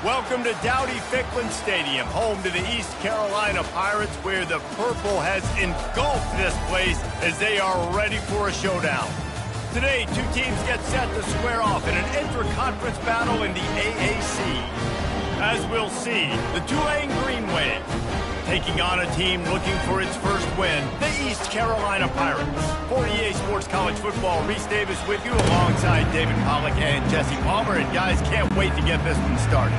Welcome to Dowdy-Ficklin Stadium, home to the East Carolina Pirates, where the purple has engulfed this place as they are ready for a showdown. Today, two teams get set to square off in an intra-conference battle in the AAC. As we'll see, the Tulane Green Wave taking on a team looking for its first win, the East Carolina Pirates. For EA Sports College Football, Reese Davis with you alongside David Pollack and Jesse Palmer. And guys, can't wait to get this one started.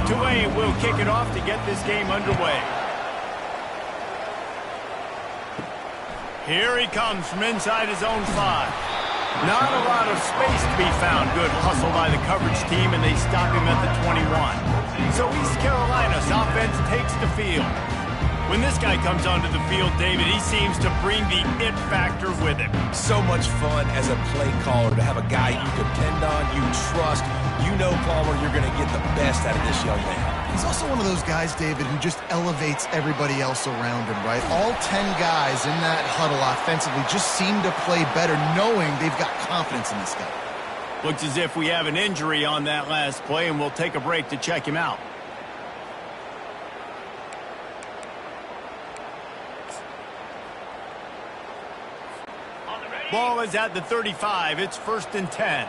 Tulane will kick it off to get this game underway. Here he comes from inside his own 5. Not a lot of space to be found. Good hustle by the coverage team, and they stop him at the 21. So East Carolina's offense takes the field. When this guy comes onto the field, David, he seems to bring the it factor with him. So much fun as a play caller to have a guy you depend on, you trust. You know, Palmer, you're going to get the best out of this young man. He's also one of those guys, David, who just elevates everybody else around him, right? All 10 guys in that huddle offensively just seem to play better knowing they've got confidence in this guy. Looks as if we have an injury on that last play, and we'll take a break to check him out. Ball is at the 35. It's 1st and 10.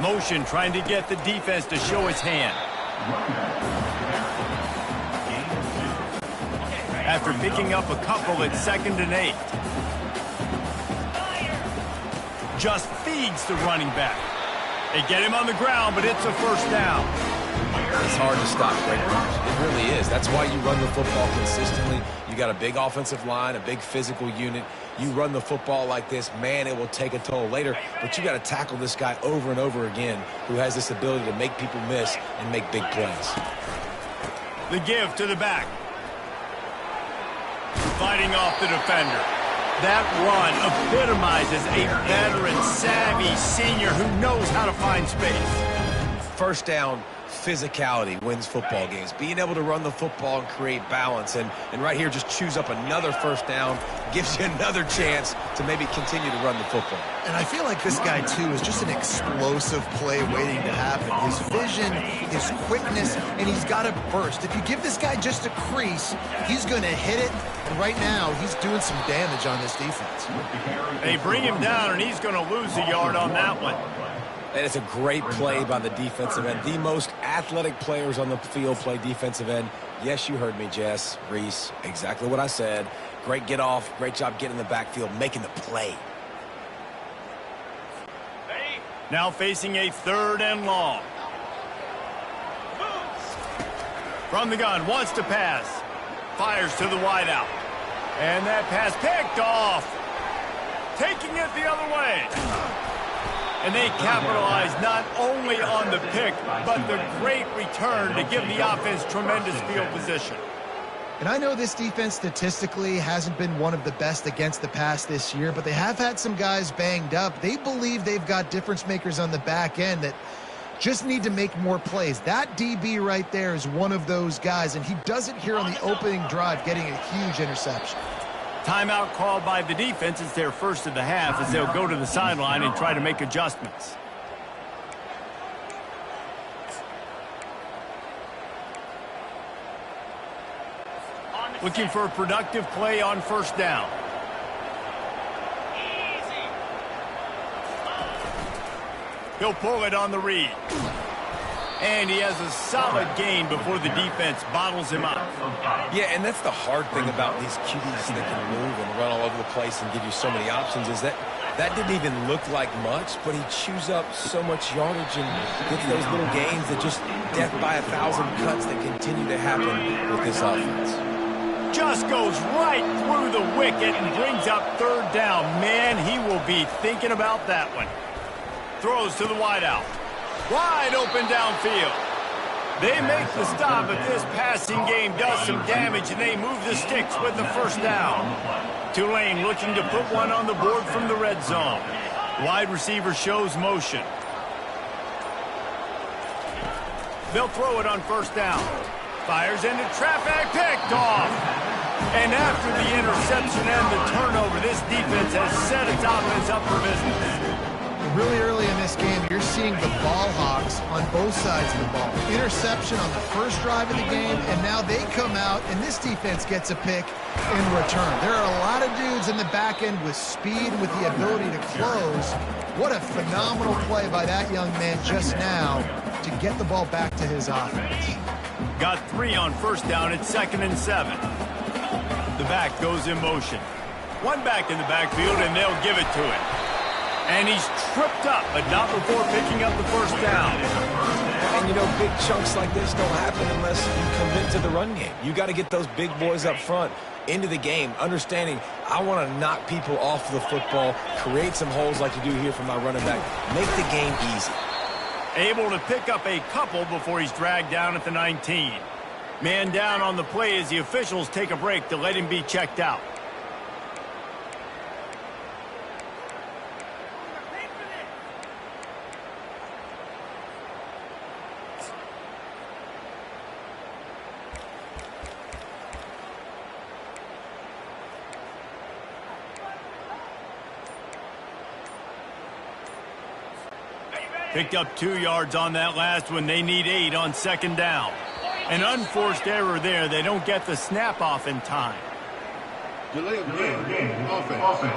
Motion trying to get the defense to show his hand. After picking up a couple, it's 2nd and 8. Just feeds the running back. They get him on the ground, but it's a 1st down. It's hard to stop great runners. It really is. That's why you run the football consistently. You got a big offensive line, a big physical unit. You run the football like this, man, it will take a toll later. But you got to tackle this guy over and over again who has this ability to make people miss and make big plays. The give to the back. Fighting off the defender. That run epitomizes a veteran, savvy senior who knows how to find space. 1st down, physicality wins football games. Being able to run the football and create balance. And right here, just choose up another 1st down, gives you another chance to maybe continue to run the football. And I feel like this guy, too, is just an explosive play waiting to happen. His vision, his quickness, and he's got a burst. If you give this guy just a crease, he's going to hit it. And right now, he's doing some damage on this defense. They bring him down, and he's going to lose a yard on that one. And it's a great play by the defensive end. The most athletic players on the field play defensive end. Yes, you heard me, Jess, Reese, exactly what I said. Great get off, great job getting in the backfield, making the play. Now facing a 3rd and long. From the gun, wants to pass. Fires to the wideout. And that pass picked off. Taking it the other way. And they capitalize not only on the pick, but the great return to give the offense tremendous field position. And I know this defense statistically hasn't been one of the best against the pass this year, but they have had some guys banged up. They believe they've got difference makers on the back end that just need to make more plays. That DB right there is one of those guys, and he does it here on the opening drive, getting a huge interception. Timeout called by the defense. It's their first of the half as they'll go to the sideline and try to make adjustments. Looking for a productive play on first down. He'll pull it on the read. And he has a solid gain before the defense bottles him up. Yeah, and that's the hard thing about these QBs that can move and run all over the place and give you so many options is that didn't even look like much, but he chews up so much yardage and gets those little gains that just death by 1,000 cuts that continue to happen with this offense. Just goes right through the wicket and brings up third down. Man, he will be thinking about that one. Throws to the wideout. Wide open downfield. They make the stop, but this passing game does some damage, and they move the sticks with the first down. Tulane looking to put one on the board from the red zone. Wide receiver shows motion. They'll throw it on first down. Fires into traffic, picked off. And after the interception and the turnover, this defense has set its offense up for business. Really early in this game, you're seeing the ball hawks on both sides of the ball. Interception on the first drive of the game, and now they come out, and this defense gets a pick in return. There are a lot of dudes in the back end with speed, with the ability to close. What a phenomenal play by that young man just now to get the ball back to his offense. Got 3 on first down. It's 2nd and 7. The back goes in motion. One back in the backfield, and they'll give it to him. And he's tripped up, but not before picking up the first down. And, you know, big chunks like this don't happen unless you commit to the run game. You got to get those big boys up front into the game, understanding I want to knock people off the football, create some holes like you do here from my running back, make the game easy. Able to pick up a couple before he's dragged down at the 19. Man down on the play as the officials take a break to let him be checked out. Picked up 2 yards on that last one. They need 8 on second down. An unforced error there. They don't get the snap off in time. Delay of game. Offense.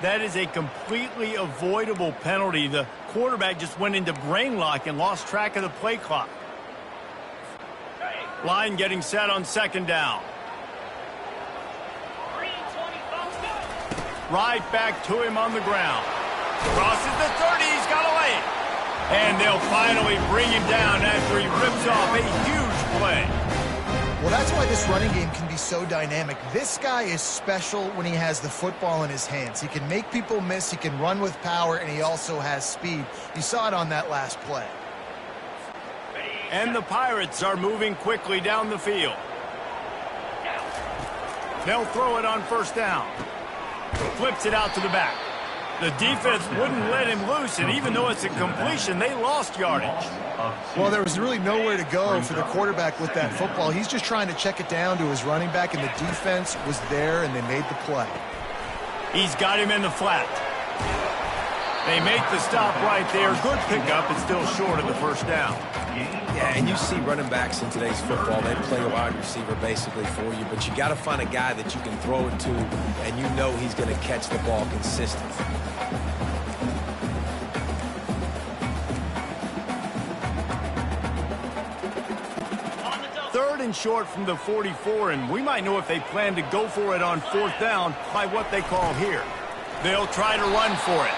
That is a completely avoidable penalty. The quarterback just went into brain lock and lost track of the play clock. Line getting set on second down. Right back to him on the ground. Crosses the 30. He's got a lane. And they'll finally bring him down after he rips off a huge play. Well, that's why this running game can be so dynamic. This guy is special when he has the football in his hands. He can make people miss, he can run with power, and he also has speed. You saw it on that last play. And the Pirates are moving quickly down the field. They'll throw it on first down. Flips it out to the back. The defense wouldn't let him loose, and even though it's a completion, they lost yardage. Well, there was really nowhere to go for the quarterback with that football. He's just trying to check it down to his running back, and the defense was there, and they made the play. He's got him in the flat. They make the stop right there. Good pickup, and still short of the first down. Yeah, and you see running backs in today's football, they play a wide receiver basically for you, but you got to find a guy that you can throw it to, and you know he's going to catch the ball consistently. Third and short from the 44, and we might know if they plan to go for it on fourth down by what they call here. They'll try to run for it.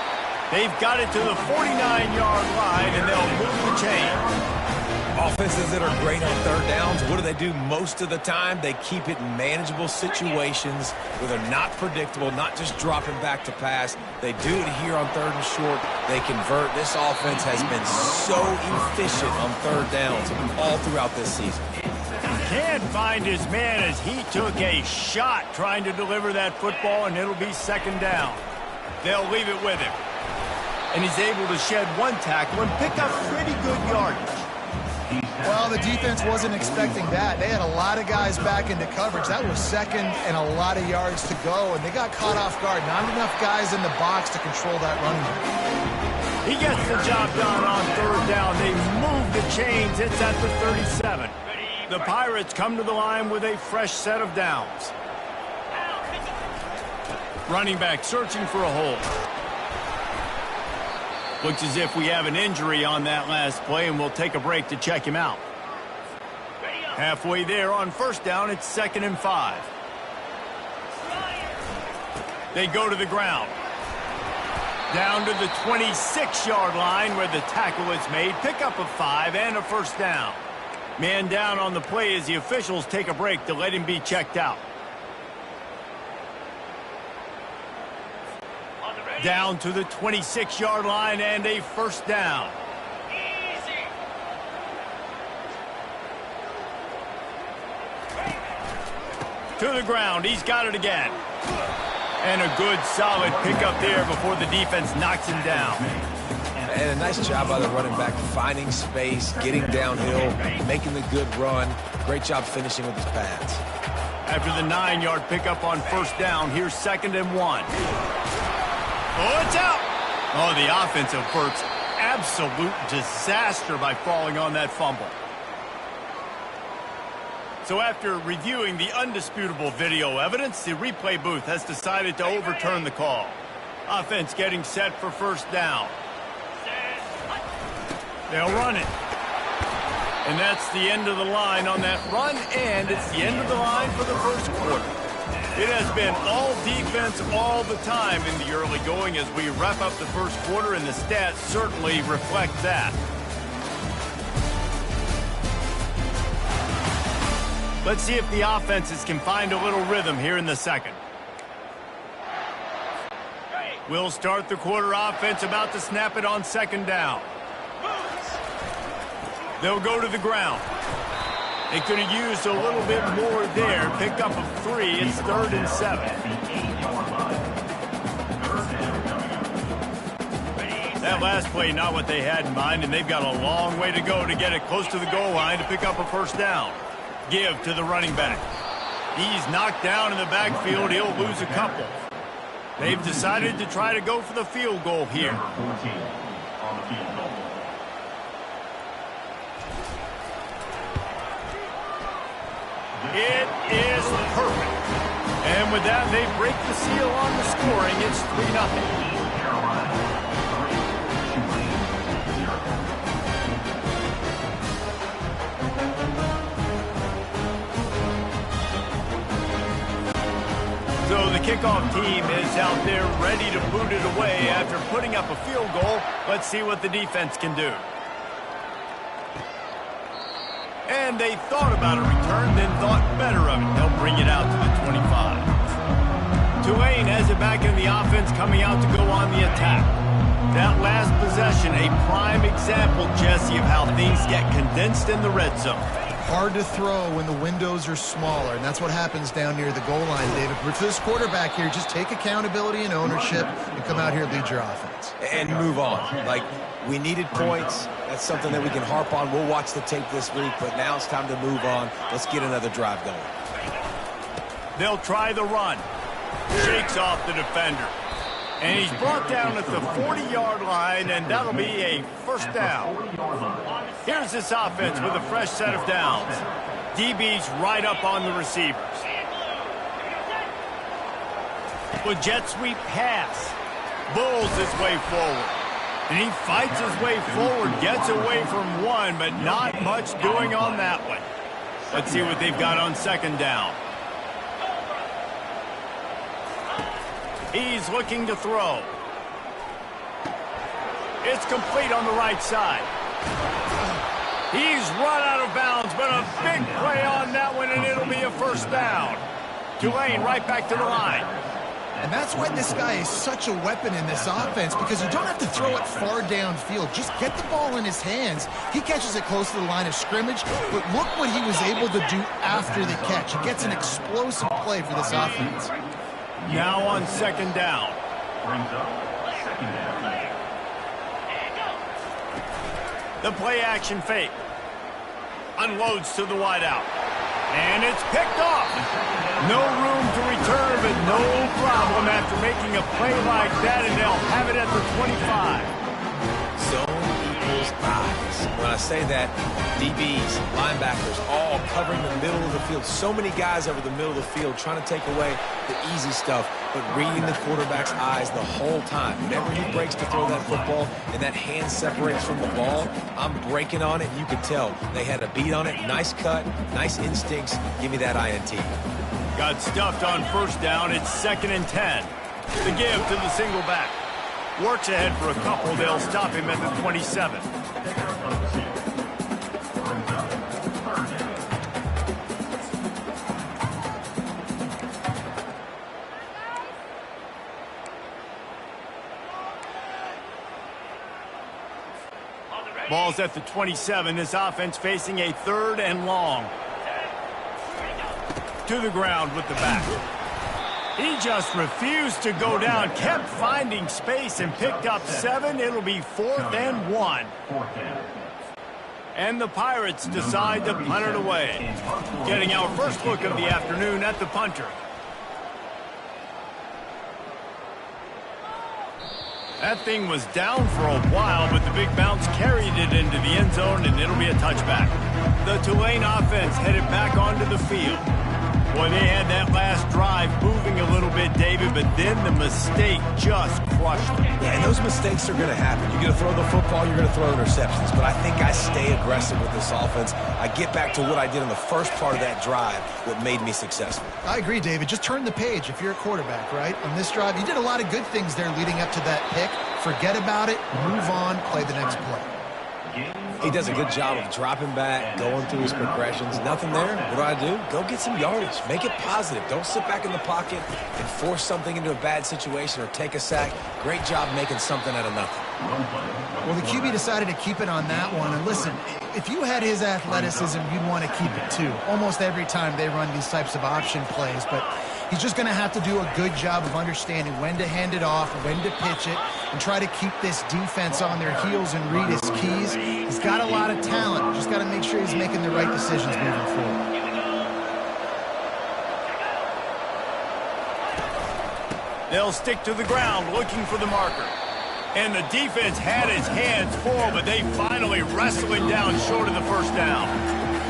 They've got it to the 49-yard line, and they'll move the chain. Offenses that are great on third downs, what do? Most of the time, they keep it in manageable situations where they're not predictable, not just dropping back to pass. They do it here on third and short. They convert. This offense has been so efficient on third downs all throughout this season. Can't find his man as he took a shot trying to deliver that football, and it'll be second down. They'll leave it with him. And he's able to shed one tackle and pick up pretty good yardage. Well, Well, the defense wasn't expecting that. They had a lot of guys back into coverage. That was second and a lot of yards to go, and they got caught off guard. Not enough guys in the box to control that running back. He gets the job done on third down. They move the chains. It's at the 37. The Pirates come to the line with a fresh set of downs. Running back searching for a hole. Looks as if we have an injury on that last play, and we'll take a break to check him out. Halfway there on first down, it's 2nd and 5. They go to the ground. Down to the 26-yard line where the tackle is made. Pick up a 5 and a first down. Man down on the play as the officials take a break to let him be checked out. Down to the 26-yard line and a first down. To the ground. He's got it again. And a good, solid pickup there before the defense knocks him down. And a nice job by the running back, finding space, getting downhill, making the good run. Great job finishing with his pads. After the 9-yard pickup on first down, here's 2nd and 1. Oh, it's out! Oh, the offense averts absolute disaster by falling on that fumble. So after reviewing the undisputable video evidence, the replay booth has decided to overturn the call. Offense getting set for first down. They'll run it. And that's the end of the line on that run, and it's the end of the line for the first quarter. It has been all defense all the time in the early going as we wrap up the first quarter, and the stats certainly reflect that. Let's see if the offenses can find a little rhythm here in the second. We'll start the quarter offense about to snap it on 2nd down. They'll go to the ground. They could have used a little bit more there. Pick up of 3. It's 3rd and 7. That last play, not what they had in mind, and they've got a long way to go to get it close to the goal line to pick up a first down. Give to the running back. He's knocked down in the backfield. He'll lose a couple. They've decided to try to go for the field goal here. It is perfect. And with that, they break the seal on the scoring. It's 3-0. So the kickoff team is out there ready to boot it away after putting up a field goal. Let's see what the defense can do. And they thought about a return, then thought better of it. They'll bring it out to the 25. Tulane has it back in the offense, coming out to go on the attack. That last possession, a prime example, Jesse, of how things get condensed in the red zone. Hard to throw when the windows are smaller, and that's what happens down near the goal line, David. But for this quarterback here, just take accountability and ownership and come out here and lead your offense. And move on. Like, we needed points. That's something that we can harp on. We'll watch the tape this week, but now it's time to move on. Let's get another drive going. They'll try the run. Shakes off the defender. And he's brought down at the 40-yard line, and that'll be a first down. Here's this offense with a fresh set of downs. DB's right up on the receivers. With jet sweep pass. Bulls his way forward. And he fights his way forward, gets away from one, but not much doing on that one. Let's see what they've got on 2nd down. He's looking to throw. It's complete on the right side. He's run out of bounds, but a big play on that one, and it'll be a first down. Tulane right back to the line. And that's why this guy is such a weapon in this offense, because you don't have to throw it far downfield. Just get the ball in his hands. He catches it close to the line of scrimmage, but look what he was able to do after the catch. He gets an explosive play for this offense. Now on 2nd down. The play action fake. Unloads to the wideout. And it's picked off. No room to return, but no problem after making a play like that, and they'll have it at the 25. Zone equals eyes. When I say that, DBs, linebackers, all covering the middle of the field. So many guys over the middle of the field trying to take away the easy stuff, but reading the quarterback's eyes the whole time. Whenever he breaks to throw that football and that hand separates from the ball, I'm breaking on it. You could tell they had a beat on it. Nice cut, nice instincts. Give me that INT. Got stuffed on first down. It's 2nd and 10. The give to the single back. Works ahead for a couple. They'll stop him at the 27. Ball's at the 27. This offense facing a 3rd and long. To the ground with the back. He just refused to go down, kept finding space and picked up 7. It'll be 4th and 1. And the Pirates decide to punt it away. Getting our first look of the afternoon at the punter. That thing was down for a while, but the big bounce carried it into the end zone, and it'll be a touchback. The Tulane offense headed back onto the field. Boy, they had that last drive moving a little bit, David, but then the mistake just crushed them. Yeah, and those mistakes are going to happen. You're going to throw the football, you're going to throw interceptions, but I think I stay aggressive with this offense. I get back to what I did in the first part of that drive, what made me successful. I agree, David. Just turn the page if you're a quarterback, right? On this drive, you did a lot of good things there leading up to that pick. Forget about it, move on, play the next play. He does a good job of dropping back, going through his progressions. Nothing there. What do? Go get some yardage. Make it positive. Don't sit back in the pocket and force something into a bad situation or take a sack. Great job making something out of nothing. Well, the QB decided to keep it on that one. And listen, if you had his athleticism, you'd want to keep it too. Almost every time they run these types of option plays. But he's just going to have to do a good job of understanding when to hand it off, when to pitch it, and try to keep this defense on their heels and read his keys. He's got a lot of talent. Just got to make sure he's making the right decisions moving forward. They'll stick to the ground looking for the marker. And the defense had his hands full, but they finally wrestle him down short of the first down.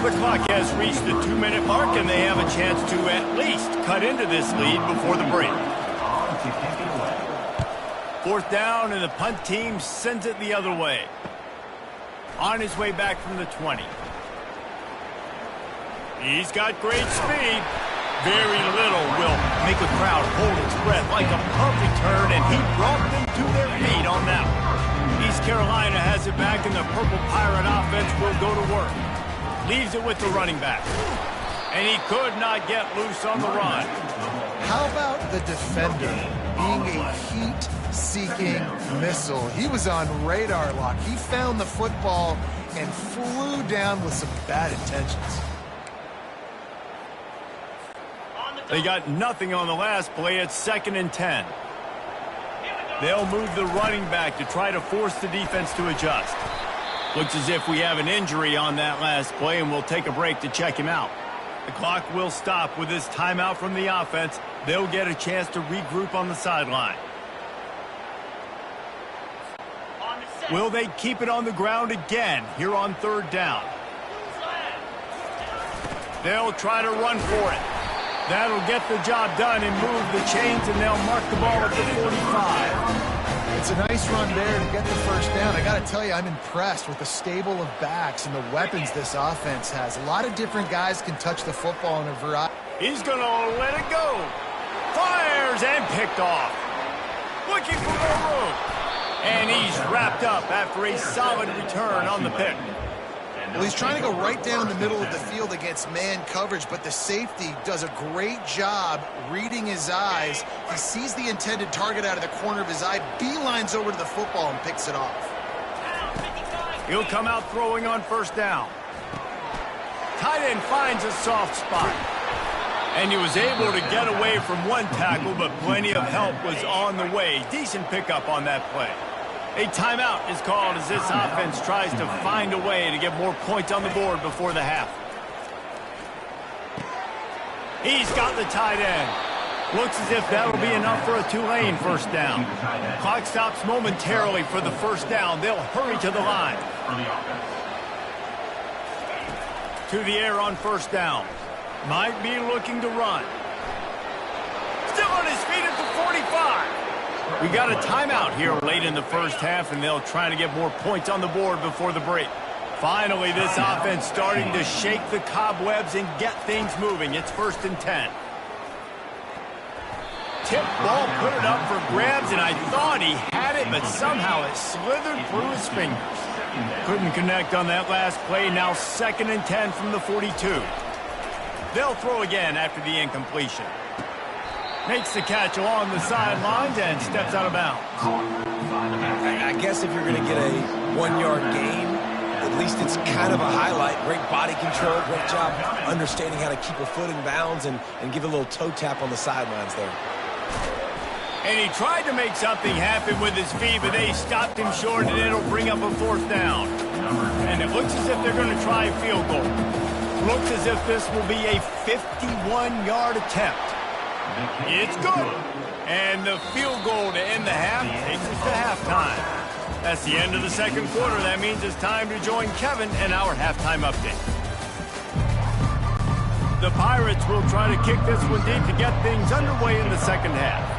The clock has reached the 2-minute mark, and they have a chance to at least cut into this lead before the break. 4th down, and the punt team sends it the other way. On his way back from the 20. He's got great speed. Very little will make a crowd hold its breath like a punt return, and he brought them to their feet on that one. East Carolina has it back, and the Purple Pirate offense will go to work. Leaves it with the running back. And he could not get loose on the run. How about the defender being a heat-seeking missile? He was on radar lock. He found the football and flew down with some bad intentions. They got nothing on the last play. It's 2nd and 10. They'll move the running back to try to force the defense to adjust. Looks as if we have an injury on that last play, and we'll take a break to check him out. The clock will stop with this timeout from the offense. They'll get a chance to regroup on the sideline. Will they keep it on the ground again here on 3rd down? They'll try to run for it. That'll get the job done and move the chains, and they'll mark the ball at the 45. It's a nice run there to get the first down. I got to tell you, I'm impressed with the stable of backs and the weapons this offense has. A lot of different guys can touch the football in a variety. He's going to let it go. Fires and picked off. Looking for more room. And he's wrapped up after a solid return on the pick. Well, he's trying to go right down the middle of the field against man coverage, but the safety does a great job reading his eyes. He sees the intended target out of the corner of his eye, beelines over to the football and picks it off. He'll come out throwing on 1st down. Tight end finds a soft spot. And he was able to get away from one tackle, but plenty of help was on the way. Decent pickup on that play. A timeout is called as this offense tries to find a way to get more points on the board before the half. He's got the tight end. Looks as if that'll be enough for a Tulane first down. Clock stops momentarily for the first down. They'll hurry to the line. To the air on first down. Might be looking to run. Still on his feet at the 45. We got a timeout here late in the first half, and they'll try to get more points on the board before the break. Finally, this offense starting to shake the cobwebs and get things moving. It's 1st and 10. Tip ball, put it up for grabs, and I thought he had it, but somehow it slithered through his fingers. Couldn't connect on that last play. Now 2nd and 10 from the 42. They'll throw again after the incompletion. Makes the catch along the sidelines and steps out of bounds. I guess if you're going to get a 1-yard gain, at least it's kind of a highlight. Great body control, great job understanding how to keep a foot in bounds and give a little toe tap on the sidelines there. And he tried to make something happen with his feet, but they stopped him short, and it'll bring up a 4th down. And it looks as if they're going to try a field goal. Looks as if this will be a 51-yard attempt. It's good. And the field goal to end the half takes us to halftime. That's the end of the second quarter. That means it's time to join Kevin and our halftime update. The Pirates will try to kick this one deep to get things underway in the second half.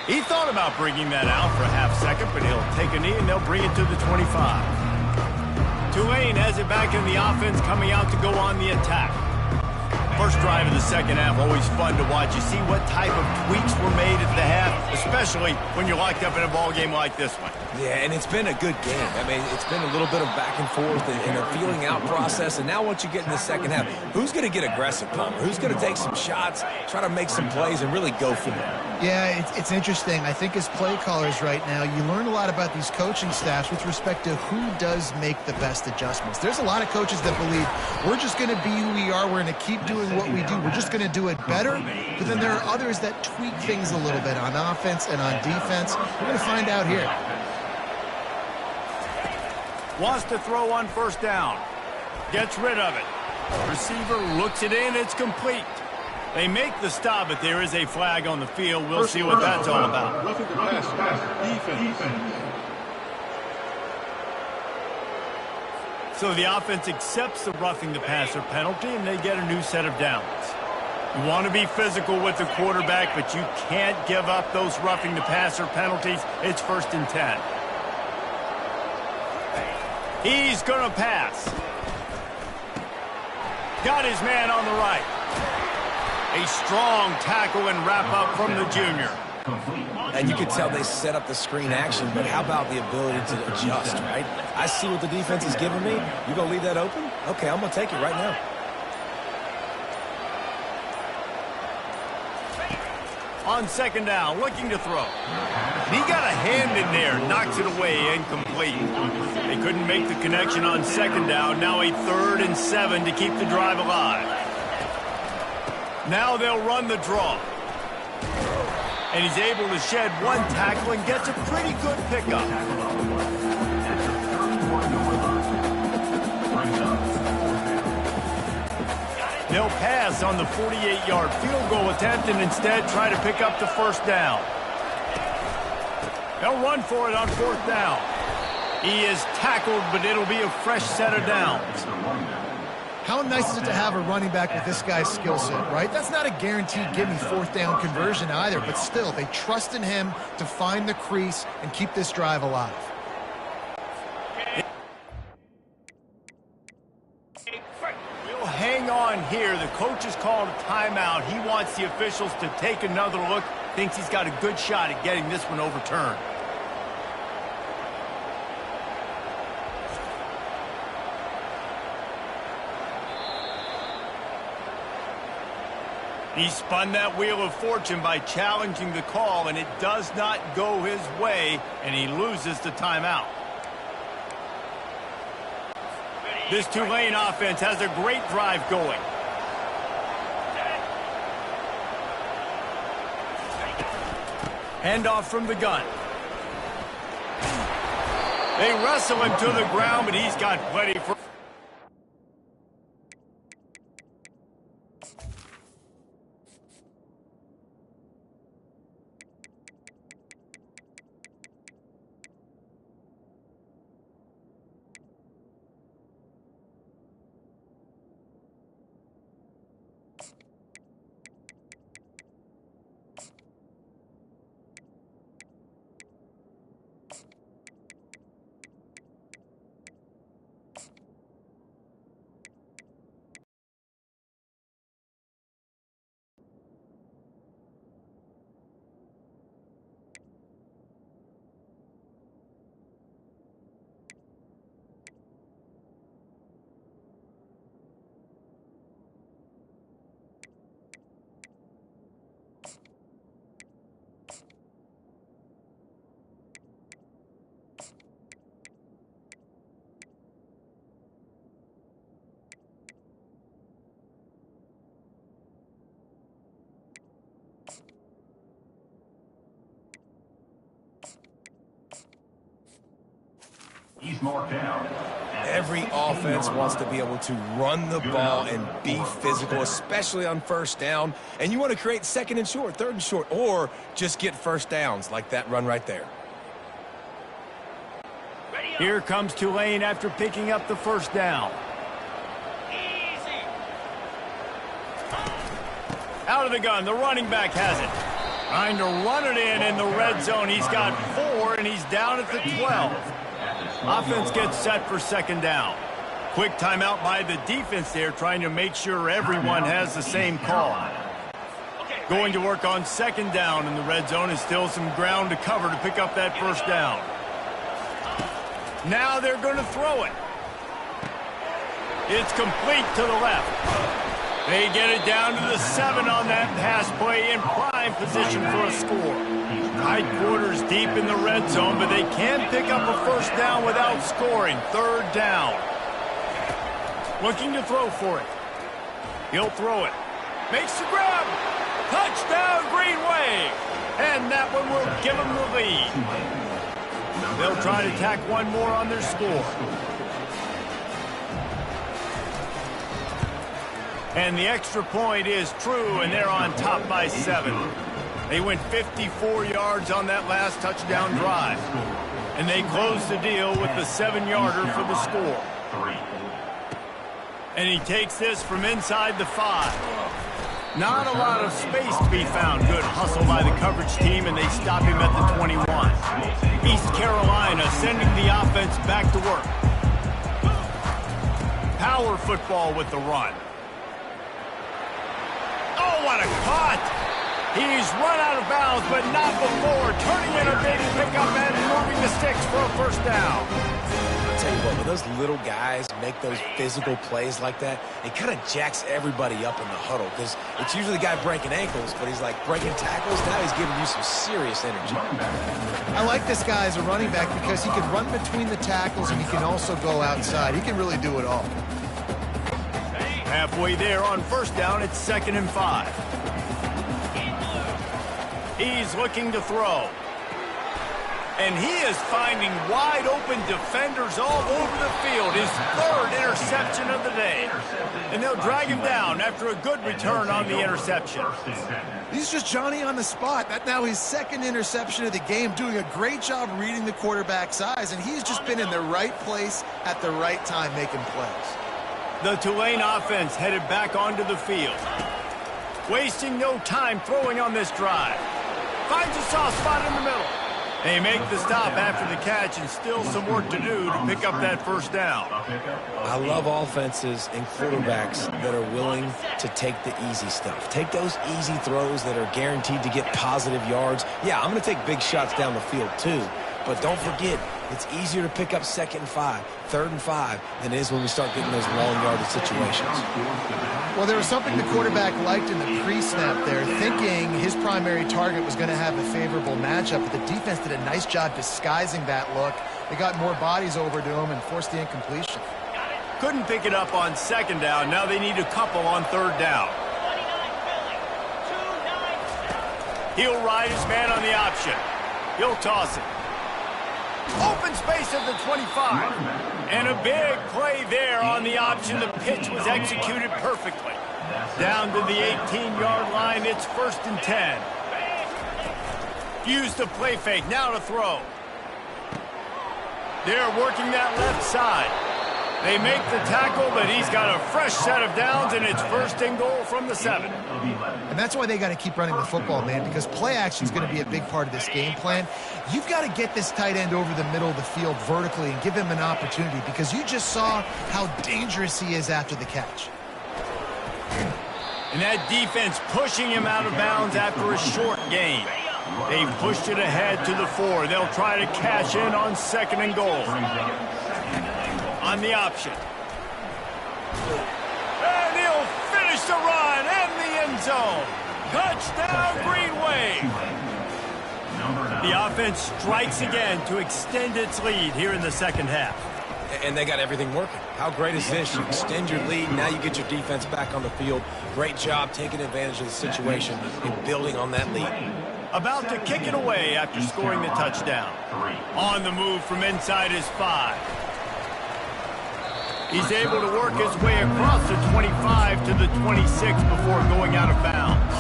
He thought about bringing that out for a half second, but he'll take a knee and they'll bring it to the 25. Tulane has it back in the offense, coming out to go on the attack. First drive of the second half, always fun to watch. You see what type of tweaks were made at the half, especially when you're locked up in a ball game like this one. Yeah, and it's been a good game. I mean, it's been a little bit of back and forth and a feeling out process. And now once you get in the second half, who's going to get aggressive, Palmer? Who's going to take some shots, try to make some plays, and really go for it? Yeah, it's interesting. I think as play callers right now, you learn a lot about these coaching staffs with respect to who does make the best adjustments. There's a lot of coaches that believe we're just going to be who we are. We're going to keep doing what we do. We're just going to do it better. But then there are others that tweak things a little bit on offense and on defense. We're going to find out here. Wants to throw on first down. Gets rid of it. Receiver looks it in. It's complete. They make the stop, but there is a flag on the field. We'll see what that's all about. Roughing the passer. Defense. So the offense accepts the roughing the passer penalty, and they get a new set of downs. You want to be physical with the quarterback, but you can't give up those roughing the passer penalties. It's 1st and 10. He's going to pass. Got his man on the right. A strong tackle and wrap up from the junior. And you can tell they set up the screen action, but how about the ability to adjust, right? I see what the defense is giving me. You going to leave that open? Okay, I'm going to take it right now. On second down, looking to throw. He got a hand in there, knocks it away, incomplete. They couldn't make the connection on second down. Now a 3rd and 7 to keep the drive alive. Now they'll run the draw. And he's able to shed one tackle and gets a pretty good pickup. They'll pass on the 48-yard field goal attempt and instead try to pick up the first down. They'll run for it on 4th down. He is tackled, but it'll be a fresh set of downs. How nice is it to have a running back with this guy's skill set, right? That's not a guaranteed give-me 4th down conversion either, but still, they trust in him to find the crease and keep this drive alive. We'll hang on here. The coach has called a timeout. He wants the officials to take another look. Thinks he's got a good shot at getting this one overturned. He spun that wheel of fortune by challenging the call, and it does not go his way, and he loses the timeout. This Tulane offense has a great drive going. Handoff from the gun. They wrestle him to the ground, but he's got plenty for... He's marked down. Every offense wants to be able to run the ball and be physical, especially on first down. And you want to create second and short, third and short, or just get first downs like that run right there. Here comes Tulane after picking up the first down. Out of the gun, the running back has it. Trying to run it in the red zone. He's got 4, and he's down at the 12. Offense gets set for second down. Quick timeout by the defense there, trying to make sure everyone has the same call. Going to work on second down in the red zone, and still some ground to cover to pick up that first down. Now they're going to throw it. It's complete to the left. They get it down to the 7 on that pass play, in prime position for a score. Tight quarters deep in the red zone, but they can pick up a first down without scoring. Third down. Looking to throw for it. He'll throw it. Makes the grab. Touchdown, Green Wave. And that one will give them the lead. They'll try to tack one more on their score. And the extra point is true, and they're on top by 7. They went 54 yards on that last touchdown drive. And they close the deal with the 7-yarder for the score. And he takes this from inside the 5. Not a lot of space to be found. Good hustle by the coverage team, and they stop him at the 21. East Carolina sending the offense back to work. Power football with the run. Oh, what a cut! He's run out of bounds, but not before. Turning in a big pickup and moving the sticks for a first down. I'll tell you what, when those little guys make those physical plays like that, it kind of jacks everybody up in the huddle, because it's usually the guy breaking ankles, but he's like breaking tackles. Now he's giving you some serious energy. I like this guy as a running back because he can run between the tackles and he can also go outside. He can really do it all. Halfway there on first down, it's 2nd and 5. He's looking to throw. And he is finding wide open defenders all over the field. His 3rd interception of the day. And they'll drag him down after a good return on the interception. He's just Johnny on the spot. That now his 2nd interception of the game, doing a great job reading the quarterback's eyes, and he's just been in the right place at the right time making plays. The Tulane offense headed back onto the field. Wasting no time throwing on this drive. Finds a soft spot in the middle. They make the stop after the catch, and still some work to do to pick up that first down. I love offenses and quarterbacks that are willing to take the easy stuff. Take those easy throws that are guaranteed to get positive yards. Yeah, I'm going to take big shots down the field too, but don't forget, it's easier to pick up 2nd and 5, 3rd and 5 than it is when we start getting those long yardage situations. Well, there was something the quarterback liked in the pre-snap there, thinking his primary target was going to have a favorable matchup, but the defense did a nice job disguising that look. They got more bodies over to him and forced the incompletion. Couldn't pick it up on 2nd down. Now they need a couple on 3rd down. He'll ride his man on the option. He'll toss it. Open space at the 25. And a big play there on the option. The pitch was executed perfectly. Down to the 18-yard line, it's 1st and 10. Use the play fake, now to throw. They're working that left side. They make the tackle, but he's got a fresh set of downs, and it's 1st and goal from the 7. And that's why they got to keep running the football, man, because play action is going to be a big part of this game plan. You've got to get this tight end over the middle of the field vertically and give him an opportunity, because you just saw how dangerous he is after the catch. And that defense pushing him out of bounds after a short gain. They've pushed it ahead to the 4. They'll try to cash in on 2nd and goal. On the option. And he'll finish the run in the end zone. Touchdown, Green Wave. The offense strikes again to extend its lead here in the 2nd half. And they got everything working. How great is this? You extend your lead, now you get your defense back on the field. Great job taking advantage of the situation and building on that lead. About to kick it away after scoring the touchdown. On the move from inside his 5. He's able to work his way across the 25 to the 26 before going out of bounds.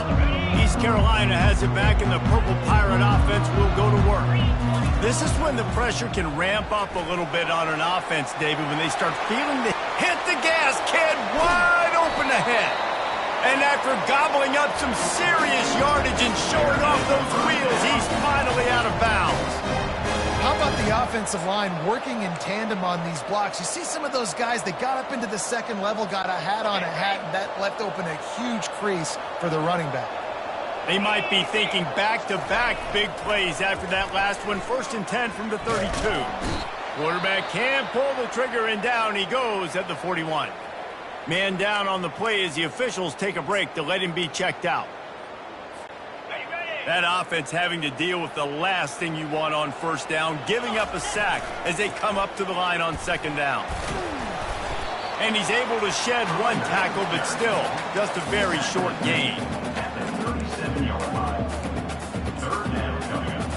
East Carolina has it back, and the Purple Pirate offense will go to work. This is when the pressure can ramp up a little bit on an offense, David, when they start feeling the hit the gas, kid, wide open ahead. And after gobbling up some serious yardage and showing off those wheels, he's finally out of bounds. How about the offensive line working in tandem on these blocks? You see some of those guys that got up into the 2nd level, got a hat on a hat, and that left open a huge crease for the running back. They might be thinking back-to-back big plays after that last one. 1st and 10 from the 32. Quarterback can pull the trigger, and down he goes at the 41. Man down on the play as the officials take a break to let him be checked out. That offense having to deal with the last thing you want on 1st down, giving up a sack as they come up to the line on 2nd down. And he's able to shed 1 tackle, but still just a very short gain. At the 37-yard line. 3rd down coming up.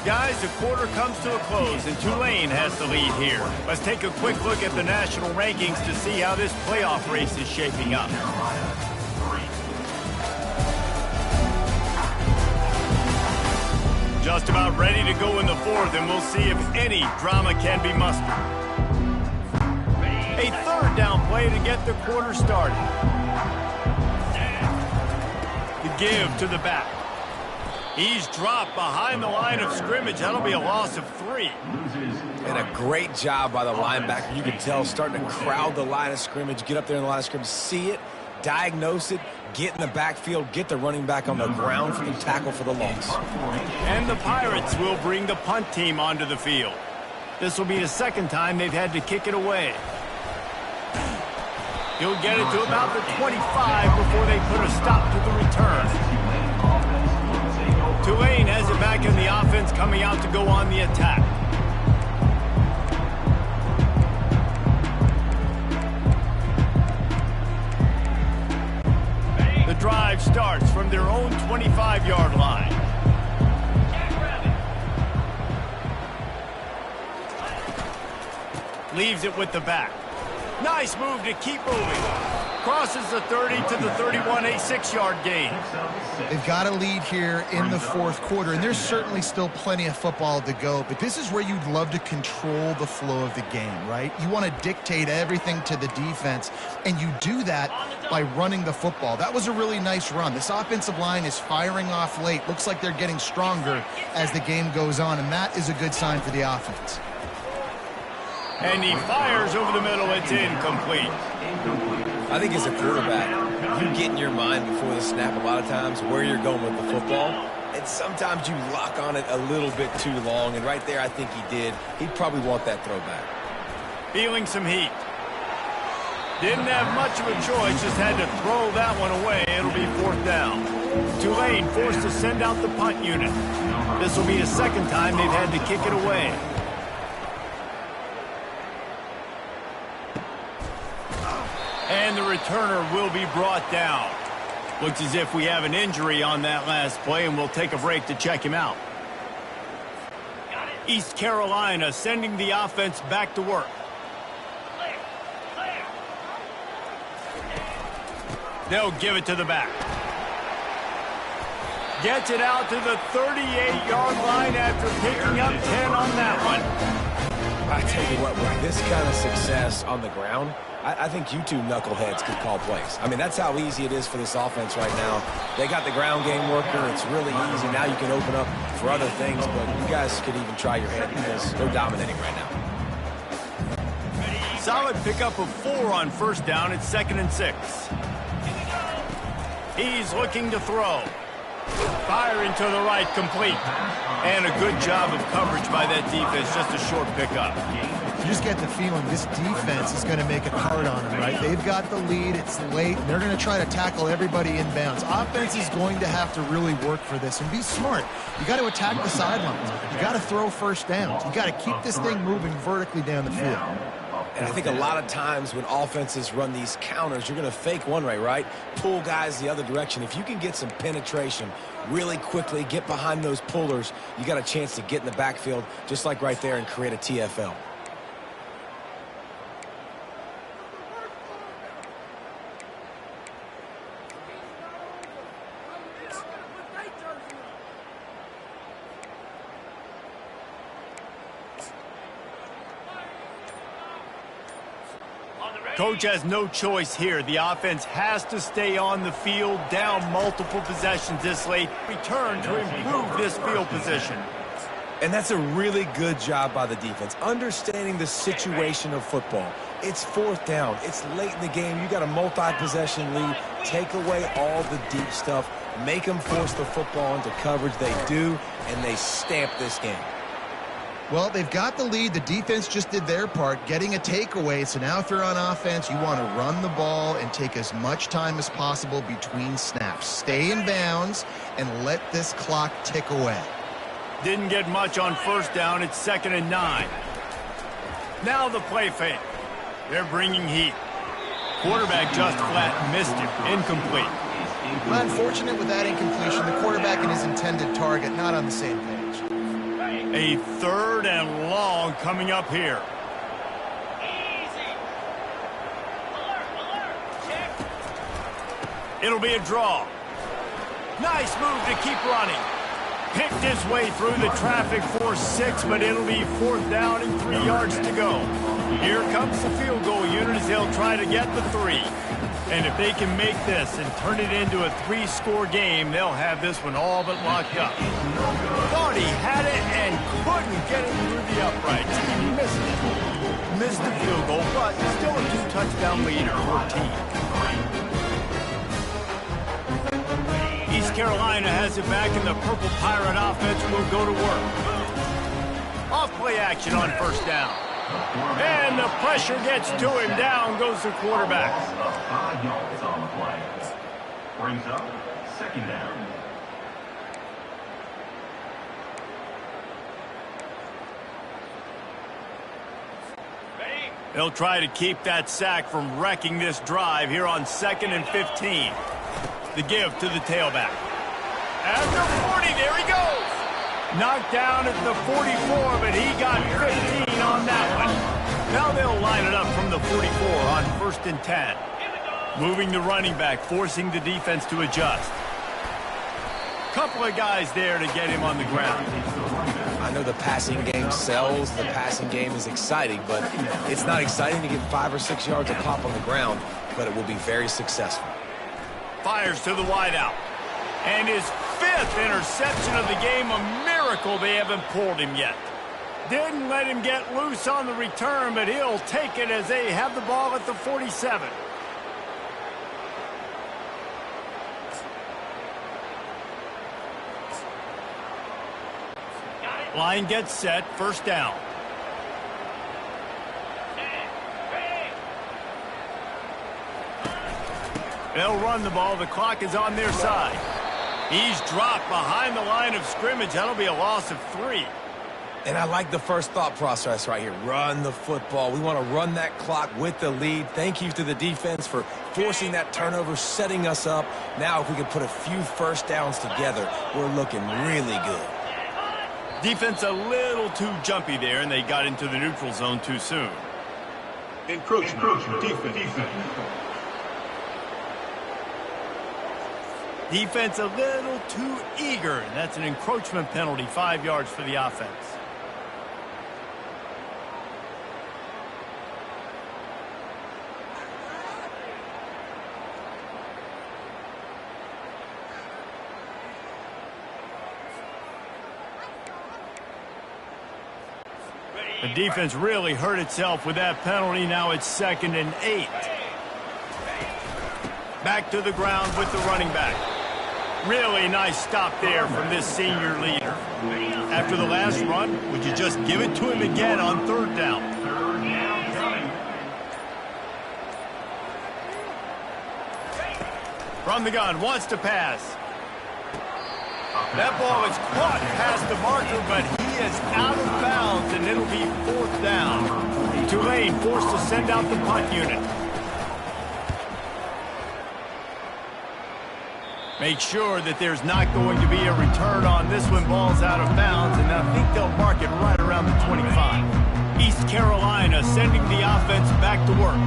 Guys, the quarter comes to a close, and Tulane has the lead here. Let's take a quick look at the national rankings to see how this playoff race is shaping up. Just about ready to go in the 4th, and we'll see if any drama can be mustered. A 3rd down play to get the quarter started. The give to the back. He's dropped behind the line of scrimmage. That'll be a loss of 3. And a great job by the linebacker. You can tell starting to crowd the line of scrimmage, get up there in the line of scrimmage, see it, diagnose it, get in the backfield, get the running back on the ground for the tackle for the loss. And the Pirates will bring the punt team onto the field. This will be the 2nd time they've had to kick it away. He'll get it to about the 25 before they put a stop to the return. Tulane has it back in the offense, coming out to go on the attack. The drive starts from their own 25-yard line. Leaves it with the back. Nice move to keep moving. Crosses the 30 to the 31, a 6-yard gain. They've got a lead here in the 4th quarter, and there's certainly still plenty of football to go, but this is where you'd love to control the flow of the game, right? You want to dictate everything to the defense, and you do that by running the football. That was a really nice run. This offensive line is firing off late. Looks like they're getting stronger as the game goes on, and that is a good sign for the offense. And he fires over the middle. It's incomplete. I think as a quarterback, you get in your mind before the snap a lot of times where you're going with the football. And sometimes you lock on it a little bit too long. And right there, I think he did. He'd probably want that throwback. Feeling some heat. Didn't have much of a choice. Just had to throw that one away. It'll be 4th down. Tulane forced to send out the punt unit. This will be the 2nd time they've had to kick it away. And the returner will be brought down. Looks as if we have an injury on that last play, and we'll take a break to check him out. East Carolina sending the offense back to work. They'll give it to the back. Gets it out to the 38-yard line after picking up 10 on that one. I tell you what, with this kind of success on the ground, I think you two knuckleheads could call plays. I mean, that's how easy it is for this offense right now. They got the ground game working. It's really easy. Now you can open up for other things, but you guys could even try your hand because they're dominating right now. Solid pickup of 4 on first down. It's 2nd and 6. He's looking to throw. Firing to the right, complete. And a good job of coverage by that defense, just a short pickup. You just get the feeling this defense is going to make it hard on them, right? They've got the lead, it's late, and they're going to try to tackle everybody inbounds. Offense is going to have to really work for this and be smart. You got to attack the sidelines. You got to throw first downs. You got to keep this thing moving vertically down the field. And I think a lot of times when offenses run these counters, you're going to fake one way, right? Pull guys the other direction. If you can get some penetration really quickly, get behind those pullers, you got a chance to get in the backfield, just like right there, and create a TFL. Coach has no choice here. The offense has to stay on the field, down multiple possessions this late. Return to improve this field position. And that's a really good job by the defense, understanding the situation of football. It's 4th down. It's late in the game. You got a multi-possession lead. Take away all the deep stuff. Make them force the football into coverage. They do, and they stamp this game. Well, they've got the lead. The defense just did their part, getting a takeaway. So now if you're on offense, you want to run the ball and take as much time as possible between snaps. Stay in bounds and let this clock tick away. Didn't get much on first down. It's 2nd and 9. Now the play fake. They're bringing heat. Quarterback just flat missed it. Incomplete. Unfortunate with that incompletion. The quarterback and his intended target not on the same page. A 3rd and long coming up here. It'll be a draw. Nice move to keep running. Picked his way through the traffic for 6, but it'll be 4th down and 3 yards to go. Here comes the field goal unit as they'll try to get the 3. And if they can make this and turn it into a 3-score game, they'll have this one all but locked up. Thought he had it and couldn't get it through the uprights. He missed it. Missed the field goal, but still a 2-touchdown lead at 14. East Carolina has it back, and the Purple Pirate offense will go to work. Off-play action on first down. And the pressure gets to him. Down goes the quarterback. 5 yards on the play. Brings up 2nd down. They'll try to keep that sack from wrecking this drive here on 2nd and 15. The give to the tailback. At the 40, there he goes. Knocked down at the 44, but he got 15 on that one. Now they'll line it up from the 44 on 1st and 10. Moving the running back, forcing the defense to adjust. Couple of guys there to get him on the ground. I know the passing game sells, the passing game is exciting, but it's not exciting to get 5 or 6 yards a pop on the ground, but it will be very successful. Fires to the wideout. And his 5th interception of the game, a miracle they haven't pulled him yet. Didn't let him get loose on the return, but he'll take it as they have the ball at the 47. Line gets set, first down. They'll run the ball. The clock is on their side. He's dropped behind the line of scrimmage. That'll be a loss of 3. And I like the first thought process right here. Run the football. We want to run that clock with the lead. Thank you to the defense for forcing that turnover, setting us up. Now if we can put a few first downs together, we're looking really good. Defense a little too jumpy there, and they got into the neutral zone too soon. Encroachment. Defense. Defense a little too eager, and that's an encroachment penalty, 5 yards for the offense. The defense really hurt itself with that penalty. Now it's 2nd and 8. Back to the ground with the running back. Really nice stop there from this senior leader. After the last run, would you just give it to him again on 3rd down? From the gun, wants to pass. That ball is caught past the marker, but he is out of bounds, and it'll be 4th down. Tulane forced to send out the punt unit. Make sure that there's not going to be a return on this one. Ball's out of bounds, and I think they'll mark it right around the 25. East Carolina sending the offense back to work.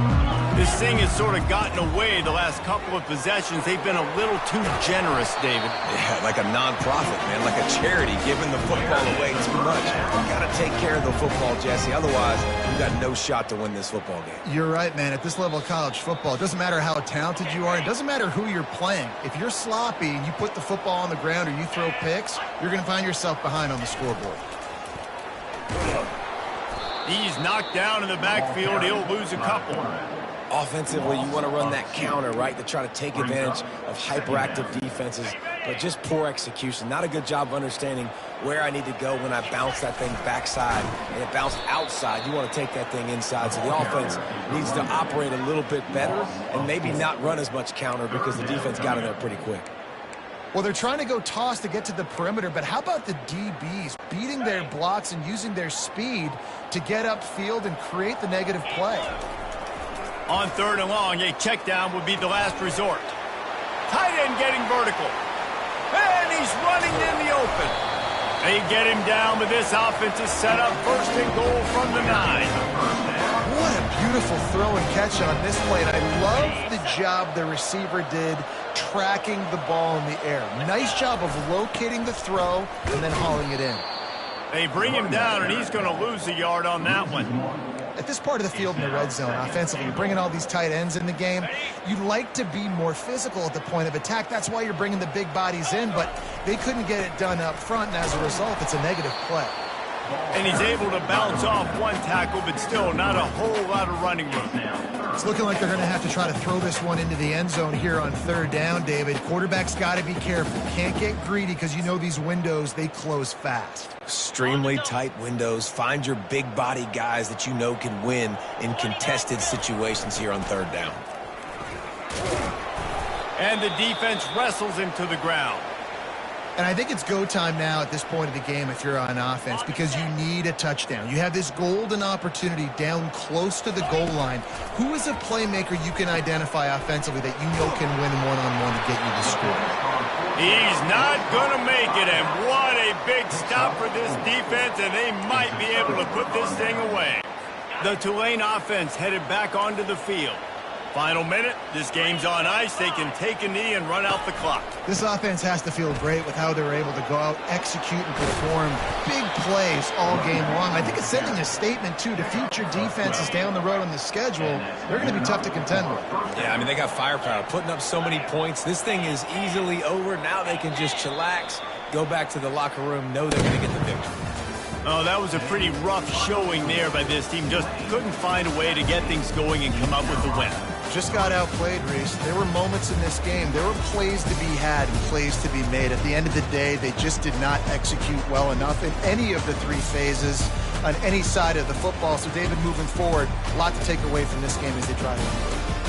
This thing has sort of gotten away the last couple of possessions. They've been a little too generous, David. Yeah, like a nonprofit, man, like a charity, giving the football away too much. You got to take care of the football, Jesse. Otherwise, you got no shot to win this football game. You're right, man. At this level of college football, it doesn't matter how talented you are. It doesn't matter who you're playing. If you're sloppy and you put the football on the ground or you throw picks, you're going to find yourself behind on the scoreboard. He's knocked down in the backfield. He'll lose a couple. Offensively, you want to run that counter, right, to try to take advantage of hyperactive defenses, but just poor execution. Not a good job of understanding where I need to go when I bounce that thing backside and it bounced outside. You want to take that thing inside, so the offense needs to operate a little bit better and maybe not run as much counter because the defense got in there pretty quick. Well, they're trying to go toss to get to the perimeter, but how about the DBs beating their blocks and using their speed to get upfield and create the negative play? On 3rd and long, a check down would be the last resort. Tight end getting vertical. And he's running in the open. They get him down, but this offense is set up 1st and goal from the 9. What a beautiful throw and catch on this play. And I love the job the receiver did tracking the ball in the air. Nice job of locating the throw and then hauling it in. They bring him down, and he's going to lose a yard on that one. At this part of the field in the red zone, offensively, you're bringing all these tight ends in the game. You'd like to be more physical at the point of attack. That's why you're bringing the big bodies in, but they couldn't get it done up front, and as a result, it's a negative play. And he's able to bounce off one tackle, but still not a whole lot of running room. It's looking like they're going to have to try to throw this one into the end zone here on 3rd down, David. Quarterback's got to be careful. Can't get greedy because you know these windows, they close fast. Extremely tight windows. Find your big body guys that you know can win in contested situations here on 3rd down. And the defense wrestles him to the ground. And I think it's go time now at this point of the game if you're on offense because you need a touchdown. You have this golden opportunity down close to the goal line. Who is a playmaker you can identify offensively that you know can win one-on-one to get you the score? He's not going to make it, and what a big stop for this defense, and they might be able to put this thing away. The Tulane offense headed back onto the field. Final minute, this game's on ice. They can take a knee and run out the clock. This offense has to feel great with how they're able to go out, execute, and perform big plays all game long. I think it's sending a statement, too, to future defenses down the road on the schedule. They're going to be tough to contend with. Yeah, I mean, they got firepower, putting up so many points. This thing is easily over. Now they can just chillax, go back to the locker room, know they're going to get the victory. Oh, that was a pretty rough showing there by this team. Just couldn't find a way to get things going and come up with the win. Just got outplayed, Reese. There were moments in this game. There were plays to be had and plays to be made. At the end of the day, they just did not execute well enough in any of the 3 phases on any side of the football. So, David, moving forward, a lot to take away from this game as they try to.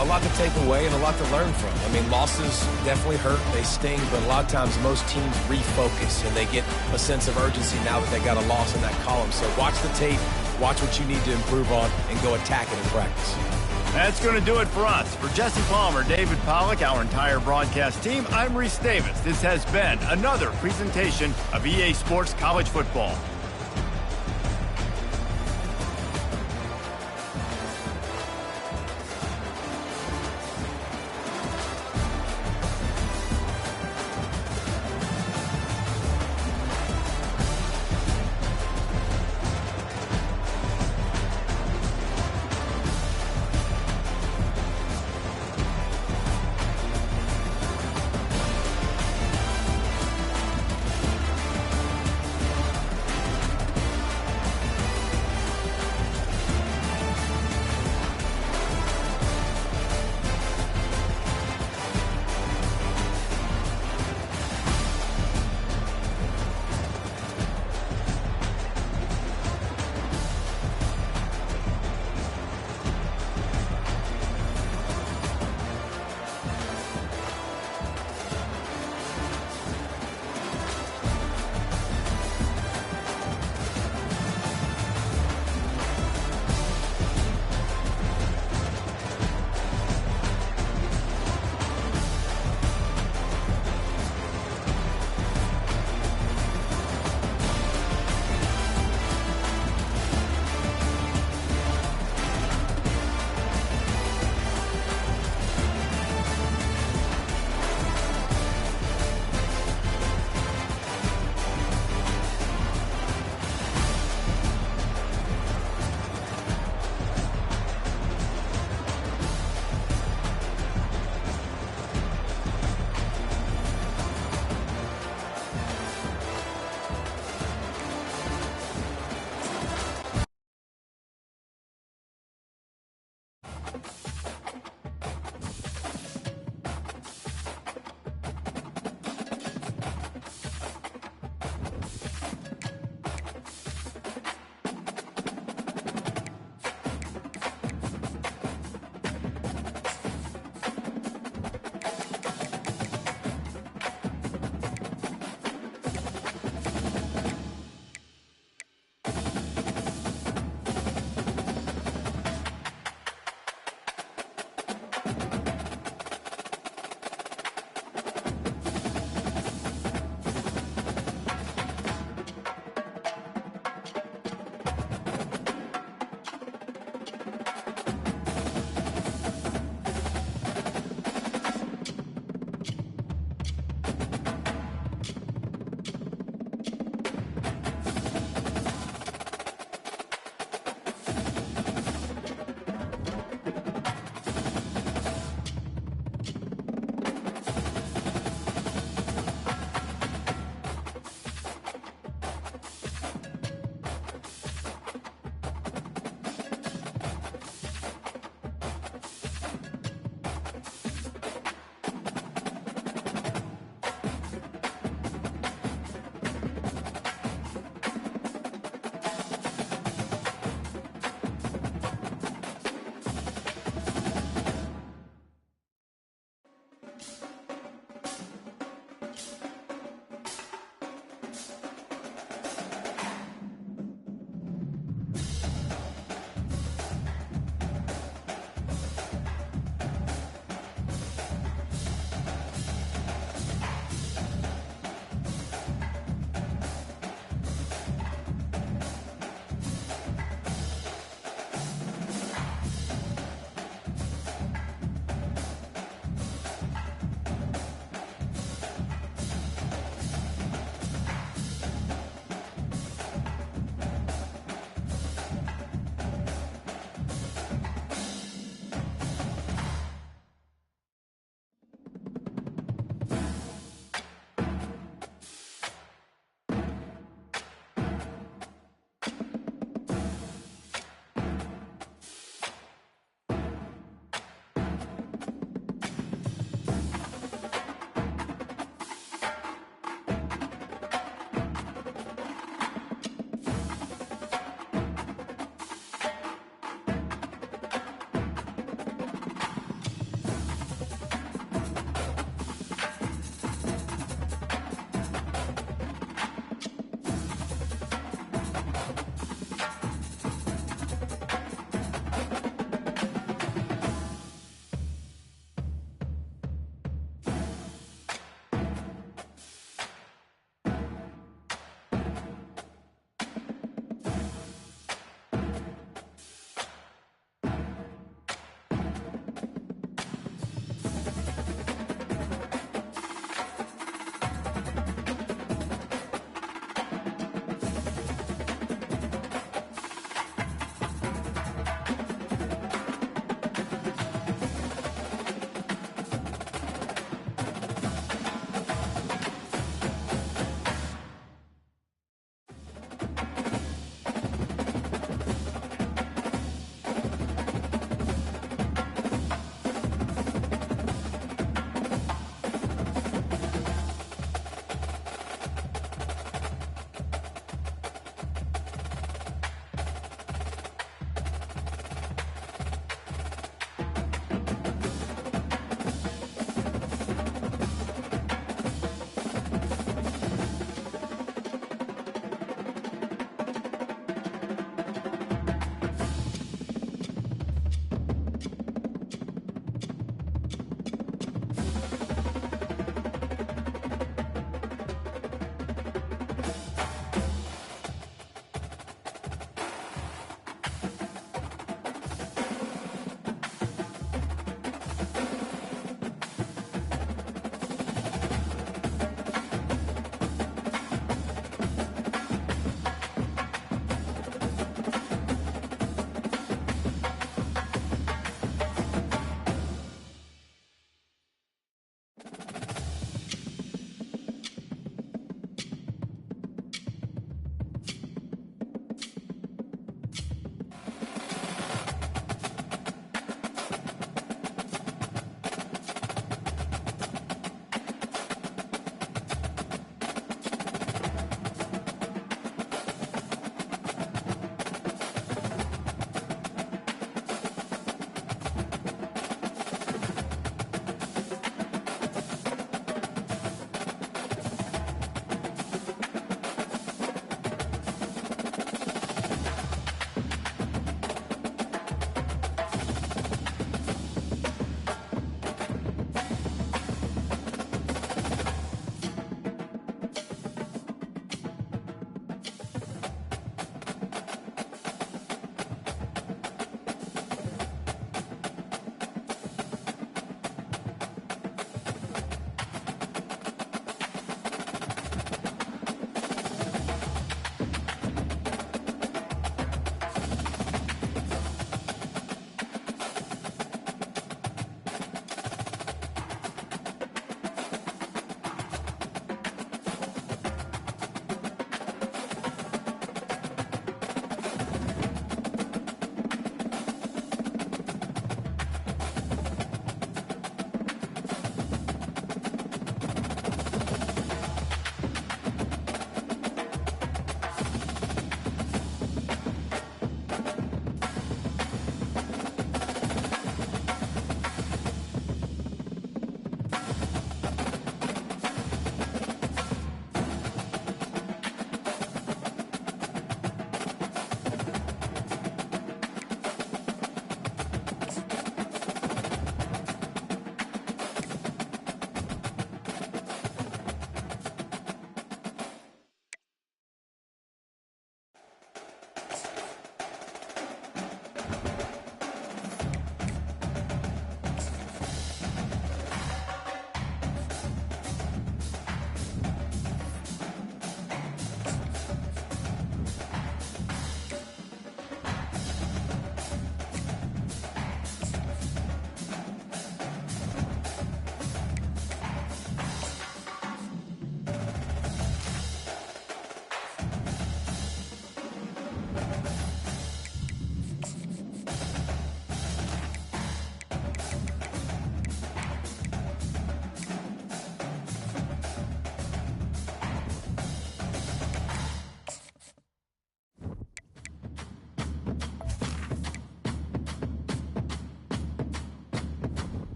a lot to take away and a lot to learn from. I mean, losses definitely hurt. They sting, but a lot of times most teams refocus and they get a sense of urgency now that they got a loss in that column. So watch the tape, watch what you need to improve on, and go attack it in practice. That's going to do it for us. For Jesse Palmer, David Pollack, our entire broadcast team, I'm Reese Davis. This has been another presentation of EA Sports College Football.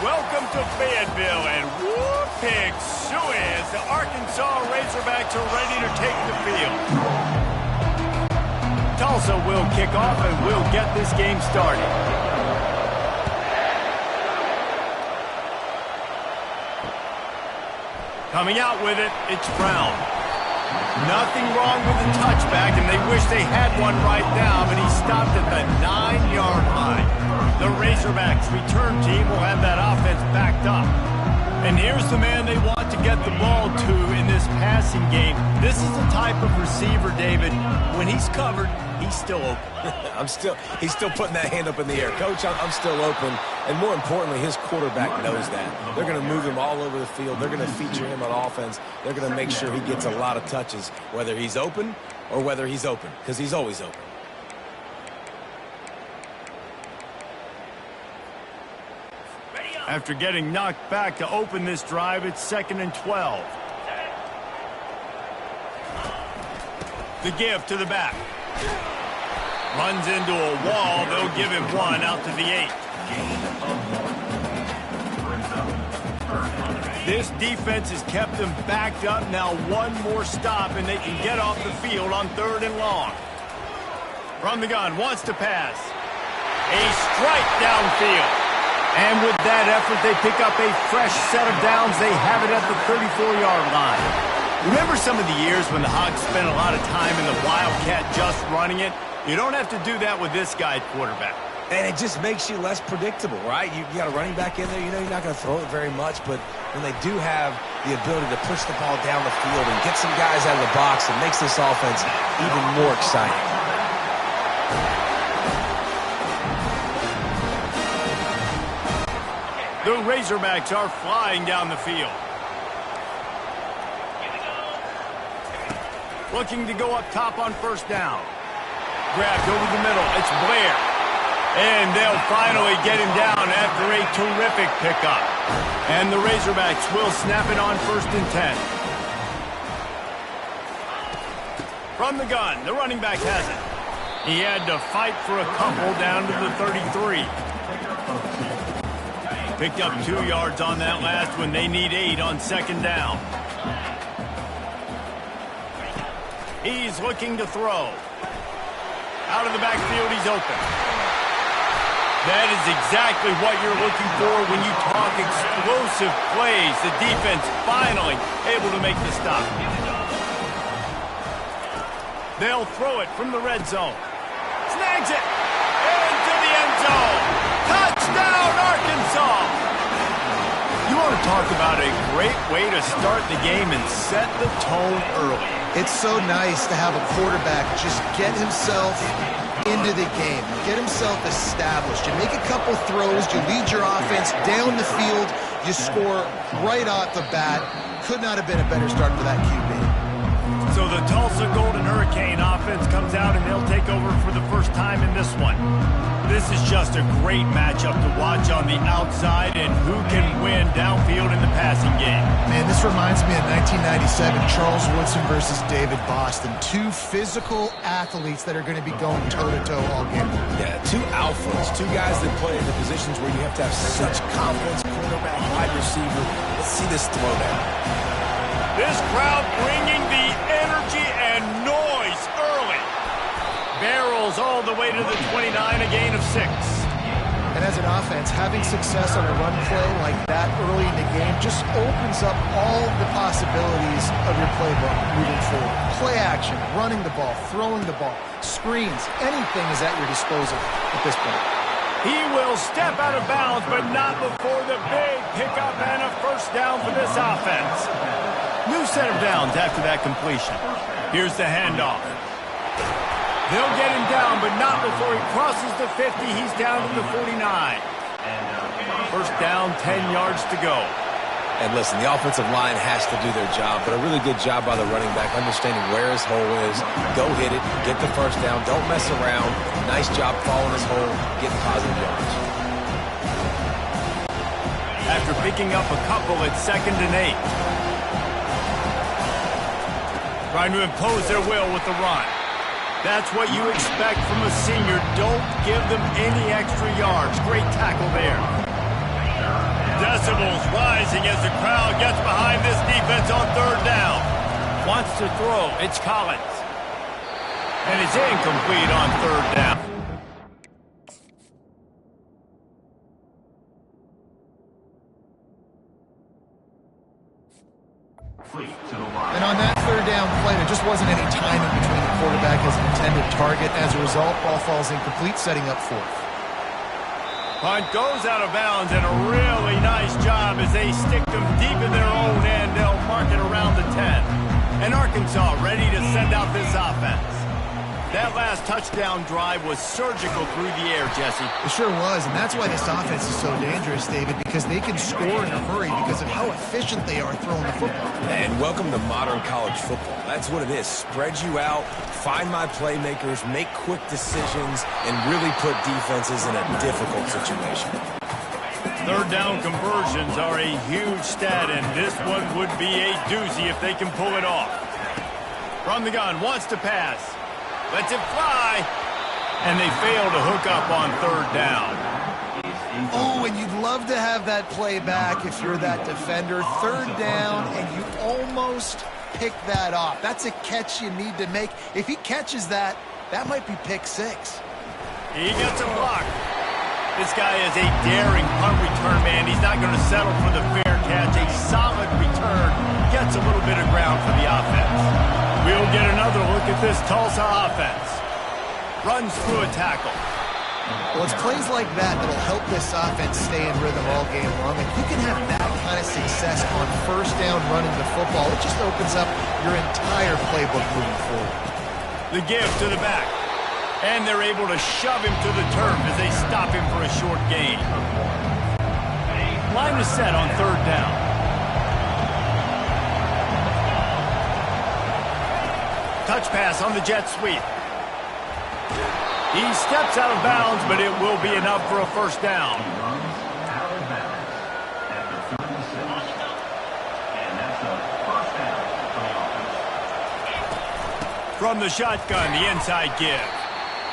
Welcome to Fayetteville, and whoop, pig suey as the Arkansas Razorbacks are ready to take the field. Tulsa will kick off and will get this game started. Coming out with it, it's Brown. Nothing wrong with the touchback, and they wish they had one right now, but he stopped at the 9-yard line. The Razorbacks return team will have that offense backed up. And here's the man they want to get the ball to in this passing game. This is the type of receiver, David, when he's covered, he's still open. He's still putting that hand up in the air. Coach, I'm still open. And more importantly, his quarterback knows that. They're going to move him all over the field. They're going to feature him on offense. They're going to make sure he gets a lot of touches, whether he's open or whether he's open, because he's always open. After getting knocked back to open this drive, it's 2nd and 12. The give to the back. Runs into a wall. They'll give him one out to the 8. This defense has kept them backed up. Now one more stop, and they can get off the field on 3rd and long. From the gun, wants to pass. A strike downfield. And with that effort, they pick up a fresh set of downs. They have it at the 34-yard line. Remember some of the years when the Hogs spent a lot of time in the Wildcat just running it? You don't have to do that with this guy at quarterback. And it just makes you less predictable, right? You got a running back in there. You know you're not going to throw it very much, but when they do have the ability to push the ball down the field and get some guys out of the box, it makes this offense even more exciting. The Razorbacks are flying down the field. Looking to go up top on 1st down. Grabbed over the middle. It's Blair. And they'll finally get him down after a terrific pickup. And the Razorbacks will snap it on 1st and 10. From the gun, the running back has it. He had to fight for a couple down to the 33. Picked up 2 yards on that last one. They need 8 on 2nd down. He's looking to throw. Out of the backfield, he's open. That is exactly what you're looking for when you talk explosive plays. The defense finally able to make the stop. They'll throw it from the red zone. Snags it. Into the end zone. Touchdown, Arkansas! You want to talk about a great way to start the game and set the tone early. It's so nice to have a quarterback just get himself into the game, get himself established. You make a couple throws, you lead your offense down the field, you score right off the bat. Could not have been a better start for that QB. So the Tulsa Golden Hurricane offense comes out and they'll take over for the first time in this one. This is just a great matchup to watch on the outside, and who can win downfield in the passing game. Man, this reminds me of 1997, Charles Woodson versus David Boston. 2 physical athletes that are going to be going toe-to-toe all game. Yeah, 2 alphas, 2 guys that play in the positions where you have to have such confidence, quarterback, wide receiver. Let's see this throwdown. This crowd bringing the energy and noise early. Barrels all the way to the 29, a gain of 6. And as an offense, having success on a run play like that early in the game just opens up all the possibilities of your playbook moving forward. Play action, running the ball, throwing the ball, screens, anything is at your disposal at this point. He will step out of bounds, but not before the big pickup and a 1st down for this offense. New set of downs after that completion. Here's the handoff. They'll get him down, but not before he crosses the 50. He's down to the 49. 1st down, 10 yards to go. And listen, the offensive line has to do their job, but a really good job by the running back, understanding where his hole is. Go hit it, get the 1st down, don't mess around. Nice job following his hole, getting positive yards. After picking up a couple, it's 2nd and 8. Trying to impose their will with the run. That's what you expect from a senior. Don't give them any extra yards. Great tackle there. Decibels rising as the crowd gets behind this defense on third down. Wants to throw. It's Collins. And it's incomplete on third down. And on that third down play, there just wasn't any timing between the quarterback and his intended target. As a result, ball falls incomplete, setting up fourth. Punt goes out of bounds, and a really nice job as they stick them deep in their own end. They'll mark it around the 10. And Arkansas ready to send out this offense. That last touchdown drive was surgical through the air, Jesse. It sure was, and that's why this offense is so dangerous, David, because they can score in a hurry because of how efficient they are throwing the football. And welcome to modern college football. That's what it is. Spread you out, find my playmakers, make quick decisions, and really put defenses in a difficult situation. Third down conversions are a huge stat, and this one would be a doozy if they can pull it off. From the gun, wants to pass. Lets it fly, and they fail to hook up on third down. Oh, and you'd love to have that play back if you're that defender. Third down, and you almost pick that off. That's a catch you need to make. If he catches that, that might be pick six. He gets a block. This guy is a daring punt return man. He's not going to settle for the fair catch. A solid return gets a little bit of ground for the offense. We'll get another look at this Tulsa offense. Runs through a tackle. Well, it's plays like that that'll help this offense stay in rhythm all game long. If you can have that kind of success on first down running the football, it just opens up your entire playbook moving forward. The give to the back. And they're able to shove him to the turf as they stop him for a short gain. Line is set on third down. Touch pass on the jet sweep. He steps out of bounds, but it will be enough for a first down. From the shotgun, the inside give.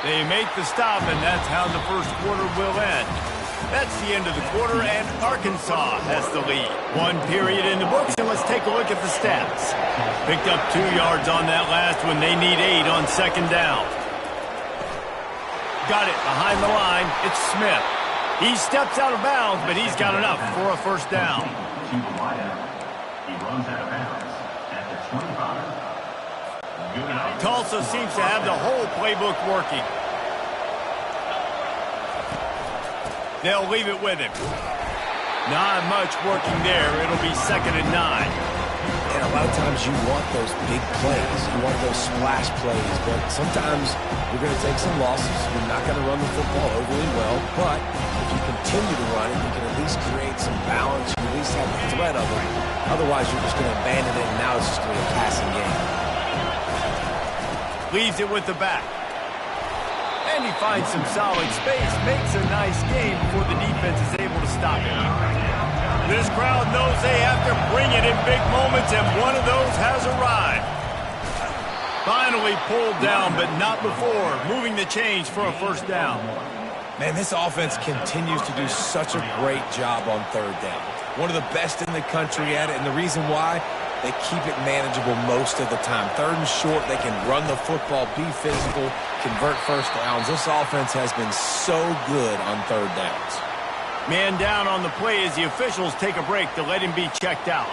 They make the stop, and that's how the first quarter will end. That's the end of the quarter, and Arkansas has the lead. One period in the books, and let's take a look at the stats. Picked up 2 yards on that last one. They need 8 on second down. Got it behind the line. It's Smith. He steps out of bounds, but he's got enough for a first down. He runs out of bounds at the 25. Tulsa seems to have the whole playbook working. They'll leave it with him. Not much working there. It'll be 2nd and 9. And a lot of times you want those big plays. You want those splash plays. But sometimes you're going to take some losses. You're not going to run the football overly well. But if you continue to run it, you can at least create some balance. You at least have the threat of it. Otherwise, you're just going to abandon it, and now it's just going to be a passing game. Leaves it with the back. And he finds some solid space. Makes a nice game before the defense is able to stop it. This crowd knows they have to bring it in big moments, and one of those has arrived. Finally pulled down, but not before. Moving the chains for a first down. Man, this offense continues to do such a great job on third down. One of the best in the country at it, and the reason why, they keep it manageable most of the time. Third and short, they can run the football, be physical, convert first downs. This offense has been so good on third downs. Man down on the play as the officials take a break to let him be checked out.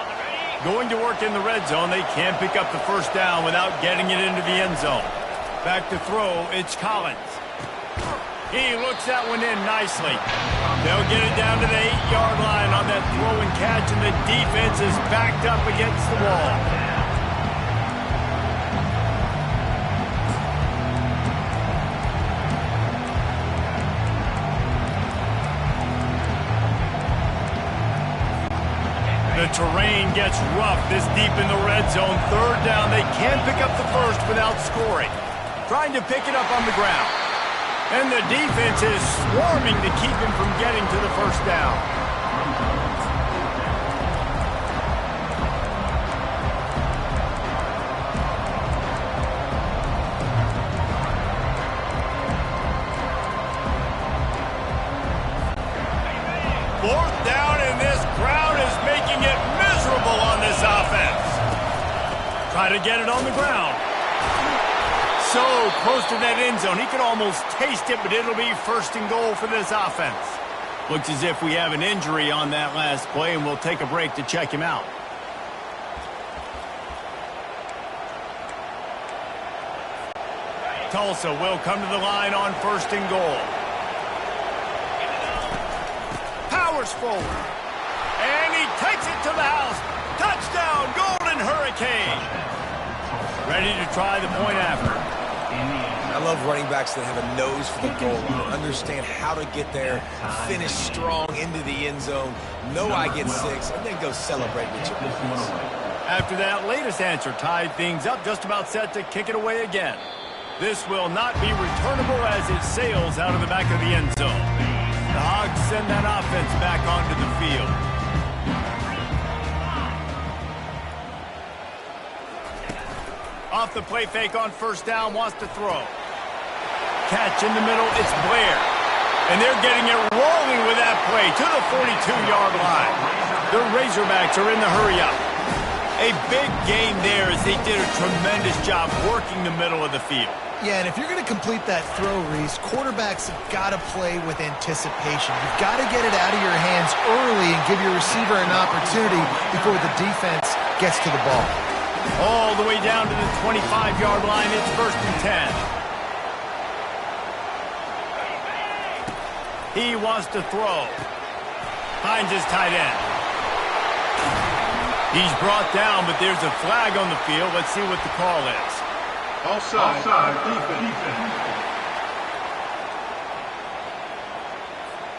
Going to work in the red zone, they can't pick up the first down without getting it into the end zone. Back to throw, it's Collins. He looks that one in nicely. They'll get it down to the 8-yard line on that throw and catch, and the defense is backed up against the wall. The terrain gets rough this deep in the red zone. Third down, they can't pick up the first without scoring. Trying to pick it up on the ground. And the defense is swarming to keep him from getting to the first down. 4th down, and this crowd is making it miserable on this offense. Try to get it on the ground. So close to that end zone. He could almost taste it, but it'll be 1st and goal for this offense. Looks as if we have an injury on that last play, and we'll take a break to check him out. Tulsa will come to the line on 1st and goal. Powers forward. And he takes it to the house. Touchdown, Golden Hurricane. Ready to try the point after. I love running backs that have a nose for the goal line, understand how to get there, finish strong into the end zone, know I get 6, and then go celebrate with your boys. After that latest answer tied things up, just about set to kick it away again. This will not be returnable as it sails out of the back of the end zone. The Hogs send that offense back onto the field. Off the play fake on 1st down, wants to throw. Catch in the middle, it's Blair. And they're getting it rolling with that play to the 42-yard line. The Razorbacks are in the hurry-up. A big gain there as they did a tremendous job working the middle of the field. Yeah, and if you're going to complete that throw, Reese, quarterbacks have got to play with anticipation. You've got to get it out of your hands early and give your receiver an opportunity before the defense gets to the ball. All the way down to the 25-yard line, it's 1st and 10. He wants to throw. Finds his tight end. He's brought down, but there's a flag on the field. Let's see what the call is. Offside. Defense.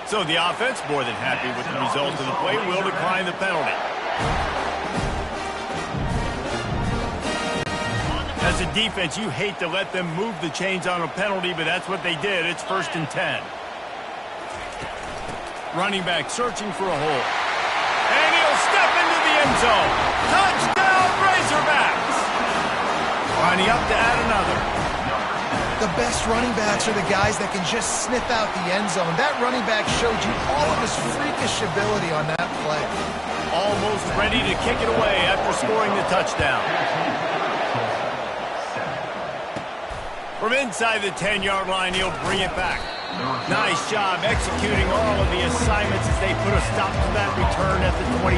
So the offense, more than happy with the result of the play, will decline the penalty. As a defense, you hate to let them move the chains on a penalty, but that's what they did. It's 1st and 10. Running back searching for a hole. And he'll step into the end zone. Touchdown, Razorbacks! Lining up to add another. The best running backs are the guys that can just sniff out the end zone. That running back showed you all of his freakish ability on that play. Almost ready to kick it away after scoring the touchdown. From inside the 10-yard line, he'll bring it back. Nice job executing all of the assignments as they put a stop to that return at the 22.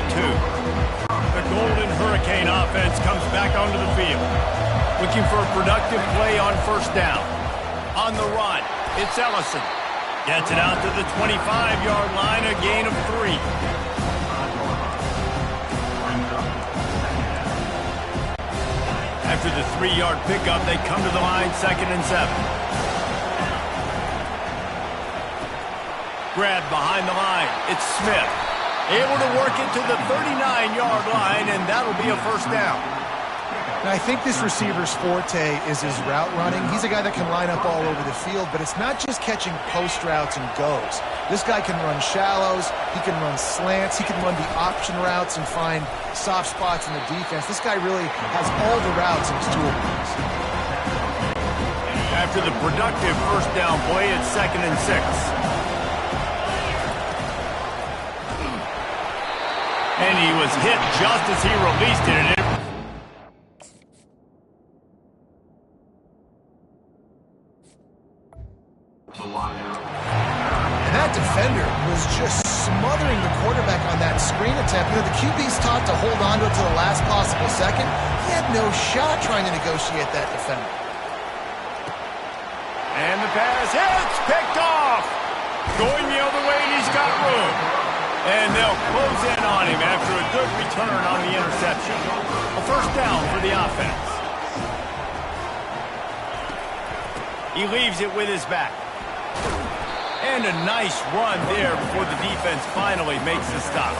The Golden Hurricane offense comes back onto the field. Looking for a productive play on 1st down. On the run, it's Ellison. Gets it out to the 25-yard line, a gain of 3. After the 3-yard pickup, they come to the line, 2nd and 7. Grab behind the line. It's Smith. Able to work it to the 39-yard line, and that'll be a 1st down. And I think this receiver's forte is his route running. He's a guy that can line up all over the field, but it's not just catching post routes and goes. This guy can run shallows, he can run slants, he can run the option routes and find soft spots in the defense. This guy really has all the routes in his toolbox. After the productive 1st down play, it's 2nd and 6. And he was hit just as he released it. And that defender was just smothering the quarterback on that screen attempt. You know, the QB's taught to hold on to it to the last possible second. He had no shot trying to negotiate that defender. And the pass hits, picked off. Going the other way, and he's got room. And they'll close in on him after a good return on the interception. A 1st down for the offense. He leaves it with his back. And a nice run there before the defense finally makes the stop.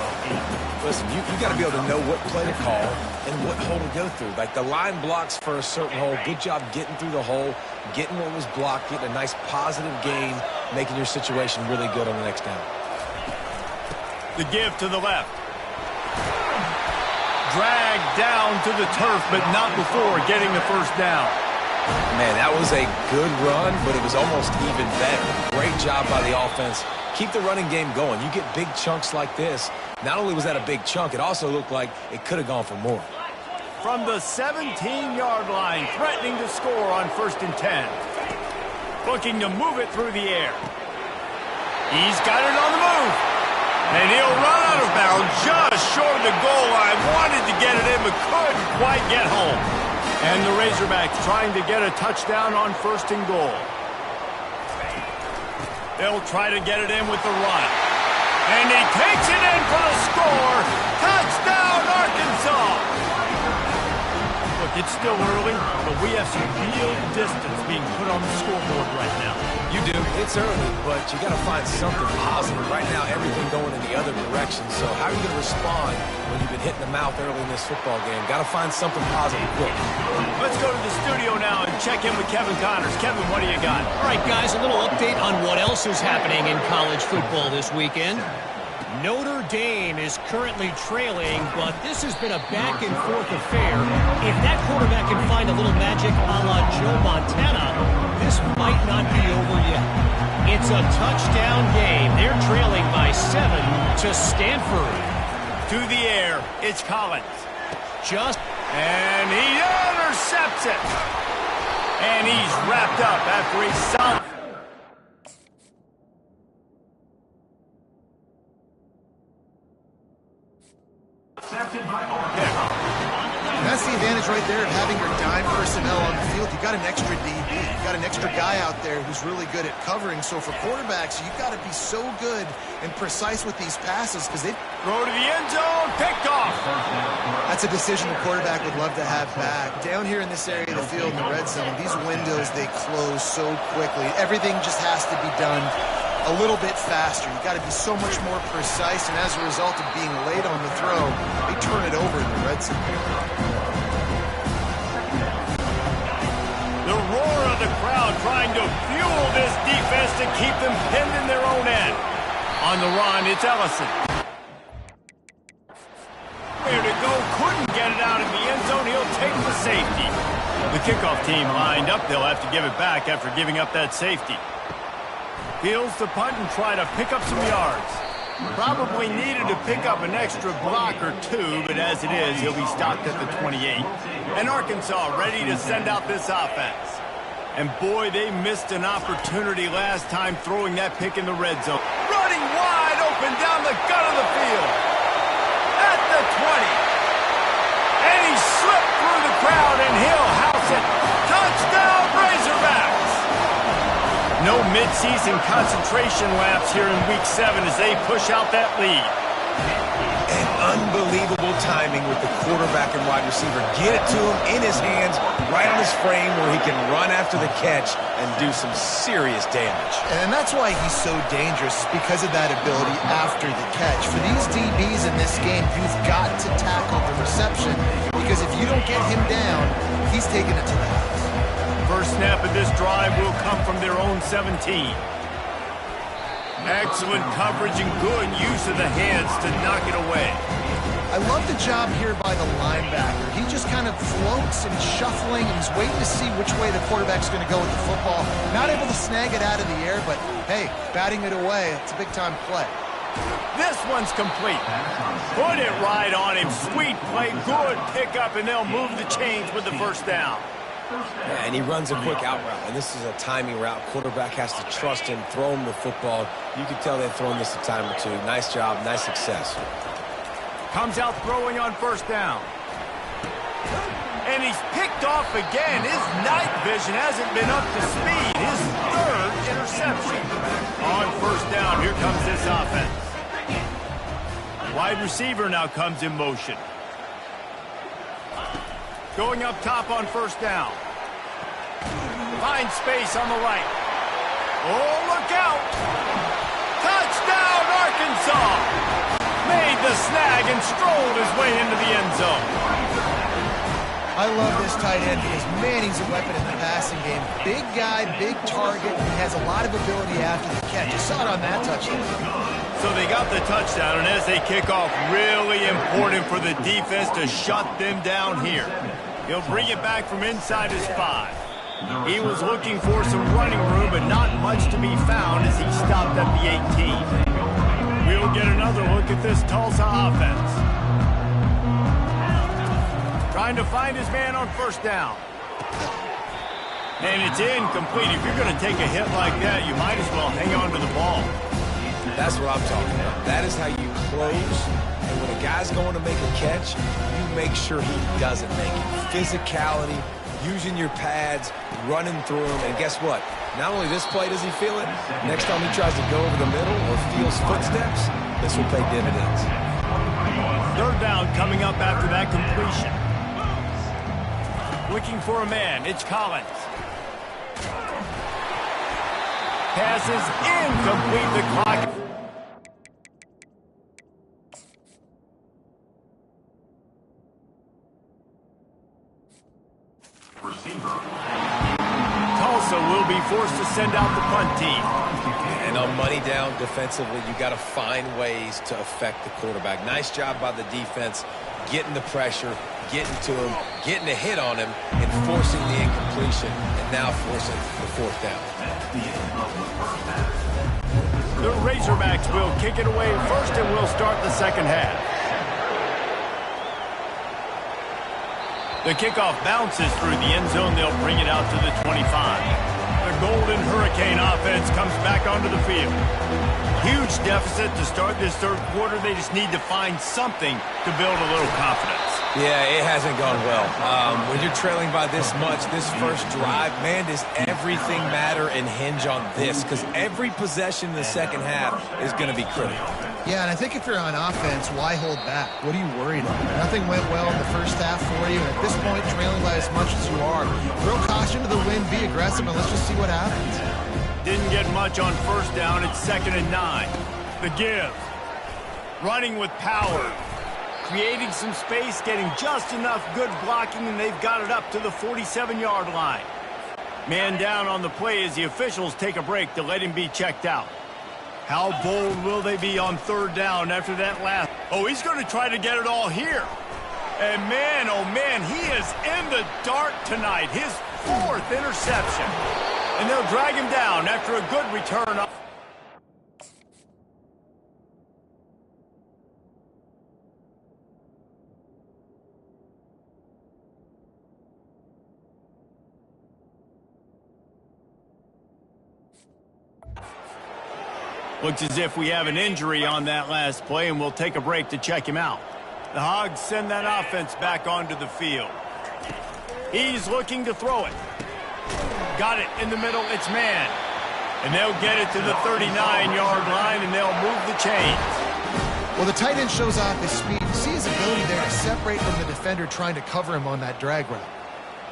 Listen, you got to be able to know what play to call and what hole to go through. Like the line blocks for a certain hole. Good job getting through the hole, getting what was blocked, getting a nice positive gain, making your situation really good on the next down. The give to the left. Dragged down to the turf, but not before getting the 1st down. Man, that was a good run, but it was almost even better. Great job by the offense, Keep the running game going. You get big chunks like this. Not only was that a big chunk, it also looked like it could have gone for more. From the 17-yard line, threatening to score on 1st and 10. Looking to move it through the air. He's got it on the move. And he'll run out of bounds just short of the goal line. Wanted to get it in, but couldn't quite get home. And the Razorbacks trying to get a touchdown on 1st and goal. They'll try to get it in with the run. And he takes it in for the score. Touchdown, Arkansas! Look, it's still early, but we have some real distance being put on the scoreboard right now. You do. It's early, but you got to find something positive. Right now, everything going in the other direction. So how are you going to respond when you've been hitting the mouth early in this football game? Got to find something positive quick. Let's go to the studio now and check in with Kevin Connors. Kevin, what do you got? All right, guys, a little update on what else is happening in college football this weekend. Notre Dame is currently trailing, but this has been a back-and-forth affair. If that quarterback can find a little magic a la Joe Montana, this might not be over yet. It's a touchdown game. They're trailing by 7 to Stanford. To the air, it's Collins. And he intercepts it. And he's wrapped up after a solid... That's the advantage right there of having your dime personnel on the field. You got an extra DB. You got an extra guy out there who's really good at covering. So for quarterbacks, you got to be so good and precise with these passes because they throw to the end zone, picked off. That's a decision the quarterback would love to have back. Down here in this area of the field in the red zone, these windows, they close so quickly. Everything just has to be done a little bit faster. You got to be so much more precise, and as a result of being late on the throw, they turn it over in the red zone. The roar of the crowd trying to fuel this defense to keep them pinned in their own end. On the run, it's Ellison. Where to go, couldn't get it out of the end zone. He'll take the safety. The kickoff team lined up. They'll have to give it back after giving up that safety. Fields the punt and try to pick up some yards. Probably needed to pick up an extra block or two, but as it is, he'll be stopped at the 28. And Arkansas ready to send out this offense. And boy, they missed an opportunity last time throwing that pick in the red zone. Running wide open down the gut of the field. At the 20. And he slipped through the crowd and he'll house it. Touchdown, Razorbacks! No midseason concentration laps here in Week 7 as they push out that lead. And unbelievable timing with the quarterback and wide receiver. Get it to him in his hands, right on his frame where he can run after the catch and do some serious damage. And that's why he's so dangerous, because of that ability after the catch. For these DBs in this game, you've got to tackle the reception, because if you don't get him down, he's taking it to the house. First snap of this drive will come from their own 17. Excellent coverage and good use of the hands to knock it away. I love the job here by the linebacker. He just kind of floats and shuffling, and he's waiting to see which way the quarterback's going to go with the football. Not able to snag it out of the air, but hey, batting it away, it's a big-time play. This one's complete. Put it right on him. Sweet play, good pickup, and they'll move the chains with the first down. Yeah, and he runs a quick out route, and this is a timing route. Quarterback has to trust him, throw him the football. You can tell they've thrown this a time or two. Nice job, nice success. Comes out throwing on first down. And he's picked off again. His night vision hasn't been up to speed. His third interception. On first down, here comes this offense. Wide receiver now comes in motion. Going up top on first down. Finds space on the right. Oh, look out! Touchdown, Arkansas! Made the snag and strolled his way into the end zone. I love this tight end because, man, he's a weapon in the passing game. Big guy, big target, and he has a lot of ability after the catch. You saw it on that touchdown. So they got the touchdown, and as they kick off, really important for the defense to shut them down here. He'll bring it back from inside his 5. He was looking for some running room, but not much to be found as he stopped at the 18. another look at this Tulsa offense. Trying to find his man on first down. And it's incomplete. If you're going to take a hit like that, you might as well hang on to the ball. That's what I'm talking about. That is how you close. And when a guy's going to make a catch, you make sure he doesn't make it. Physicality, using your pads, running through them. And guess what? Not only this play does he feel it, next time he tries to go over the middle or feels footsteps, this will pay dividends. Third down coming up after that completion. Looking for a man. It's Collins. Pass is incomplete. The clock. Tulsa will be forced to send out the punt team. And on money down defensively, you got to find ways to affect the quarterback. Nice job by the defense, getting the pressure, getting to him, getting a hit on him, and forcing the incompletion, and now forcing the fourth down. The Razorbacks will kick it away first, and we'll start the second half. The kickoff bounces through the end zone. They'll bring it out to the 25. The Golden Hurricane offense comes back onto the field. Huge deficit to start this third quarter. They just need to find something to build a little confidence. Yeah, it hasn't gone well. When you're trailing by this much, this first drive, man, does everything matter and hinge on this? Because every possession in the second half is going to be critical. Yeah, and I think if you're on offense, why hold back? What are you worried about? Nothing went well in the first half for you, and at this point, trailing by as much as you are, throw caution to the wind, be aggressive, and let's just see what happens. Didn't get much on first down. It's 2nd and 9. The give. Running with power. Creating some space, getting just enough good blocking, and they've got it up to the 47-yard line. Man down on the play as the officials take a break to let him be checked out. How bold will they be on third down after that last? Oh, he's going to try to get it all here. And man, oh man, he is in the dark tonight. His 4th interception. And they'll drag him down after a good return. Looks as if we have an injury on that last play, and we'll take a break to check him out. The Hogs send that offense back onto the field. He's looking to throw it. Got it in the middle. It's man. And they'll get it to the 39-yard line, and they'll move the chains. Well, the tight end shows off his speed. You see his ability there to separate from the defender trying to cover him on that drag route.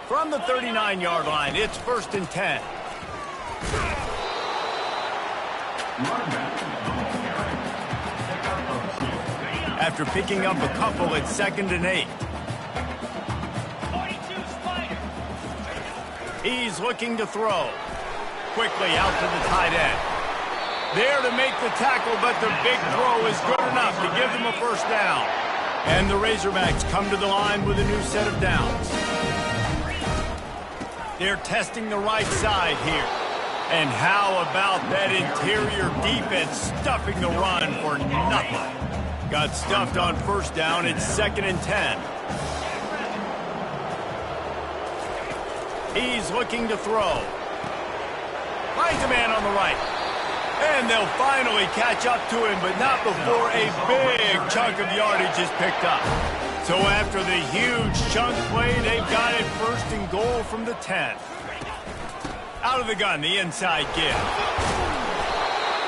From the 39-yard line, it's 1st and 10. After picking up a couple, it's 2nd and 8. He's looking to throw. Quickly out to the tight end. There to make the tackle, but the big throw is good enough to give them a first down. And the Razorbacks come to the line with a new set of downs. They're testing the right side here. And how about that interior defense stuffing the run for nothing? Got stuffed on first down. It's 2nd and 10. He's looking to throw. Finds a man on the right. And they'll finally catch up to him, but not before a big chunk of yardage is picked up. So after the huge chunk play, they've got it 1st and goal from the 10. Out of the gun, the inside give.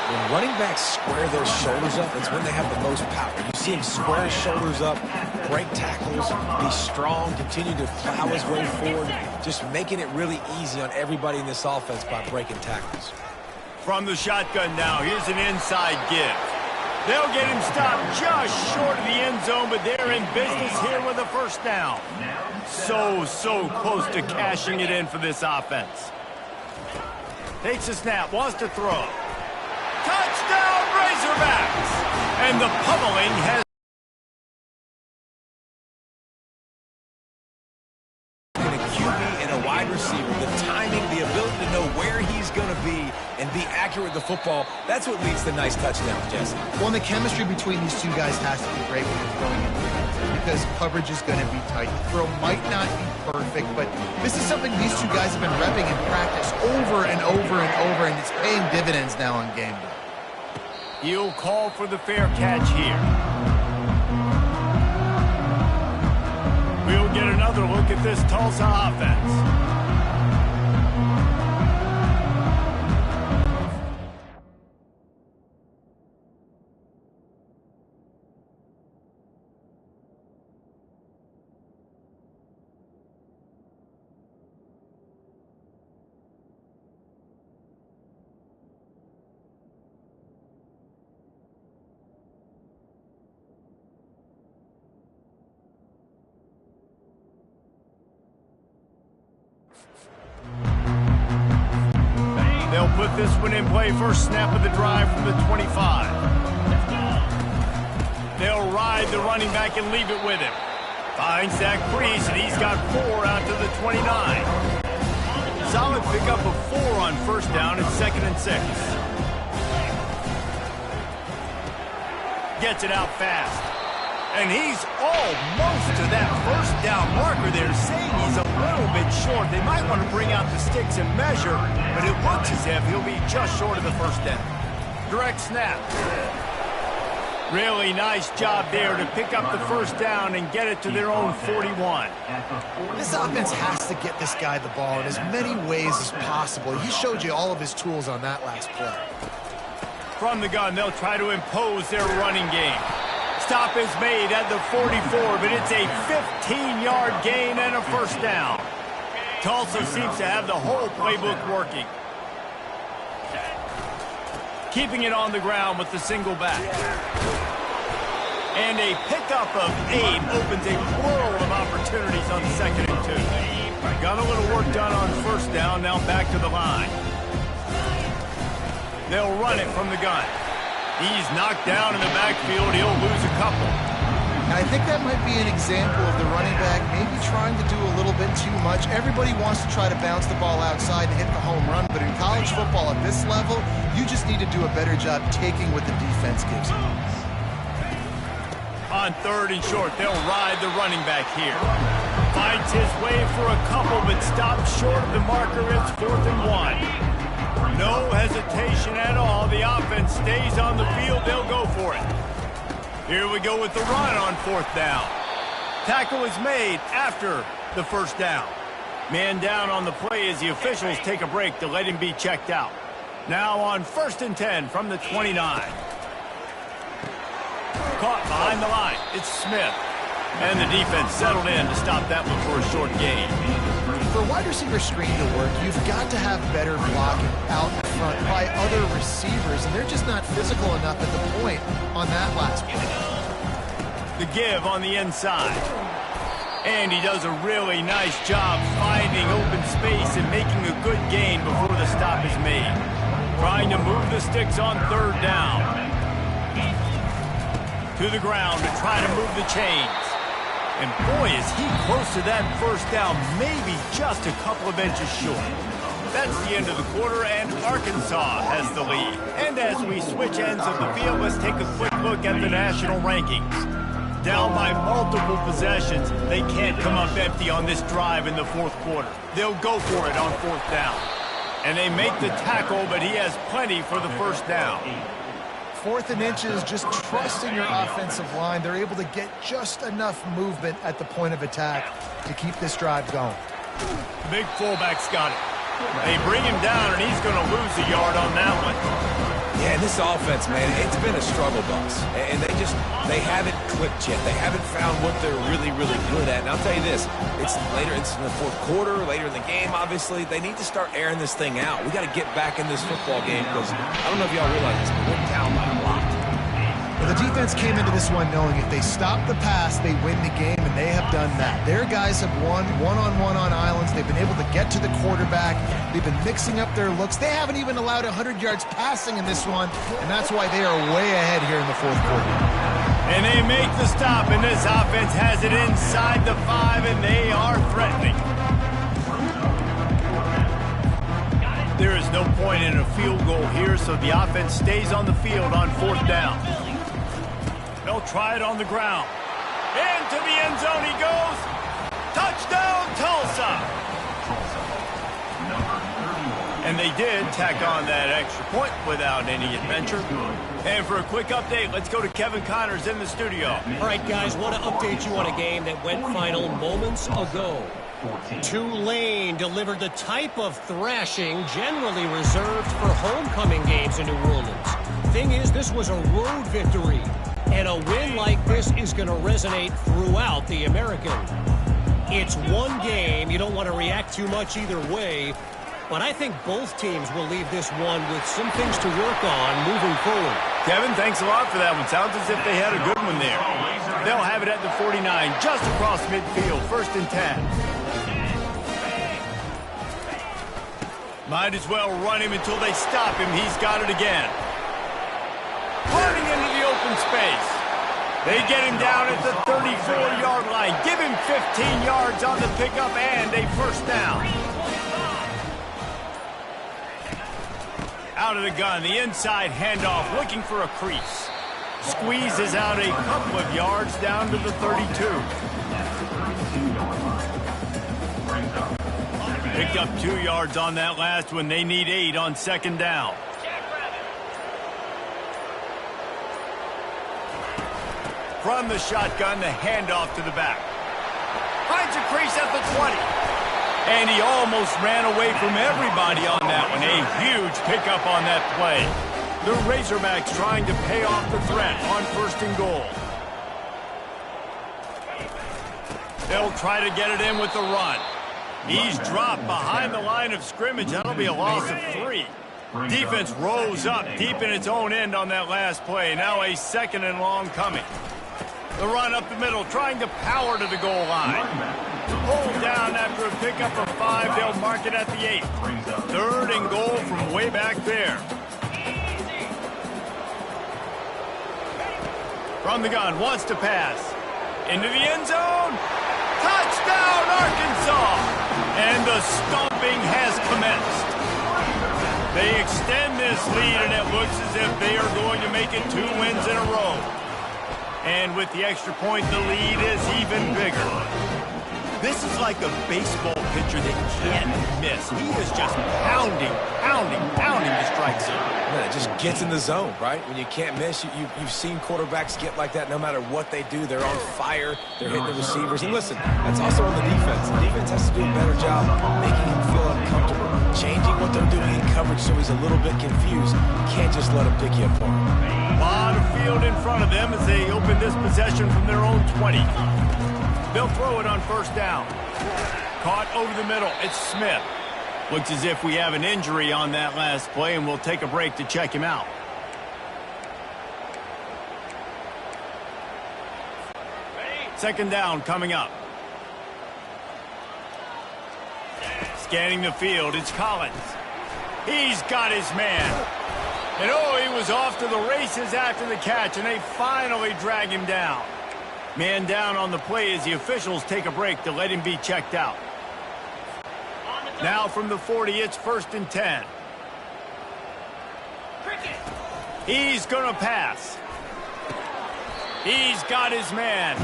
When running backs square their shoulders up, it's when they have the most power. You see him square his shoulders up, break tackles, be strong, continue to plow his way forward, just making it really easy on everybody in this offense by breaking tackles. From the shotgun now, here's an inside give. They'll get him stopped just short of the end zone, but they're in business here with a first down. So close to cashing it in for this offense. Takes a snap, wants to throw. Touchdown, Razorbacks! And the pummeling has... And a QB and a wide receiver, the timing, the ability to know where he's going to be and be accurate accurate with the football. That's what leads to nice touchdowns, Jesse. Well, and the chemistry between these two guys has to be great when you're throwing into the end zone because coverage is going to be tight. The throw might not be perfect, but this is something these two guys have been repping in practice over and over and over, and it's paying dividends now on game day. He'll call for the fair catch here. We'll get another look at this Tulsa offense. They'll put this one in play. First snap of the drive from the 25. They'll ride the running back and leave it with him. Finds that crease, and he's got 4 out to the 29. Solid pickup of 4 on first down and 2nd and 6. Gets it out fast. And he's almost to that first down marker there, saying he's a little bit short. They might want to bring out the sticks and measure, but it looks as if he'll be just short of the first down. Direct snap. Really nice job there to pick up the first down and get it to their own 41. This offense has to get this guy the ball in as many ways as possible. He showed you all of his tools on that last play. From the gun, they'll try to impose their running game. Stop is made at the 44, but it's a 15-yard gain and a first down. Tulsa seems to have the whole playbook working. Keeping it on the ground with the single back. And a pickup of 8 opens a plural of opportunities on 2nd and 2. Got a little work done on first down, now back to the line. They'll run it from the gun. He's knocked down in the backfield. He'll lose a couple. I think that might be an example of the running back maybe trying to do a little bit too much. Everybody wants to try to bounce the ball outside and hit the home run, but in college football at this level, you just need to do a better job taking what the defense gives you. On 3rd and short, they'll ride the running back here. Finds his way for a couple, but stops short of the marker. It's 4th and 1. No hesitation at all. The offense stays on the field. They'll go for it. Here we go with the run on 4th down. Tackle is made after the first down. Man down on the play as the officials take a break to let him be checked out. Now on 1st and 10 from the 29. Caught behind the line. It's Smith. And the defense settled in to stop that one for a short gain. For wide receiver screen to work, you've got to have better blocking out in front by other receivers, and they're just not physical enough at the point on that last play. The give on the inside. And he does a really nice job finding open space and making a good gain before the stop is made. Trying to move the sticks on 3rd down. To the ground to try to move the chains. And boy, is he close to that first down, maybe just a couple of inches short. That's the end of the quarter, and Arkansas has the lead. And as we switch ends of the field, let's take a quick look at the national rankings. Down by multiple possessions, they can't come up empty on this drive in the 4th quarter. They'll go for it on 4th down. And they make the tackle, but he has plenty for the first down. 4th and inches, just trusting your offensive line. They're able to get just enough movement at the point of attack to keep this drive going. Big fullback's got it. They bring him down, and he's going to lose a yard on that one. Yeah, this offense, man, it's been a struggle bus. And they haven't clicked yet. They haven't found what they're really, really good at. And I'll tell you this, it's in the 4th quarter, later in the game, obviously. They need to start airing this thing out. We got to get back in this football game because I don't know if y'all realize this, but we're down by a lot. Well, the defense came into this one knowing if they stop the pass, they win the game, and they have done that. Their guys have won one-on-one on islands. They've been able to get to the quarterback. They've been mixing up their looks. They haven't even allowed 100 yards passing in this one, and that's why they are way ahead here in the 4th quarter. And they make the stop, and this offense has it inside the 5, and they are threatening. There is no point in a field goal here, so the offense stays on the field on 4th down. They'll try it on the ground. Into the end zone he goes. Touchdown, Tulsa! And they did tack on that extra point without any adventure. And for a quick update, let's go to Kevin Connors in the studio. All right, guys, want to update you on a game that went final moments ago. Tulane delivered the type of thrashing generally reserved for homecoming games in New Orleans. Thing is, this was a road victory, and a win like this is going to resonate throughout the American. It's one game. You don't want to react too much either way, but I think both teams will leave this one with some things to work on moving forward. Kevin, thanks a lot for that one. Sounds as if they had a good one there. They'll have it at the 49, just across midfield, 1st and 10. Might as well run him until they stop him. He's got it again. Running into the open space. They get him down at the 34-yard line. Give him 15 yards on the pickup and a 1st down. Out of the gun, the inside handoff, looking for a crease. Squeezes out a couple of yards down to the 32. Picked up 2 yards on that last one. They need 8 on 2nd down. From the shotgun, the handoff to the back. Finds a crease at the 20. And he almost ran away from everybody on that one. A huge pickup on that play. The Razorbacks trying to pay off the threat on 1st and goal. They'll try to get it in with the run. He's dropped behind the line of scrimmage. That'll be a loss of 3. Defense rose up deep in its own end on that last play. Now a 2nd and long coming. The run up the middle, trying to power to the goal line. Hold down after a pickup of 5. They'll mark it at the 8. 3rd and goal from way back there. From the gun, wants to pass. Into the end zone. Touchdown, Arkansas! And the stomping has commenced. They extend this lead, and it looks as if they are going to make it 2 wins in a row. And with the extra point, the lead is even bigger. This is like a baseball pitcher that can't miss. He is just pounding the strike zone. Man, it just gets in the zone, right? When you can't miss, you've seen quarterbacks get like that no matter what they do. They're on fire. They're hitting the receivers. And listen, that's also on the defense. The defense has to do a better job making him feel uncomfortable, changing what they're doing in coverage so he's a little bit confused. You can't just let him pick you apart. A lot of field in front of them as they open this possession from their own 20. They'll throw it on 1st down. Caught over the middle. It's Smith. Looks as if we have an injury on that last play, and we'll take a break to check him out. Second down coming up. Scanning the field, it's Collins. He's got his man. And oh, he was off to the races after the catch, and they finally drag him down. Man down on the play as the officials take a break to let him be checked out. Now from the 40, it's 1st and 10. He's going to pass. He's got his man.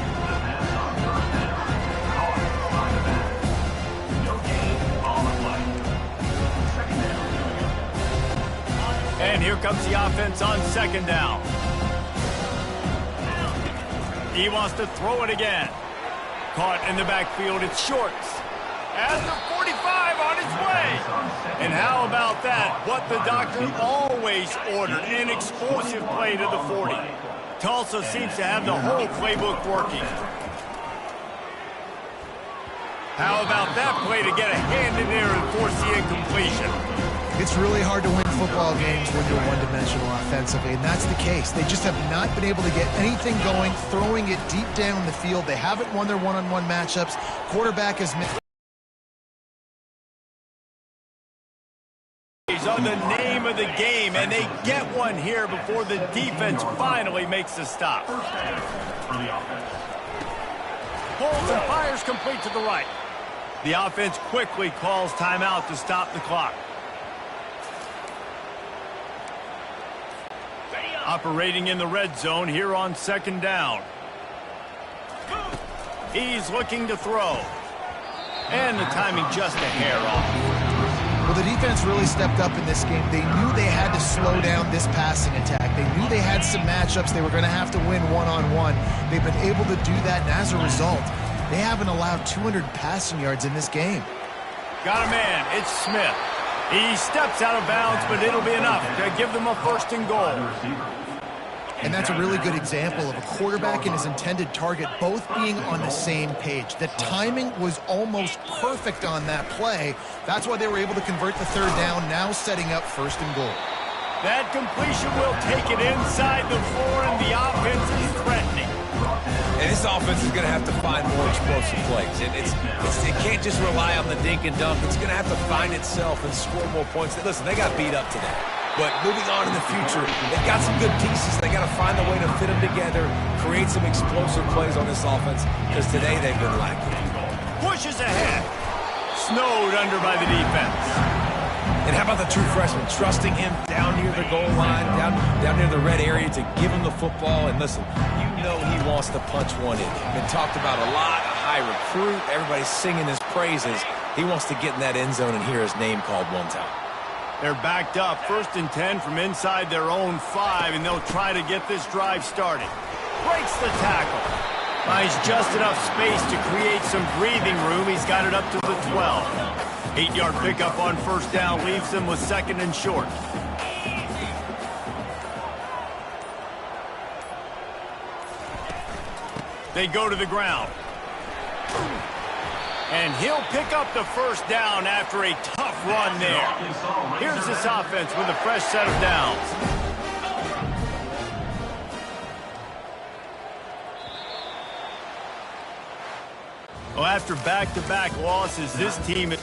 And here comes the offense on 2nd down. He wants to throw it again. Caught in the backfield, it's Shorts. At the 45 on his way. And how about that? What the doctor always ordered, an explosive play to the 40. Tulsa seems to have the whole playbook working. How about that play to get a hand in there and force the incompletion? It's really hard to win football games when you're one-dimensional offensively, and that's the case. They just have not been able to get anything going, throwing it deep down the field. They haven't won their one-on-one matchups. Quarterback has missed. Are the name of the game, and they get one here before the defense finally makes the stop. Holds and fires complete to the right. The offense quickly calls timeout to stop the clock. Operating in the red zone here on second down. He's looking to throw. And the timing just a hair off. Well, the defense really stepped up in this game. They knew they had to slow down this passing attack. They knew they had some matchups they were going to have to win one-on-one. They've been able to do that, and as a result, they haven't allowed 200 passing yards in this game. Got a man. It's Smith. He steps out of bounds, but it'll be enough to give them a first and goal. And that's a really good example of a quarterback and his intended target both being on the same page. The timing was almost perfect on that play. That's why they were able to convert the third down, now setting up first and goal. That completion will take it inside the 4, and the offense is threatening. And this offense is going to have to find more explosive plays. And it can't just rely on the dink and dunk. It's going to have to find itself and score more points. Listen, they got beat up today. But moving on in the future, they've got some good pieces. They got to find a way to fit them together, create some explosive plays on this offense, because today they've been lacking. Pushes ahead. Snowed under by the defense. And how about the true freshman, trusting him down near the goal line, down near the red area to give him the football. And listen, you know he wants to punch one in. Been talked about a lot, a high recruit. Everybody's singing his praises. He wants to get in that end zone and hear his name called one time. They're backed up, 1st and 10 from inside their own 5, and they'll try to get this drive started. Breaks the tackle. Finds just enough space to create some breathing room. He's got it up to the 12. 8-yard pickup on first down leaves them with 2nd and short. They go to the ground. And he'll pick up the first down after a tough run there. Here's this offense with a fresh set of downs. Well, after back-to-back losses, this team...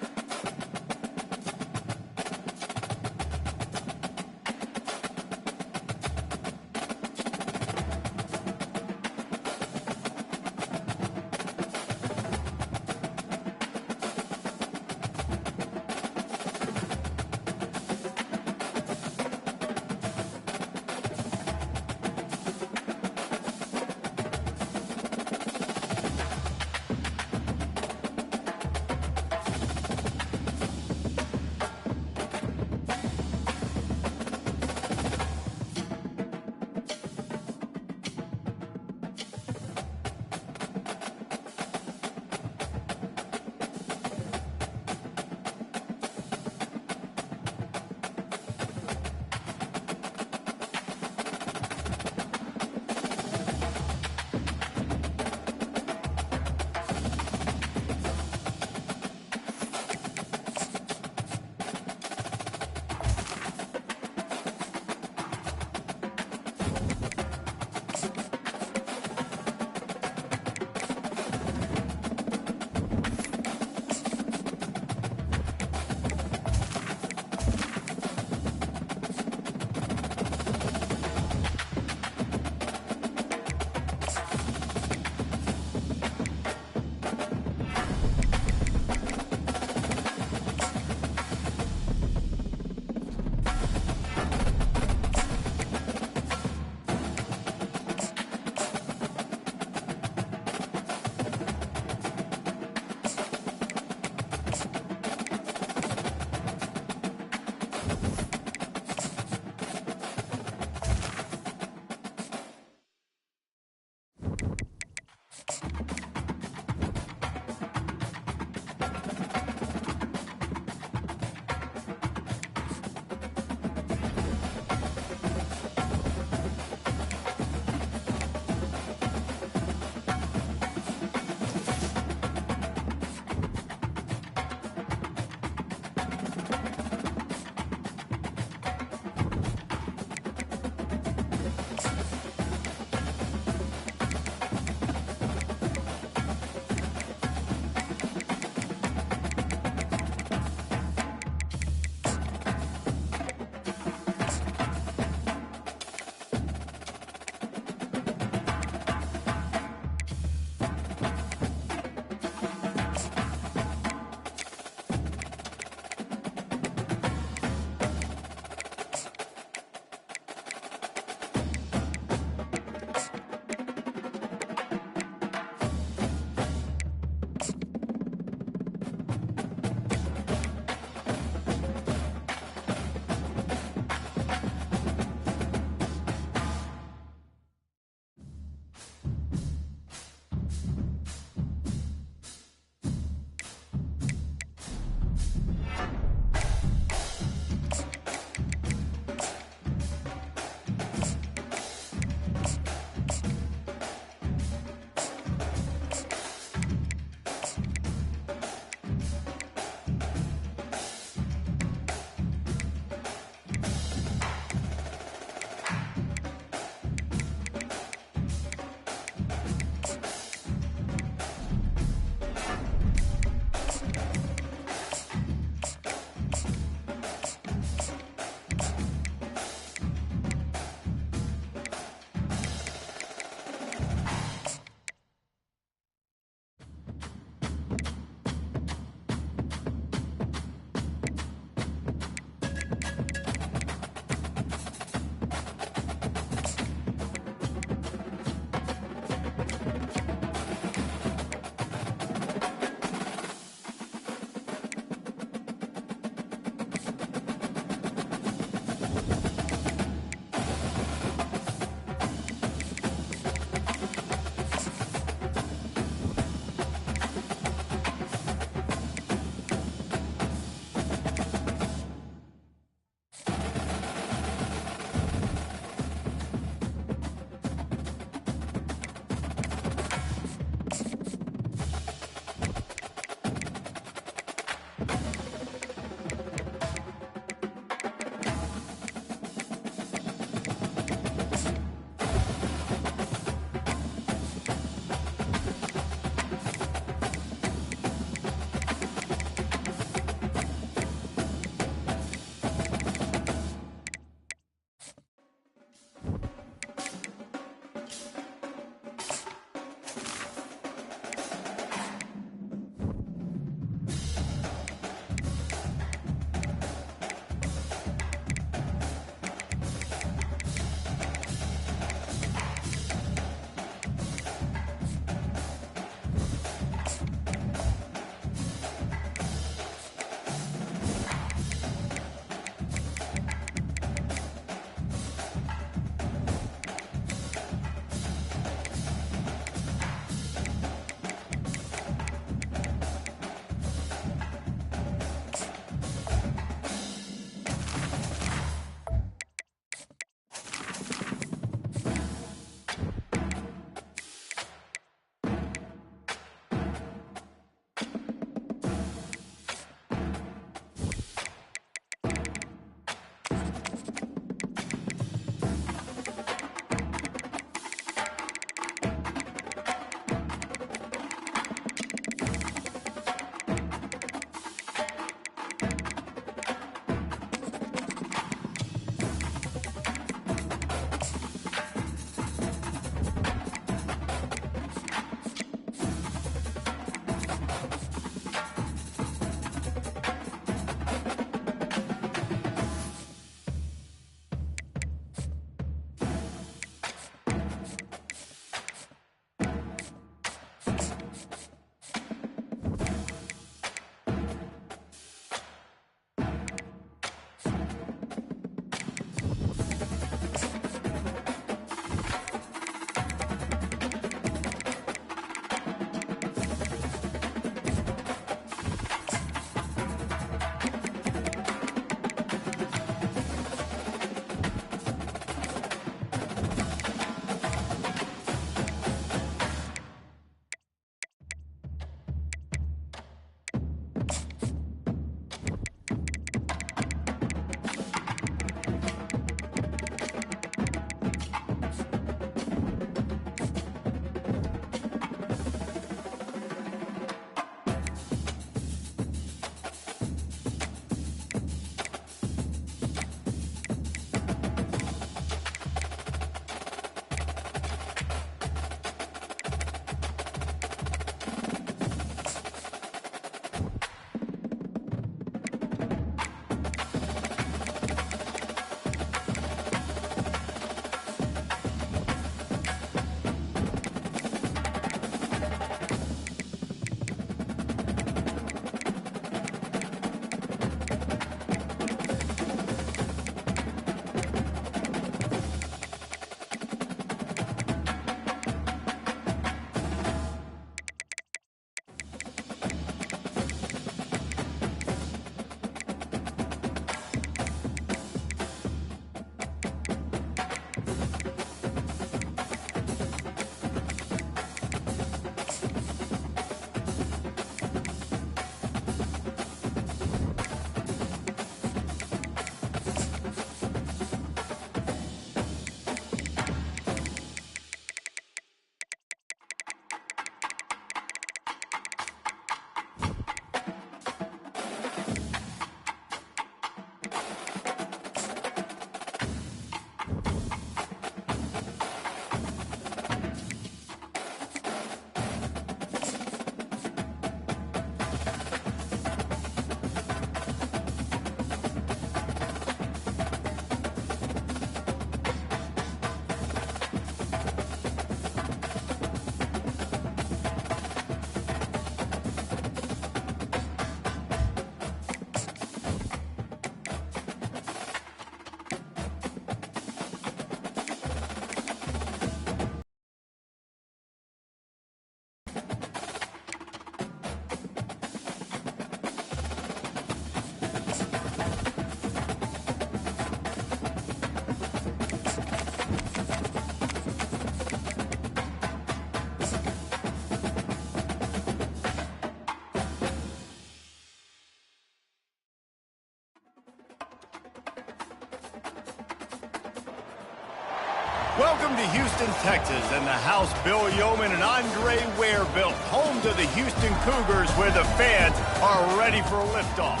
Welcome to Houston, Texas, and the house Bill Yeoman and Andre Ware built, home to the Houston Cougars, where the fans are ready for liftoff.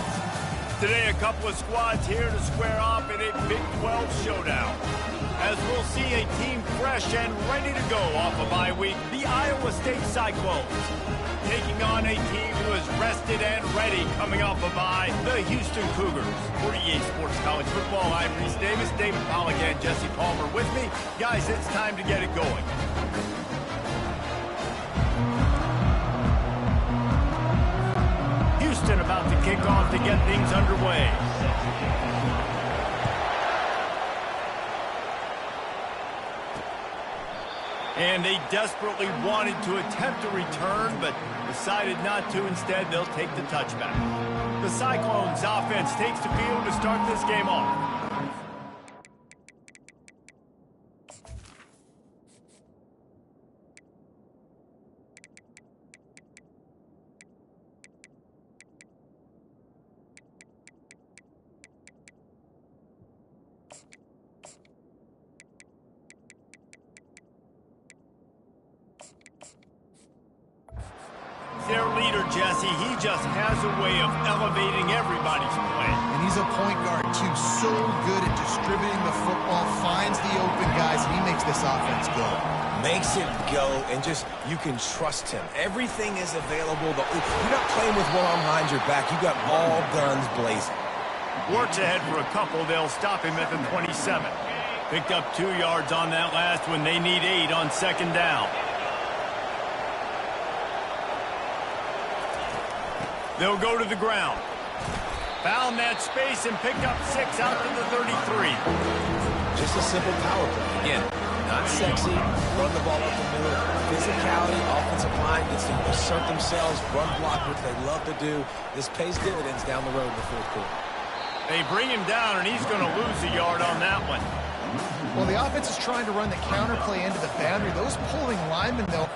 Today, a couple of squads here to square off in a Big 12 showdown. As we'll see a team fresh and ready to go off a bye week, the Iowa State Cyclones. Taking on a team who is rested and ready coming off a bye, the Houston Cougars. For EA Sports College Football, I'm Reese Davis, David Pollack, and Jesse Palmer with me. Guys, it's time to get it going. Houston about to kick off to get things underway. And they desperately wanted to attempt a return, but decided not to. Instead, they'll take the touchback. The Cyclones offense takes the field to start this game off. Their leader, Jesse, he just has a way of elevating everybody's play. And he's a point guard, too, so good at distributing the football, finds the open guys, and he makes this offense go. Makes it go, and just, you can trust him. Everything is available. You're not playing with one arm behind your back. You got all guns blazing. Works ahead for a couple. They'll stop him at the 27. Picked up 2 yards on that last one. They need 8 on second down. They'll go to the ground. Found that space and picked up 6 out to the 33. Just a simple power play. Again, not sexy, run the ball up the middle. Physicality, offensive line gets to assert themselves, run block, which they love to do. This pays dividends down the road in the fourth quarter. They bring him down, and he's going to lose a yard on that one. Well, the offense is trying to run the counter play into the boundary. Those pulling linemen, though,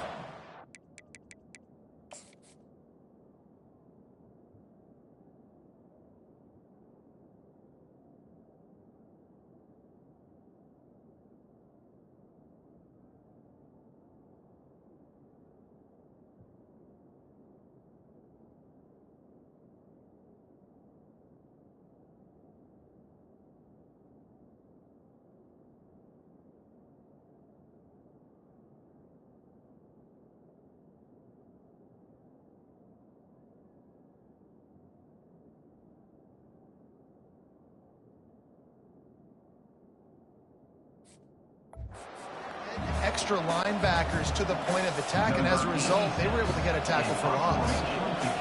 extra linebackers to the point of attack, and as a result, they were able to get a tackle for loss.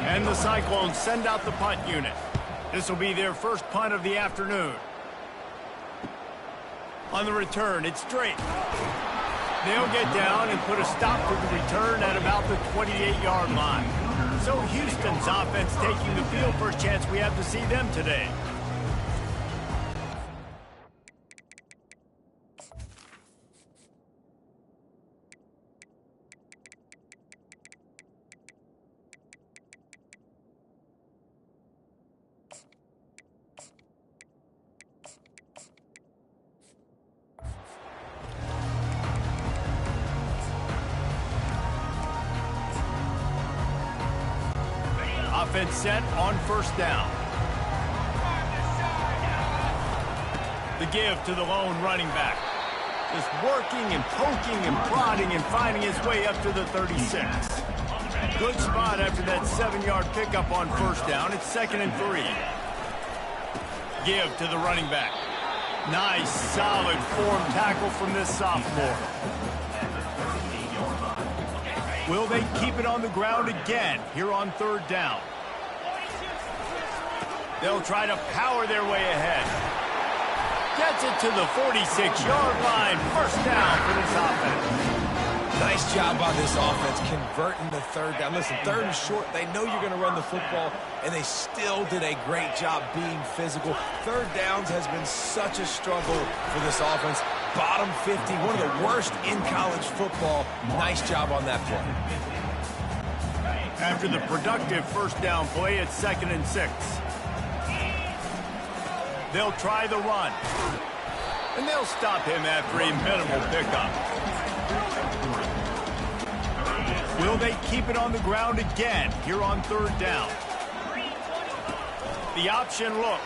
And the Cyclones send out the punt unit. This will be their first punt of the afternoon. On the return, it's straight. They'll get down and put a stop to the return at about the 28-yard line. So Houston's offense taking the field. First chance we have to see them today. Offense set on first down. The give to the lone running back. Just working and poking and prodding and finding his way up to the 36. Good spot after that 7-yard pickup on first down. It's 2nd and 3. Give to the running back. Nice, solid form tackle from this sophomore. Will they keep it on the ground again here on 3rd down? They'll try to power their way ahead. Gets it to the 46-yard line. First down for this offense. Nice job by this offense converting the 3rd down. Listen, 3rd and short, they know you're going to run the football, and they still did a great job being physical. 3rd downs has been such a struggle for this offense. Bottom 50, one of the worst in college football. Nice job on that play. After the productive first down play, it's 2nd and 6. They'll try the run. And they'll stop him after a minimal pickup. Will they keep it on the ground again here on third down? The option look.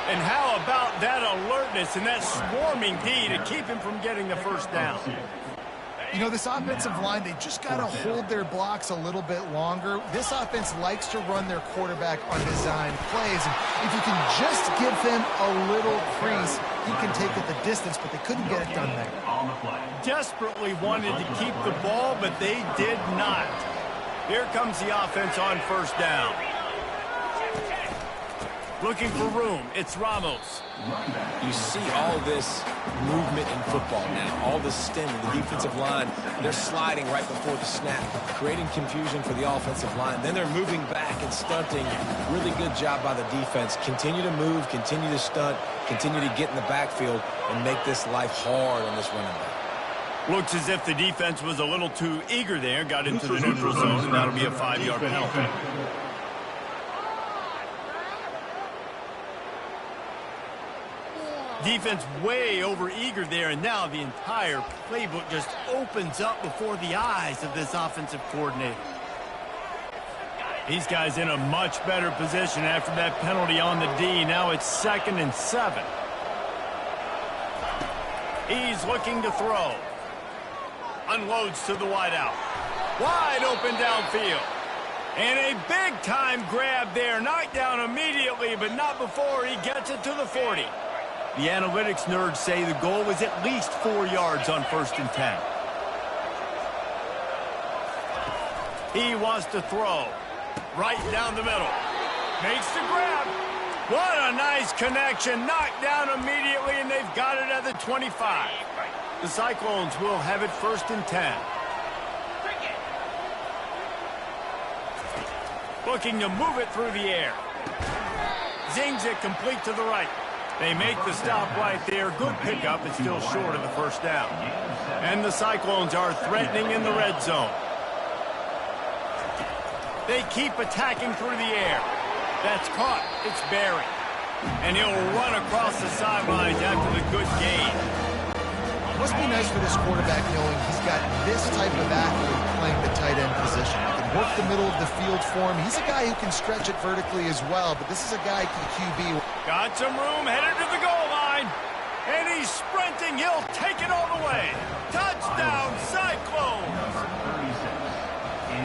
And how about that alertness and that swarming D to keep him from getting the first down? You know, this offensive line, they just got to hold their blocks a little bit longer. This offense likes to run their quarterback on design plays. And if you can just give him a little crease, he can take it the distance, but they couldn't get it done there. Desperately wanted to keep the ball, but they did not. Here comes the offense on first down. Looking for room. It's Ramos. You see all this movement in football now. All the stemming, the defensive line, they're sliding right before the snap, creating confusion for the offensive line. Then they're moving back and stunting. Really good job by the defense. Continue to move, continue to stunt, continue to get in the backfield and make this life hard on this running back. Looks as if the defense was a little too eager there, got into the neutral zone, and that'll be a 5-yard penalty. Defense way over eager there, and now the entire playbook just opens up before the eyes of this offensive coordinator. These guys in a much better position after that penalty on the D. Now it's 2nd and 7. He's looking to throw. Unloads to the wideout. Wide open downfield. And a big-time grab there. Knocked down immediately, but not before he gets it to the 40. The analytics nerds say the goal was at least 4 yards on 1st and 10. He wants to throw. Right down the middle. Makes the grab. What a nice connection. Knocked down immediately, and they've got it at the 25. The Cyclones will have it 1st and 10. Looking to move it through the air. Zings it complete to the right. They make the stop right there. Good pickup. It's still short of the first down. And the Cyclones are threatening in the red zone. They keep attacking through the air. That's caught. It's Barry. And he'll run across the sidelines after the good gain. Must be nice for this quarterback knowing he's got this type of athlete playing the tight end position. He can work the middle of the field for him. He's a guy who can stretch it vertically as well, but this is a guy for the QB. Got some room, headed to the goal line. And he's sprinting. He'll take it all the way. Touchdown, Cyclones.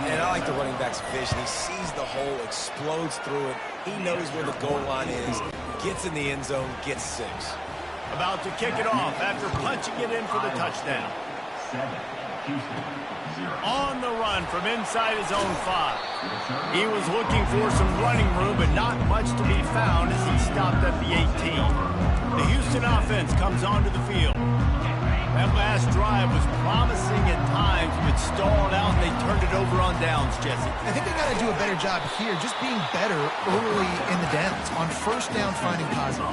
And I like the running back's vision. He sees the hole, explodes through it. He knows where the goal line is, gets in the end zone, gets 6. About to kick it off after punching it in for the touchdown. On the run from inside his own 5. He was looking for some running room, but not much to be found as he stopped at the 18. The Houston offense comes onto the field. That last drive was promising at times, but stalled out, and they turned it over on downs, Jesse. I think they got to do a better job here, just being better early in the downs. On first down, finding positive.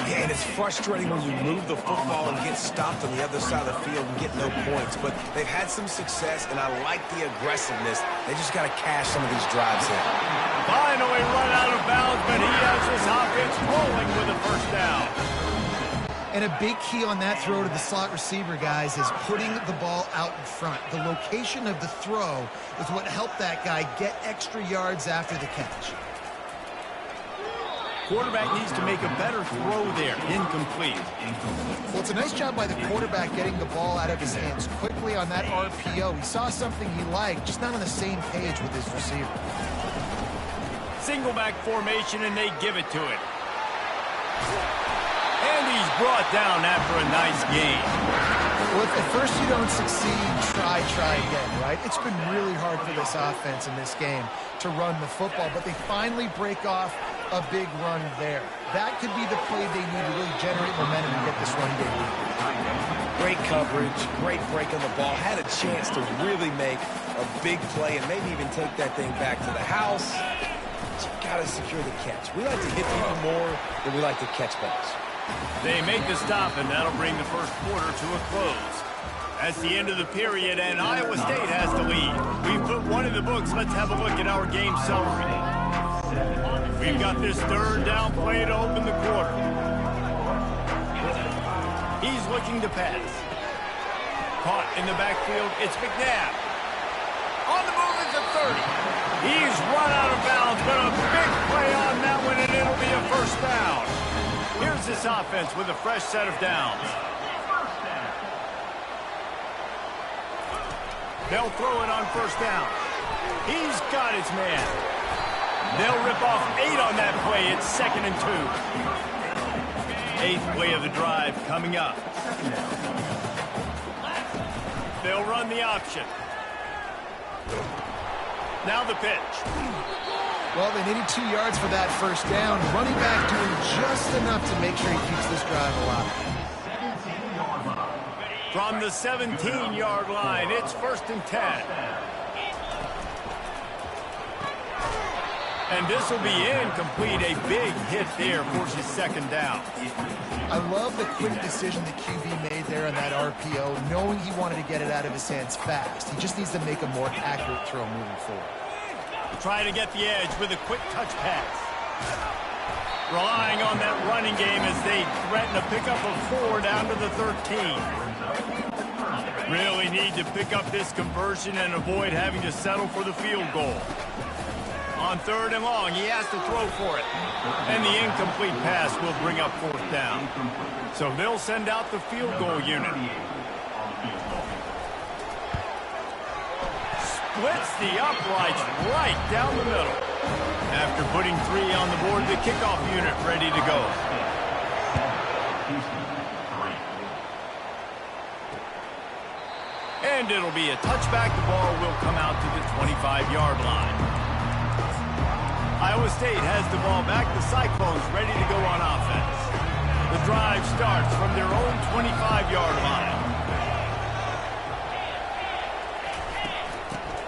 Yeah, and it's frustrating when you move the football and get stopped on the other side of the field and get no points. But they've had some success, and I like the aggressiveness. They just got to cash some of these drives in. Finally run out of bounds, but he has his offense rolling with a first down. And a big key on that throw to the slot receiver, guys, is putting the ball out in front. The location of the throw is what helped that guy get extra yards after the catch. Quarterback needs to make a better throw there. Incomplete. Well, it's a nice job by the quarterback getting the ball out of his hands quickly on that RPO. He saw something he liked, just not on the same page with his receiver. Single back formation, and they give it to it. And he's brought down after a nice game. Well, if at first you don't succeed, try again, right? It's been really hard for this offense in this game to run the football, but they finally break off a big run there. That could be the play they need to really generate momentum and get this run game. Great coverage, great break on the ball. Had a chance to really make a big play and maybe even take that thing back to the house. But you got to secure the catch. We like to hit people more than we like to catch balls. They make the stop, and that'll bring the first quarter to a close. That's the end of the period, and Iowa State has the lead. We've put one in the books. Let's have a look at our game summary. We've got this third down play to open the quarter. He's looking to pass. Caught in the backfield, it's McNabb. On the move is a 30. He's run out of bounds, but a big play on that one, and it'll be a first down. Here's this offense with a fresh set of downs. They'll throw it on first down. He's got his man. They'll rip off 8 on that play. It's 2nd and 2. 8th play of the drive coming up. They'll run the option. Now the pitch. Well, they needed 2 yards for that first down. Running back doing just enough to make sure he keeps this drive alive. From the 17-yard line, it's 1st and 10. And this will be incomplete. A big hit there forces 2nd down. I love the quick decision the QB made there on that RPO, knowing he wanted to get it out of his hands fast. He just needs to make a more accurate throw moving forward. Trying to get the edge with a quick touch pass. Relying on that running game as they threaten a pickup of 4 down to the 13. Really need to pick up this conversion and avoid having to settle for the field goal. On 3rd and long, he has to throw for it. And the incomplete pass will bring up 4th down. So they'll send out the field goal unit. Splits the uprights right down the middle. After putting 3 on the board, the kickoff unit ready to go. And it'll be a touchback. The ball will come out to the 25-yard line. Iowa State has the ball back. The Cyclones ready to go on offense. The drive starts from their own 25-yard line.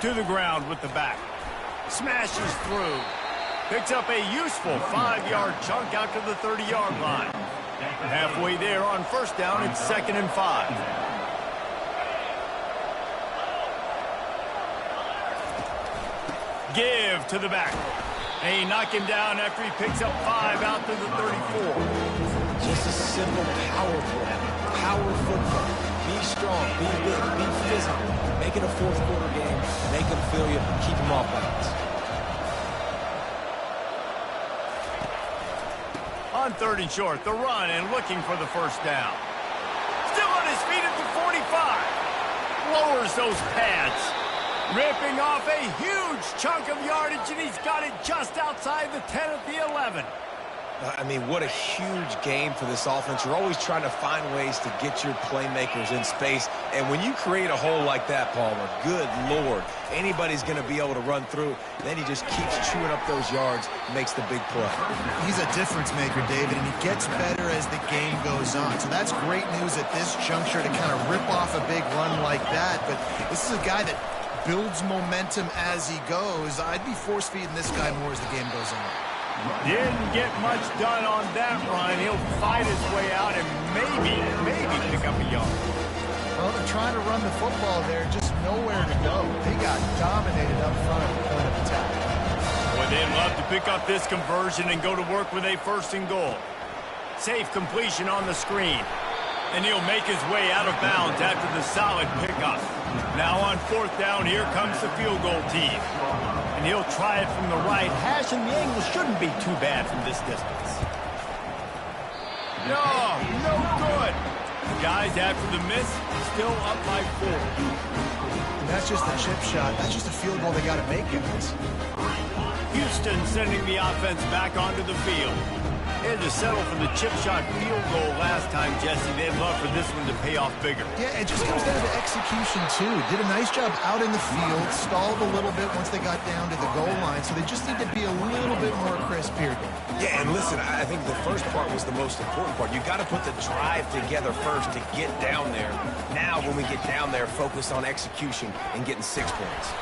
To the ground with the back. Smashes through. Picks up a useful 5-yard chunk out to the 30-yard line. Halfway there on first down, it's 2nd and 5. Give to the back. They knock him down after he picks up 5 out to the 34. Just a simple power play. Power football. Be strong, be big, be physical. Make it a 4th quarter game. Make them feel you. Keep them off balance. On 3rd and short, the run and looking for the first down. Still on his feet at the 45. Lowers those pads. Ripping off a huge chunk of yardage, and he's got it just outside the 10 at the 11. I mean, what a huge game for this offense. You're always trying to find ways to get your playmakers in space. And when you create a hole like that, Palmer, good Lord, anybody's going to be able to run through. Then he just keeps chewing up those yards, makes the big play. He's a difference maker, David, and he gets better as the game goes on. So that's great news at this juncture to kind of rip off a big run like that. But this is a guy that builds momentum as he goes. I'd be force-feeding this guy more as the game goes on. Didn't get much done on that run. He'll fight his way out and maybe pick up a yard. Well, they're trying to run the football there, just nowhere to go. They got dominated up front at the point of attack. Boy, they'd love to pick up this conversion and go to work with a 1st and goal. Safe completion on the screen. And he'll make his way out of bounds after the solid pickup. Now on 4th down, here comes the field goal team. And he'll try it from the right hash, and the angle shouldn't be too bad from this distance. No good. The guys after the miss, still up by 4. And that's just a chip shot. That's just a field goal they got to make in this. Houston sending the offense back onto the field. They had to settle for the chip shot field goal last time, Jesse. They'd love for this one to pay off bigger. Yeah, it just comes down to execution, too. Did a nice job out in the field, stalled a little bit once they got down to the goal line, so they just need to be a little bit more crisp here. Yeah, and listen, I think the first part was the most important part. You got to put the drive together first to get down there. Now, when we get down there, focus on execution and getting 6 points.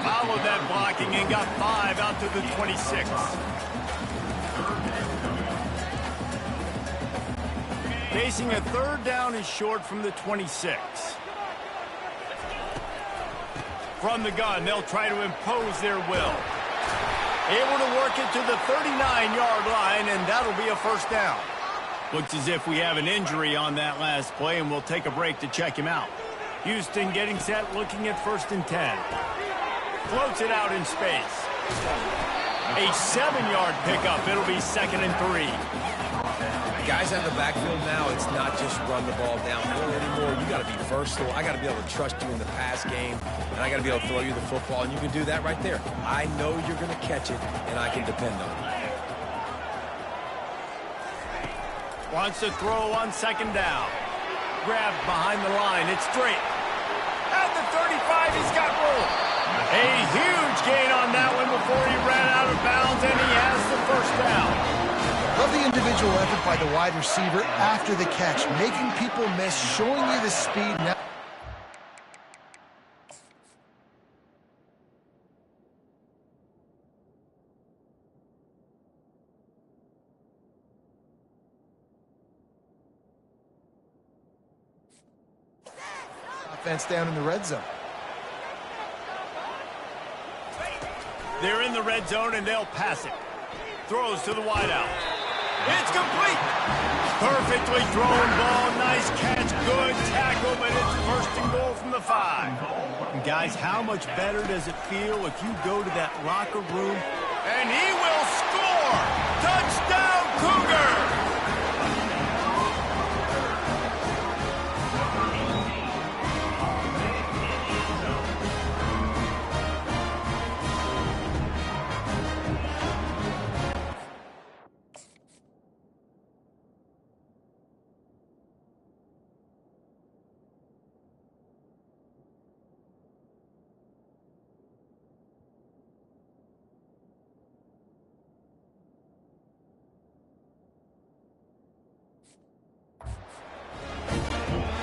Followed that blocking and got 5 out to the 26. Facing a 3rd down and short from the 26. From the gun, they'll try to impose their will. Able to work it to the 39-yard line, and that'll be a first down. Looks as if we have an injury on that last play, and we'll take a break to check him out. Houston getting set, looking at 1st and 10. Floats it out in space. A 7-yard pickup. It'll be 2nd and 3. Guys in the backfield now, it's not just run the ball downhill anymore. You got to be versatile. I got to be able to trust you in the pass game, and I got to be able to throw you the football, and you can do that right there. I know you're going to catch it, and I can depend on it. Wants to throw on 2nd down. Grabbed behind the line. It's straight. At the 35, he's got room. A huge gain on that one before he ran out of bounds, and he has the 1st down. Love the individual effort by the wide receiver after the catch, making people miss, showing you the speed now. Offense down in the red zone. They're in the red zone, and they'll pass it. Throws to the wideout. It's complete. Perfectly thrown ball. Nice catch. Good tackle, but it's 1st and goal from the 5. And guys, how much better does it feel if you go to that locker room and he will score? Touchdown, Cougar!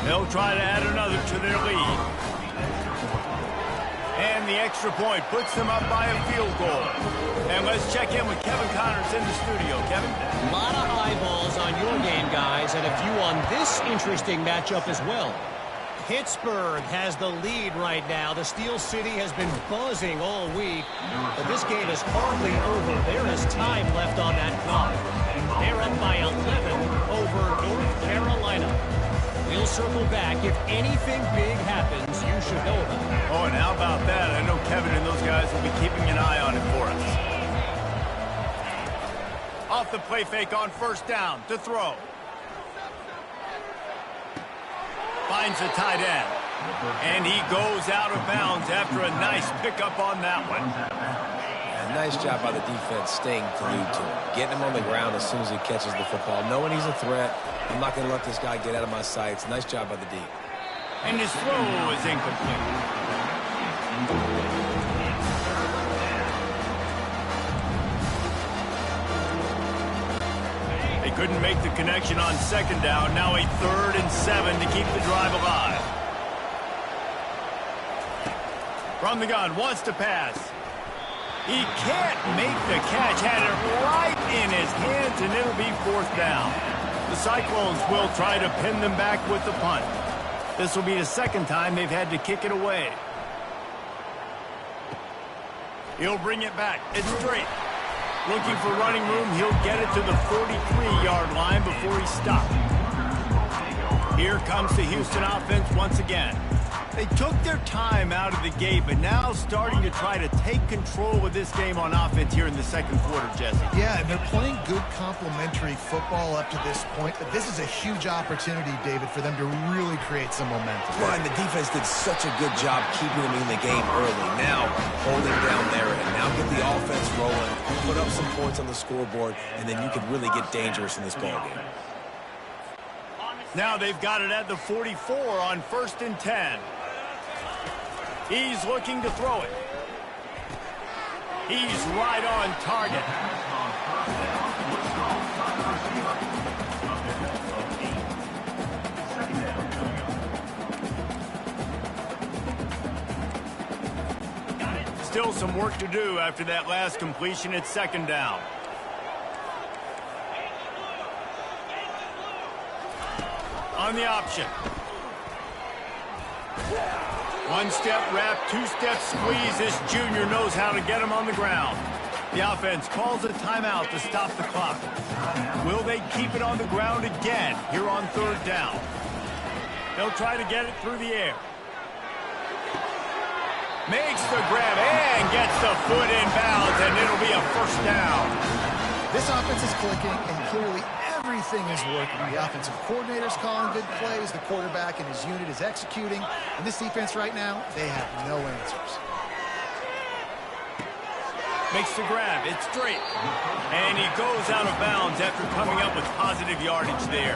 They'll try to add another to their lead. And the extra point puts them up by a field goal. And let's check in with Kevin Connors in the studio. Kevin? A lot of eyeballs on your game, guys, and a few on this interesting matchup as well. Pittsburgh has the lead right now. The Steel City has been buzzing all week, but this game is hardly over. There is time left on that clock. They're up by 11 over North Carolina. We'll circle back. If anything big happens, you should know about it. Oh, and how about that? I know Kevin and those guys will be keeping an eye on it for us. Off the play fake on 1st down to throw. Finds the tight end. And he goes out of bounds after a nice pickup on that one. Nice job by the defense staying glued to him. Getting him on the ground as soon as he catches the football. Knowing he's a threat. I'm not going to let this guy get out of my sights. Nice job by the D. And his throw is incomplete. They couldn't make the connection on 2nd down. Now a 3rd and 7 to keep the drive alive. From the gun, wants to pass. He can't make the catch. Had it right in his hands, and it'll be 4th down. The Cyclones will try to pin them back with the punt. This will be the 2nd time they've had to kick it away. He'll bring it back. It's straight. Looking for running room. He'll get it to the 43-yard line before he stops. Here comes the Houston offense once again. They took their time out of the gate, but now starting to try to take control of this game on offense here in the 2nd quarter, Jesse. Yeah, and they're playing good complementary football up to this point, but this is a huge opportunity, David, for them to really create some momentum. Well, and the defense did such a good job keeping them in the game early. Now, holding down there, and now get the offense rolling, put up some points on the scoreboard, and then you can really get dangerous in this ballgame. Now they've got it at the 44 on 1st and 10. He's looking to throw it. He's right on target. Still some work to do after that last completion at 2nd down. On the option. One step wrap, 2 step squeeze. This junior knows how to get him on the ground. The offense calls a timeout to stop the clock. Will they keep it on the ground again here on third down? They'll try to get it through the air. Makes the grab and gets the foot in bounds, and it'll be a first down. This offense is clicking, and clearly everything is working. The offensive coordinator's calling good plays. The quarterback and his unit is executing. And this defense right now, they have no answers. Makes the grab. It's straight. And he goes out of bounds after coming up with positive yardage there.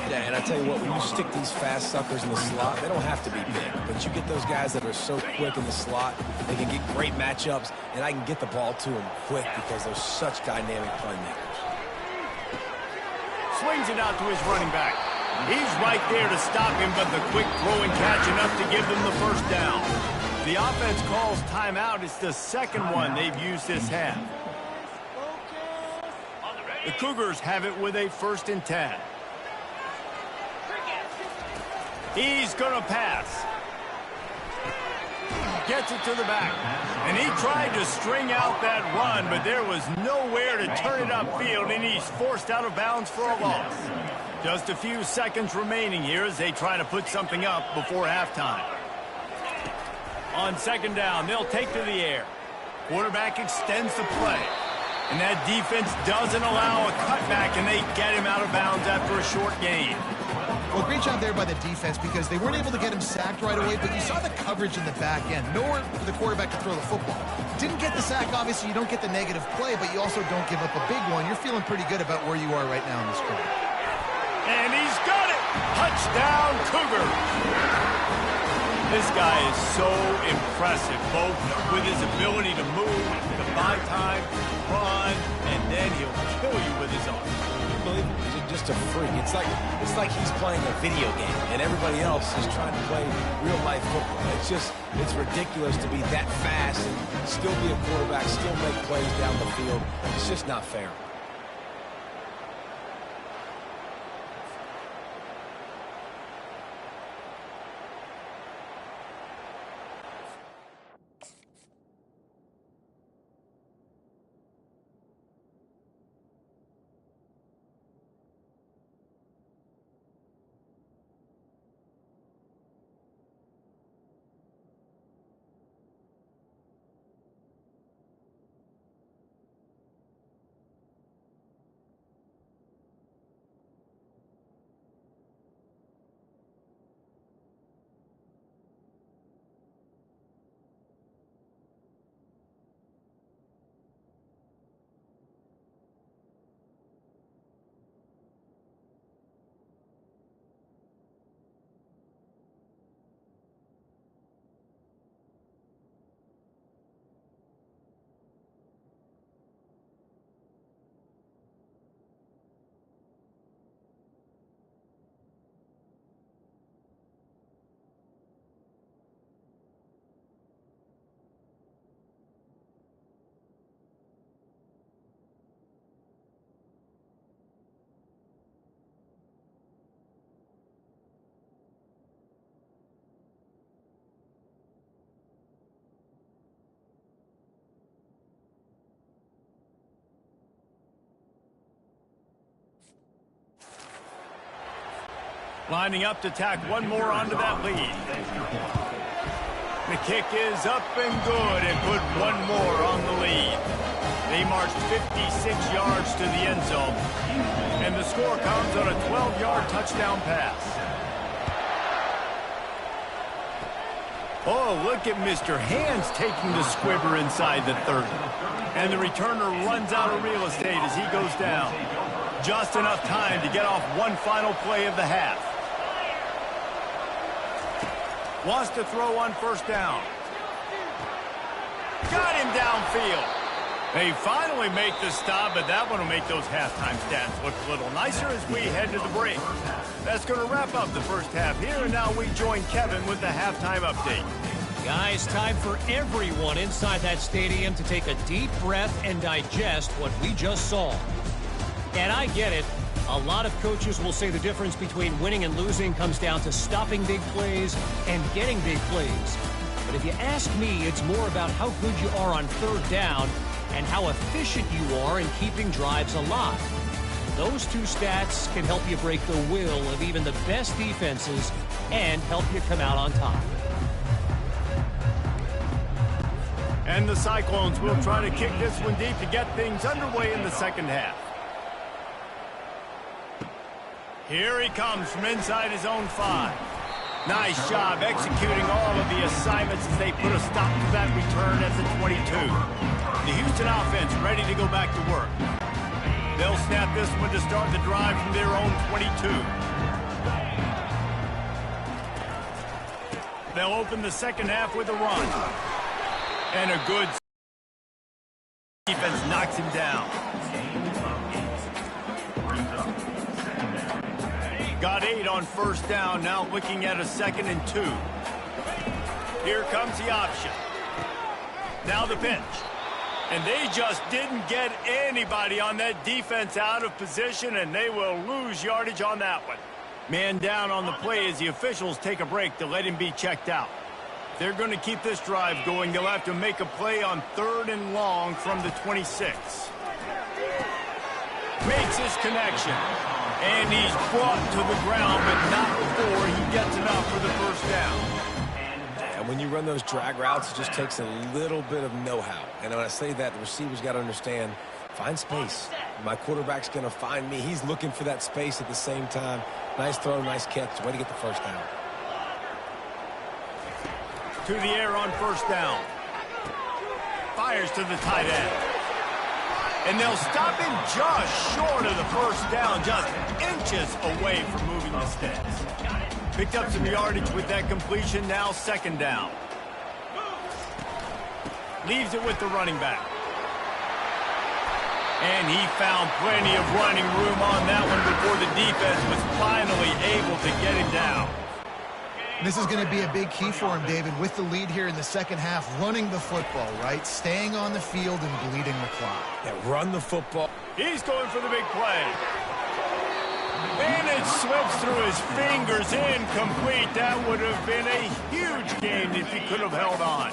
Yeah, and I tell you what, when you stick these fast suckers in the slot, they don't have to be big. But you get those guys that are so quick in the slot, they can get great matchups, and I can get the ball to them quick because they're such dynamic playmakers. Swings it out to his running back. He's right there to stop him, but the quick throw and catch enough to give them the first down. The offense calls timeout. It's the second one they've used this half. The Cougars have it with a 1st and 10. He's going to pass. Gets it to the back. And he tried to string out that run, but there was nowhere to turn it upfield, and he's forced out of bounds for a loss. Just a few seconds remaining here as they try to put something up before halftime. On 2nd down, they'll take to the air. Quarterback extends the play. And that defense doesn't allow a cutback, and they get him out of bounds after a short gain. Well, great job there by the defense because they weren't able to get him sacked right away, but you saw the coverage in the back end. Nowhere for the quarterback to throw the football. Didn't get the sack, obviously. You don't get the negative play, but you also don't give up a big one. You're feeling pretty good about where you are right now in this game. And he's got it! Touchdown, Cougars! This guy is so impressive, both with his ability to move, to buy time, run, and then he'll kill you with his arm. He's just a freak. It's like he's playing a video game, and everybody else is trying to play real-life football. It's ridiculous to be that fast and still be a quarterback, still make plays down the field. It's just not fair. Lining up to tack one more onto that lead. The kick is up and good and put one more on the lead. They marched 56 yards to the end zone. And the score comes on a 12-yard touchdown pass. Oh, look at Mr. Hands taking the squibber inside the 30. And the returner runs out of real estate as he goes down. Just enough time to get off one final play of the half. Wants to throw on 1st down. Got him downfield. They finally make the stop, but that one will make those halftime stats look a little nicer as we head to the break. That's going to wrap up the first half here, and now we join Kevin with the halftime update. Guys, time for everyone inside that stadium to take a deep breath and digest what we just saw. And I get it. A lot of coaches will say the difference between winning and losing comes down to stopping big plays and getting big plays. But if you ask me, it's more about how good you are on 3rd down and how efficient you are in keeping drives alive. Those two stats can help you break the will of even the best defenses and help you come out on top. And the Cyclones will try to kick this one deep to get things underway in the second half. Here he comes from inside his own 5. Nice job executing all of the assignments as they put a stop to that return at the 22. The Houston offense ready to go back to work. They'll snap this one to start the drive from their own 22. They'll open the second half with a run. And a good defense knocks him down. Got 8 on first down, now looking at a 2nd and 2. Here comes the option. Now the pitch. And they just didn't get anybody on that defense out of position, and they will lose yardage on that one. Man down on the play as the officials take a break to let him be checked out. They're going to keep this drive going. They'll have to make a play on 3rd and long from the 26. Makes his connection. And he's brought to the ground, but not before he gets enough for the first down. And when you run those drag routes, it just takes a little bit of know-how. And when I say that, the receiver's got to understand, find space. My quarterback's going to find me. He's looking for that space at the same time. Nice throw, nice catch. Way to get the first down. To the air on first down. Fires to the tight end. And they'll stop him just short of the first down, just inches away from moving the sticks. Picked up some yardage with that completion, now 2nd down. Leaves it with the running back. And he found plenty of running room on that one before the defense was finally able to get him down. This is going to be a big key for him, David, with the lead here in the second half, running the football, right? Staying on the field and bleeding the clock. Yeah, run the football. He's going for the big play. And it slips through his fingers, incomplete. That would have been a huge gain if he could have held on.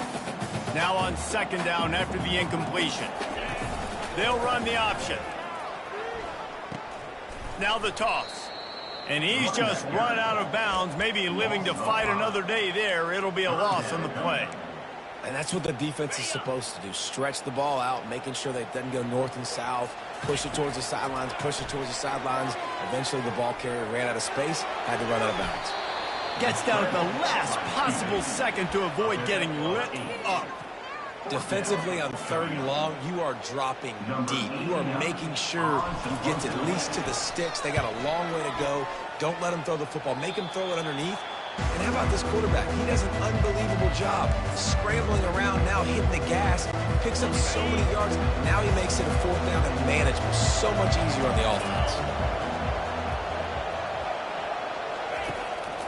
Now on 2nd down after the incompletion. They'll run the option. Now the toss. And he's just run out of bounds, maybe living to fight another day there. It'll be a loss on the play. And that's what the defense is supposed to do. Stretch the ball out, making sure that it doesn't go north and south. Push it towards the sidelines, push it towards the sidelines. Eventually the ball carrier ran out of space, had to run out of bounds. Gets down at the last possible second to avoid getting lit up. Defensively on 3rd and long, you are dropping deep. You are making sure you get at least to the sticks. They got a long way to go. Don't let them throw the football. Make them throw it underneath. And how about this quarterback? He does an unbelievable job scrambling around now, hitting the gas, picks up so many yards. Now he makes it a 4th down and manageable. So much easier on the offense.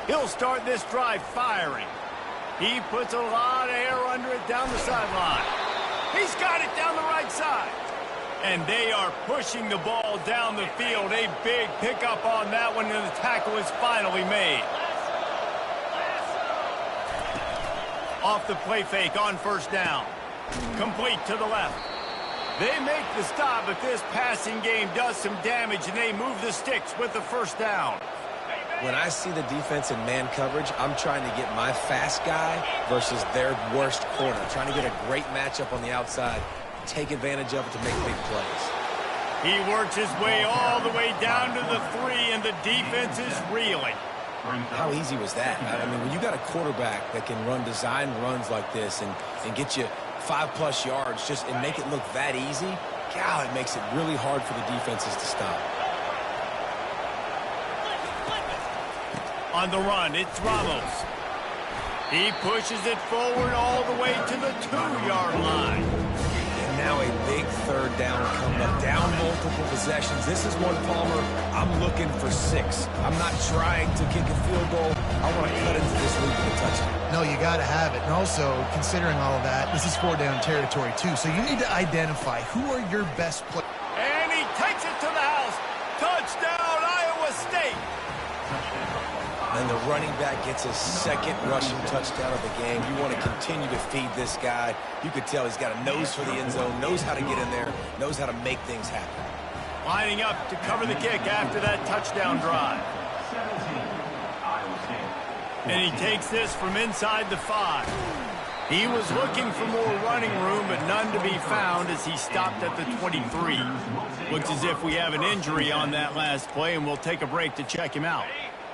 He'll start this drive firing. He puts a lot of air under it down the sideline. He's got it down the right side. And they are pushing the ball down the field. A big pickup on that one, and the tackle is finally made. Off the play fake on first down. Complete to the left. They make the stop, but this passing game does some damage, and they move the sticks with the first down. When I see the defense in man coverage, I'm trying to get my fast guy versus their worst corner. Trying to get a great matchup on the outside, take advantage of it to make big plays. He works his way all the way down to the 3, and the defense is reeling. How easy was that? I mean, when you got a quarterback that can run design runs like this and get you 5+ yards just and make it look that easy, God, it makes it really hard for the defenses to stop. On the run, it's Ramos. He pushes it forward all the way to the 2-yard line. And now a big 3rd down coming up, down multiple possessions. This is one, Palmer, I'm looking for 6. I'm not trying to kick a field goal. I want to cut into this lead with a touchdown. No, you got to have it. And also, considering all of that, this is 4-down territory too. So you need to identify who are your best players. And he takes it to the house. Touchdown, Iowa State. And the running back gets his second rushing touchdown of the game. You want to continue to feed this guy. You could tell he's got a nose for the end zone, knows how to get in there, knows how to make things happen. Lining up to cover the kick after that touchdown drive. And he takes this from inside the 5. He was looking for more running room, but none to be found as he stopped at the 23. Looks as if we have an injury on that last play, and we'll take a break to check him out.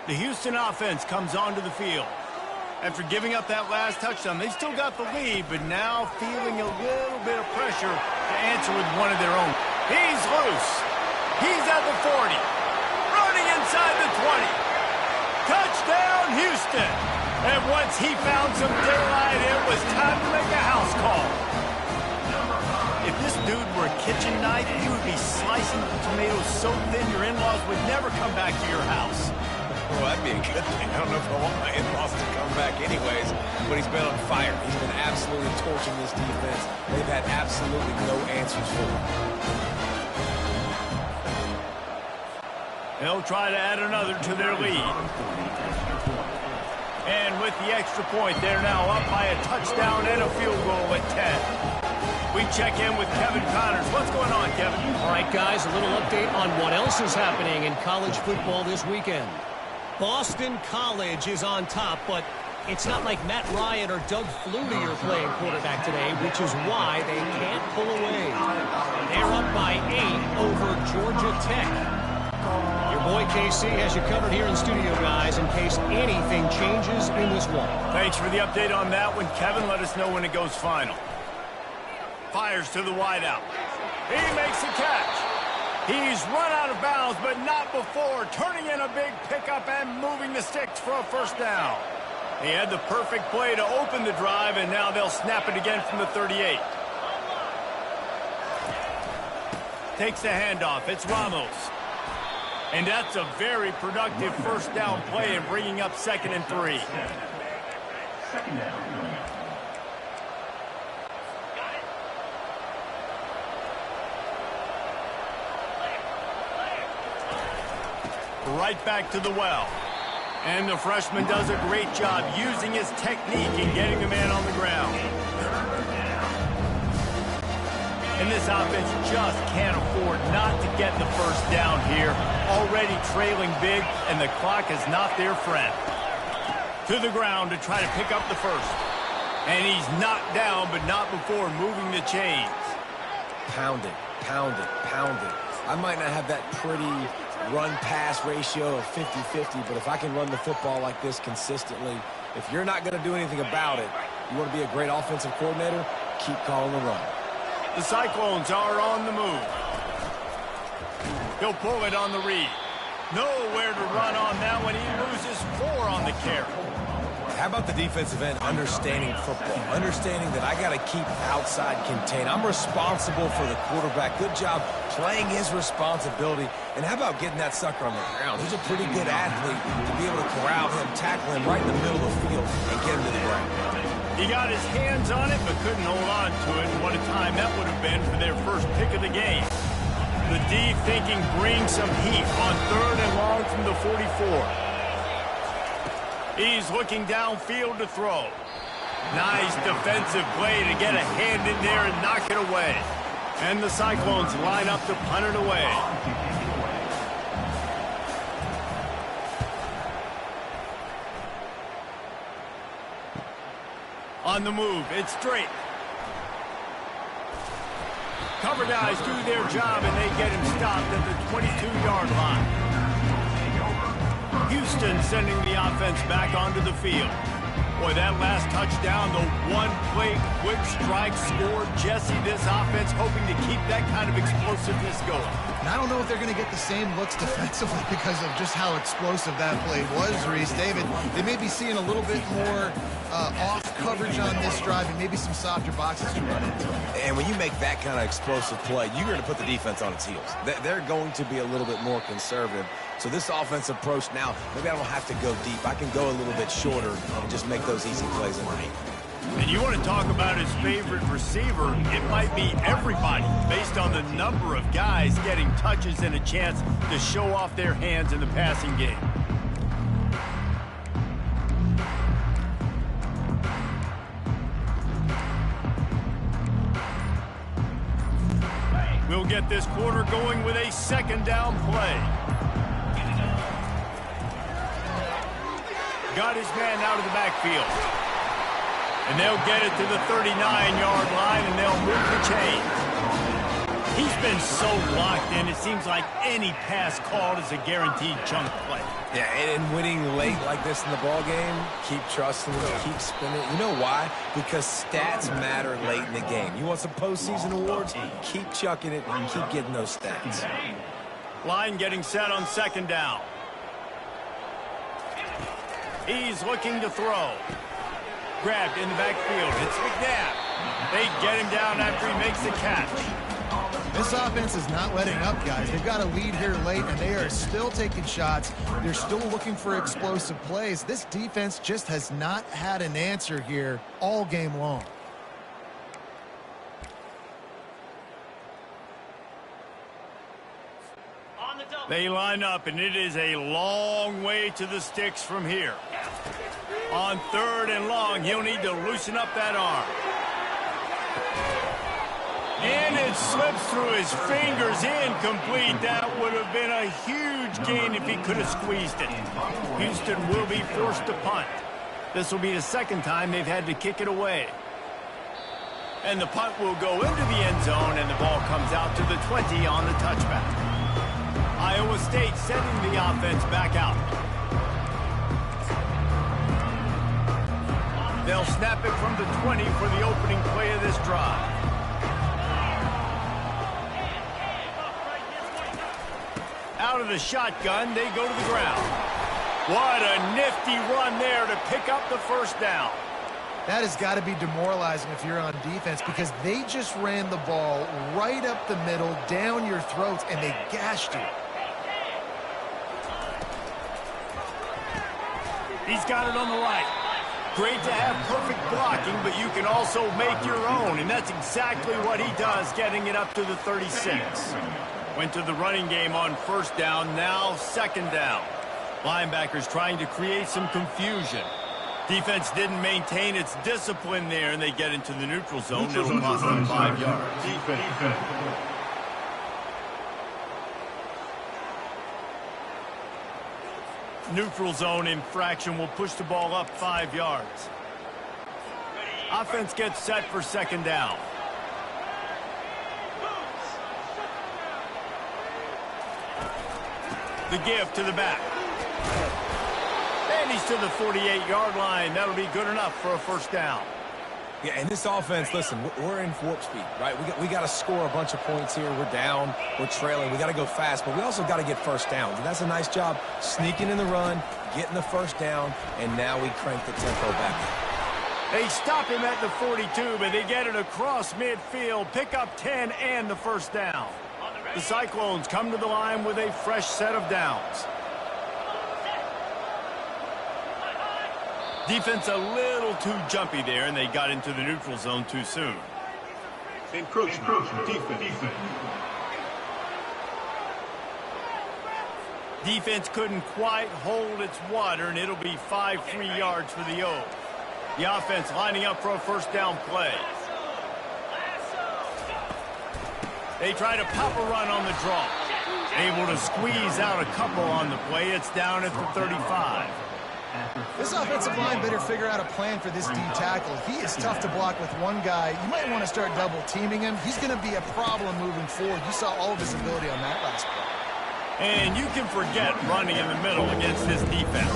The Houston offense comes onto the field. After giving up that last touchdown, they still got the lead, but now feeling a little bit of pressure to answer with one of their own. He's loose. He's at the 40. Running inside the 20. Touchdown, Houston. And once he found some daylight, it was time to make a house call. If this dude were a kitchen knife, he would be slicing the tomatoes so thin your in-laws would never come back to your house. Well, that'd be a good thing. I don't know if I want my in-laws to come back anyways, but he's been on fire. He's been absolutely torching this defense. They've had absolutely no answers for him. They'll try to add another to their lead. And with the extra point, they're now up by a touchdown and a field goal at 10. We check in with Kevin Connors. What's going on, Kevin? All right, guys, a little update on what else is happening in college football this weekend. Boston College is on top, but it's not like Matt Ryan or Doug Flutie are playing quarterback today, which is why they can't pull away. They're up by 8 over Georgia Tech. Your boy KC has you covered here in studio, guys, in case anything changes in this one. Thanks for the update on that one, Kevin. Let us know when it goes final. Fires to the wideout. He makes the catch. He's run out of bounds, but not before turning in a big pickup and moving the sticks for a first down. He had the perfect play to open the drive, and now they'll snap it again from the 38. Takes the handoff. It's Ramos. And that's a very productive first down play and bringing up 2nd and 3. Second down. Right back to the well. And the freshman does a great job using his technique and getting the man on the ground. And this offense just can't afford not to get the first down here. Already trailing big, and the clock is not their friend. To the ground to try to pick up the first. And he's knocked down, but not before moving the chains. Pound it, pound it, pound it. I might not have that pretty run-pass ratio of 50-50, but if I can run the football like this consistently, if you're not going to do anything about it, you want to be a great offensive coordinator, keep calling the run. The Cyclones are on the move. He'll pull it on the read. Nowhere to run on that one. He loses 4 on the carry. How about the defensive end understanding football, understanding that I got to keep outside contained. I'm responsible for the quarterback. Good job playing his responsibility. And how about getting that sucker on the ground? He's a pretty good athlete to be able to corral him, tackle him right in the middle of the field, and get him to the ground. He got his hands on it, but couldn't hold on to it. And what a time that would have been for their first pick of the game. The D thinking bring some heat on 3rd and long from the 44. He's looking downfield to throw. Nice defensive play to get a hand in there and knock it away. And the Cyclones line up to punt it away. On the move, it's Drake. Cover guys do their job, and they get him stopped at the 22-yard line. Houston sending the offense back onto the field. Boy, that last touchdown, the one-play quick strike score. Jesse, this offense hoping to keep that kind of explosiveness going. And I don't know if they're going to get the same looks defensively because of just how explosive that play was, Reese. David, they may be seeing a little bit more off coverage on this drive and maybe some softer boxes to run into. And when you make that kind of explosive play, you're going to put the defense on its heels. They're going to be a little bit more conservative. So this offensive approach now, maybe I don't have to go deep. I can go a little bit shorter and just make those easy plays in the lane. And you want to talk about his favorite receiver, it might be everybody based on the number of guys getting touches and a chance to show off their hands in the passing game. get this quarter going with a second down play. Got his man out of the backfield. And they'll get it to the 39-yard line, and they'll move the chains. He's been so locked in, it seems like any pass called is a guaranteed chunk play. Yeah, and winning late like this in the ball game, keep trusting it, keep spinning it. You know why? Because stats matter late in the game. You want some postseason awards? Keep chucking it and keep getting those stats. Line getting set on second down. He's looking to throw. Grabbed in the backfield. It's McNabb. They get him down after he makes the catch. This offense is not letting up, guys. They've got a lead here late, and they are still taking shots. They're still looking for explosive plays. This defense just has not had an answer here all game long. They line up, and it is a long way to the sticks from here. On third and long, he'll need to loosen up that arm. And it slips through his fingers, incomplete. That would have been a huge gain if he could have squeezed it. Houston will be forced to punt. This will be the second time they've had to kick it away. And the punt will go into the end zone, and the ball comes out to the 20 on the touchback. Iowa State sending the offense back out. They'll snap it from the 20 for the opening play of this drive. Out of the shotgun, they go to the ground. What a nifty run there to pick up the first down. That has got to be demoralizing if you're on defense, because they just ran the ball right up the middle, down your throats, and they gashed you. He's got it on the right. Great to have perfect blocking, but you can also make your own, and that's exactly what he does, getting it up to the 36. Went to the running game on first down, now second down. Linebackers trying to create some confusion. Defense didn't maintain its discipline there, and they get into the neutral zone. It'll cost them 5 yards. Neutral zone infraction will push the ball up 5 yards. Offense gets set for second down. The give to the back. And he's to the 48-yard line. That'll be good enough for a first down. Yeah, and this offense, listen, we're in warp speed, right? We got to score a bunch of points here. We're down. We're trailing. We got to go fast, but we also got to get first downs. And that's a nice job sneaking in the run, getting the first down, and now we crank the tempo back up. They stop him at the 42, but they get it across midfield, pick up 10 and the first down. The Cyclones come to the line with a fresh set of downs. Defense a little too jumpy there, and they got into the neutral zone too soon. Encroachment defense. Defense couldn't quite hold its water, and it'll be 5 free yards for the O. The offense lining up for a first down play. They try to pop a run on the draw. Able to squeeze out a couple on the play. It's down at the 35. This offensive line better figure out a plan for this D tackle. He is tough to block with one guy. You might want to start double teaming him. He's going to be a problem moving forward. You saw all of his ability on that last play. And you can forget running in the middle against this defense.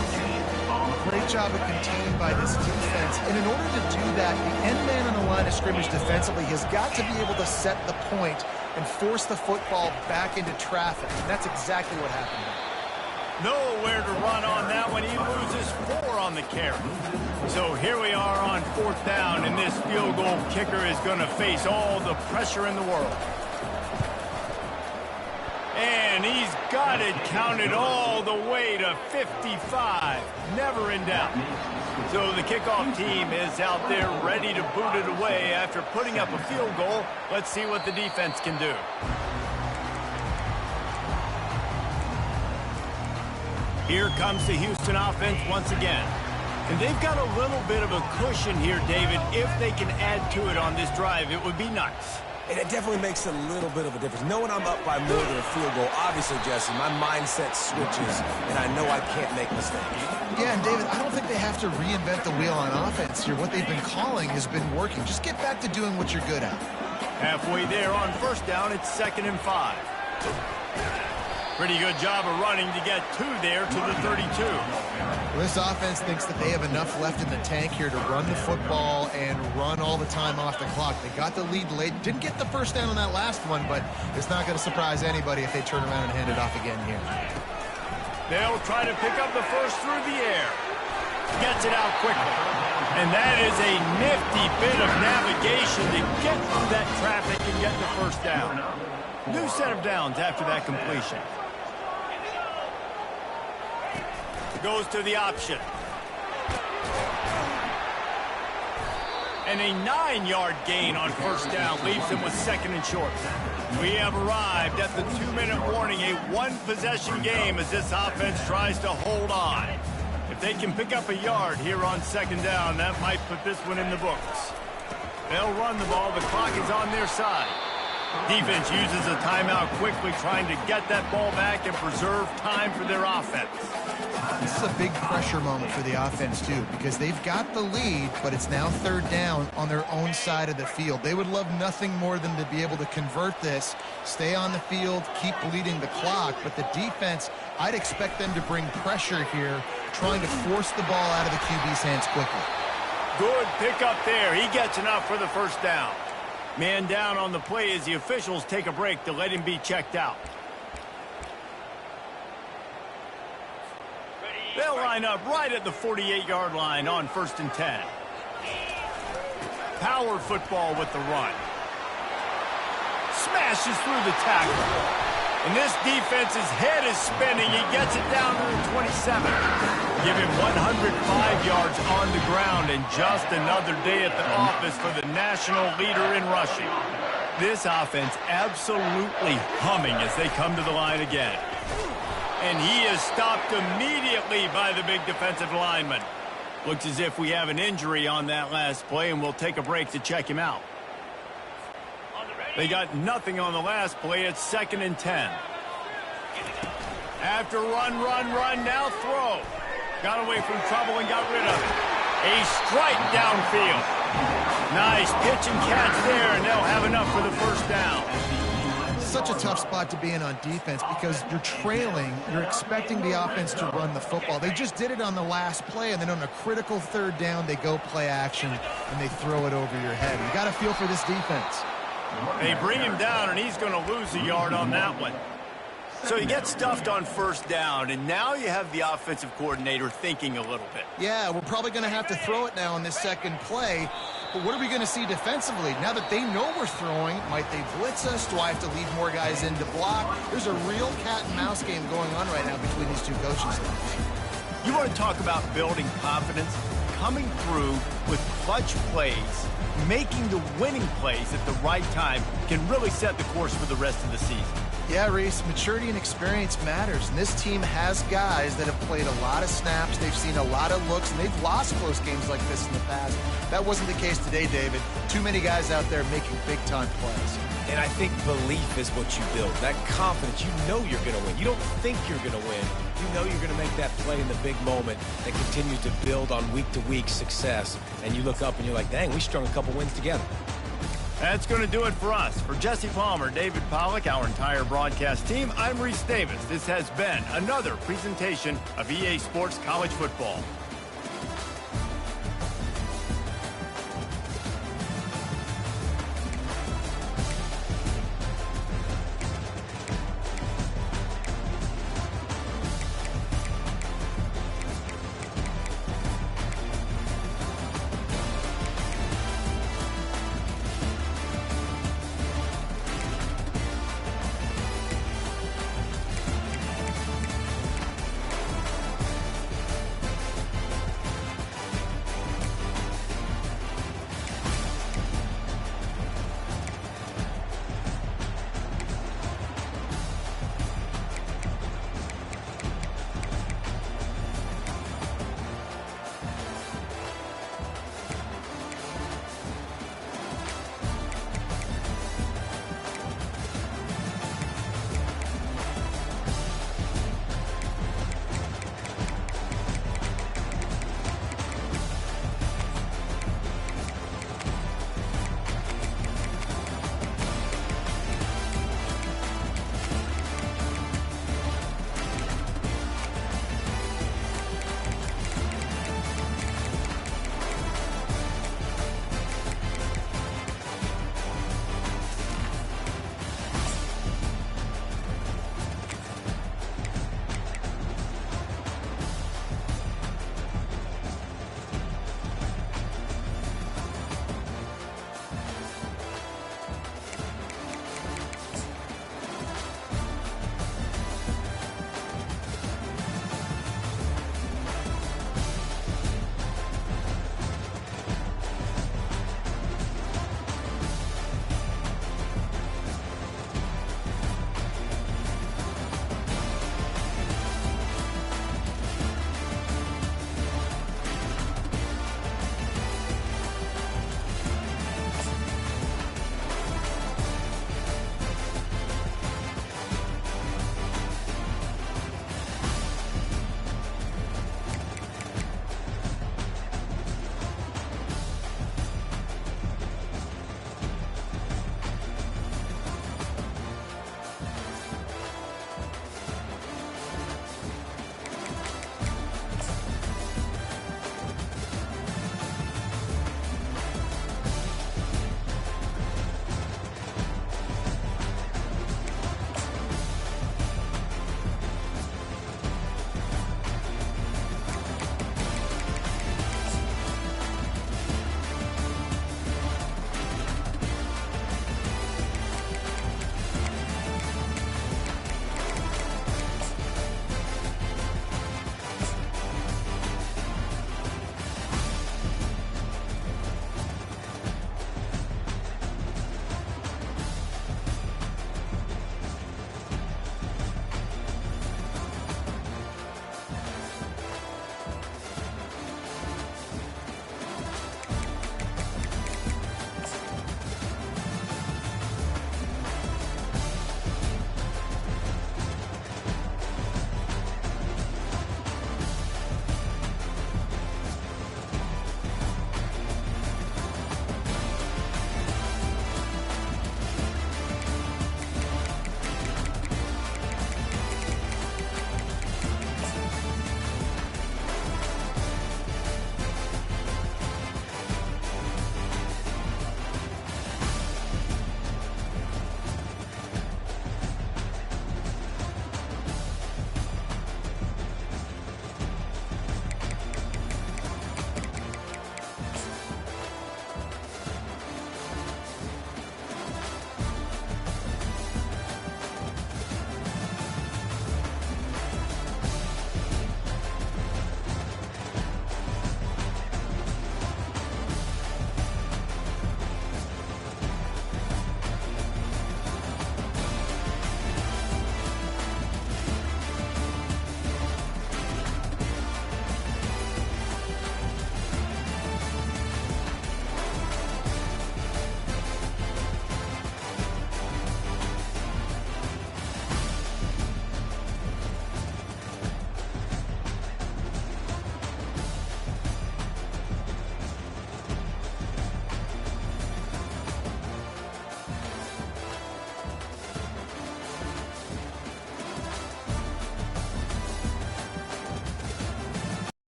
Great job of contained by this defense. And in order to do that, the end man on the line of scrimmage defensively has got to be able to set the point and force the football back into traffic. And that's exactly what happened there. Nowhere to run on that one. He loses 4 on the carry. So here we are on fourth down, and this field goal kicker is going to face all the pressure in the world. And he's got it counted all the way to 55. Never in doubt. So the kickoff team is out there ready to boot it away after putting up a field goal. Let's see what the defense can do. Here comes the Houston offense once again. And they've got a little bit of a cushion here, David. If they can add to it on this drive, it would be nice. And it definitely makes a little bit of a difference. Knowing I'm up by more than a field goal, obviously, Jesse, my mindset switches, and I know I can't make mistakes. Yeah, and David, I don't think they have to reinvent the wheel on offense here. What they've been calling has been working. Just get back to doing what you're good at. Halfway there on first down, it's 2nd and 5. Pretty good job of running to get 2 there to the 32. Well, this offense thinks that they have enough left in the tank here to run the football and run all the time off the clock. They got the lead late. Didn't get the first down on that last one, but it's not going to surprise anybody if they turn around and hand it off again here. They'll try to pick up the first through the air. Gets it out quickly. And that is a nifty bit of navigation to get through that traffic and get the first down. New set of downs after that completion. Goes to the option. And a 9-yard gain on first down leaves him with 2nd and short. We have arrived at the 2-minute warning, a one-possession game as this offense tries to hold on. If they can pick up a yard here on 2nd down, that might put this one in the books. They'll run the ball. The clock is on their side. Defense uses a timeout quickly, trying to get that ball back and preserve time for their offense. This is a big pressure moment for the offense, too, because they've got the lead, but it's now 3rd down on their own side of the field. They would love nothing more than to be able to convert this, stay on the field, keep bleeding the clock, but the defense, I'd expect them to bring pressure here, trying to force the ball out of the QB's hands quickly. Good pickup there. He gets enough for the first down. Man down on the play as the officials take a break to let him be checked out. They'll line up right at the 48-yard line on 1st and 10. Power football with the run. Smashes through the tackle. And this defense's head is spinning. He gets it down to the 27. Give him 105 yards on the ground and just another day at the office for the national leader in rushing. This offense absolutely humming as they come to the line again. And he is stopped immediately by the big defensive lineman. Looks as if we have an injury on that last play, and we'll take a break to check him out. They got nothing on the last play. It's 2nd and 10. After run, now throw. Got away from trouble and got rid of it. A strike downfield. Nice pitch and catch there, and they'll have enough for the first down. Such a tough spot to be in on defense because you're trailing. You're expecting the offense to run the football. They just did it on the last play, and then on a critical 3rd down, they go play action, and they throw it over your head. You got to feel for this defense. They bring him down, and he's going to lose a yard on that one. So he gets stuffed on first down, and now you have the offensive coordinator thinking a little bit. Yeah, we're probably going to have to throw it now on this 2nd play. But what are we going to see defensively? Now that they know we're throwing, might they blitz us? Do I have to leave more guys in to block? There's a real cat-and-mouse game going on right now between these two coaching staffs. You want to talk about building confidence? Coming through with clutch plays, making the winning plays at the right time can really set the course for the rest of the season. Yeah, Reese, maturity and experience matters, and this team has guys that have played a lot of snaps, they've seen a lot of looks, and they've lost close games like this in the past. That wasn't the case today, David. Too many guys out there making big-time plays. And I think belief is what you build. That confidence, you know you're going to win. You don't think you're going to win. You know you're going to make that play in the big moment that continues to build on week-to-week success. And you look up and you're like, dang, we strung a couple wins together. That's going to do it for us. For Jesse Palmer, David Pollack, our entire broadcast team, I'm Reese Davis. This has been another presentation of EA Sports College Football.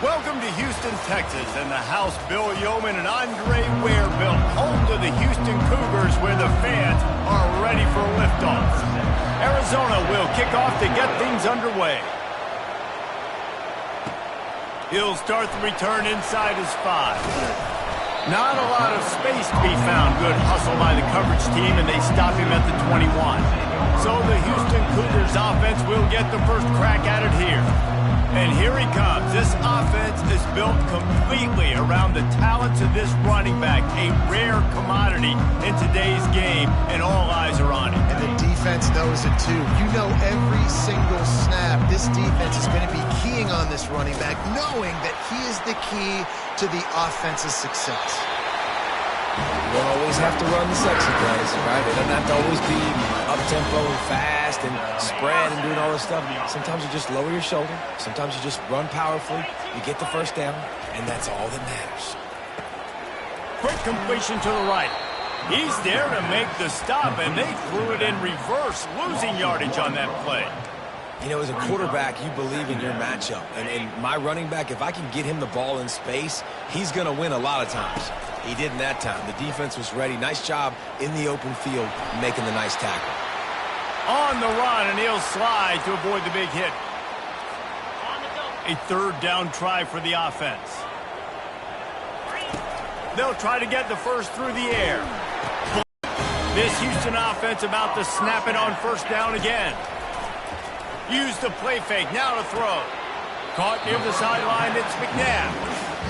Welcome to Houston, Texas, and the house Bill Yeoman and Andre Ware built, home to the Houston Cougars, where the fans are ready for liftoff. Arizona will kick off to get things underway. He'll start the return inside his 5. Not a lot of space to be found. Good hustle by the coverage team, and they stop him at the 21. So the Houston Cougars offense will get the first crack at it here. And here he comes. This offense is built completely around the talents of this running back, a rare commodity in today's game, and all eyes are on him. And the defense knows it too. You know every single snap, this defense is going to be keying on this running back, knowing that he is the key to the offense's success. You don't always have to run the sexy plays, right? It doesn't have to always be up-tempo and fast and spread and doing all this stuff. Sometimes you just lower your shoulder. Sometimes you just run powerfully. You get the first down, and that's all that matters. Quick completion to the right. He's there to make the stop, and they threw it in reverse, losing yardage on that play. You know, as a quarterback, you believe in your matchup. And my running back, if I can get him the ball in space, he's going to win a lot of times. He didn't that time. The defense was ready. Nice job in the open field making the nice tackle. On the run, and he'll slide to avoid the big hit. A third down try for the offense. They'll try to get the first through the air. This Houston offense about to snap it on first down again. Use the play fake, now to throw. Caught near the sideline, it's McNabb.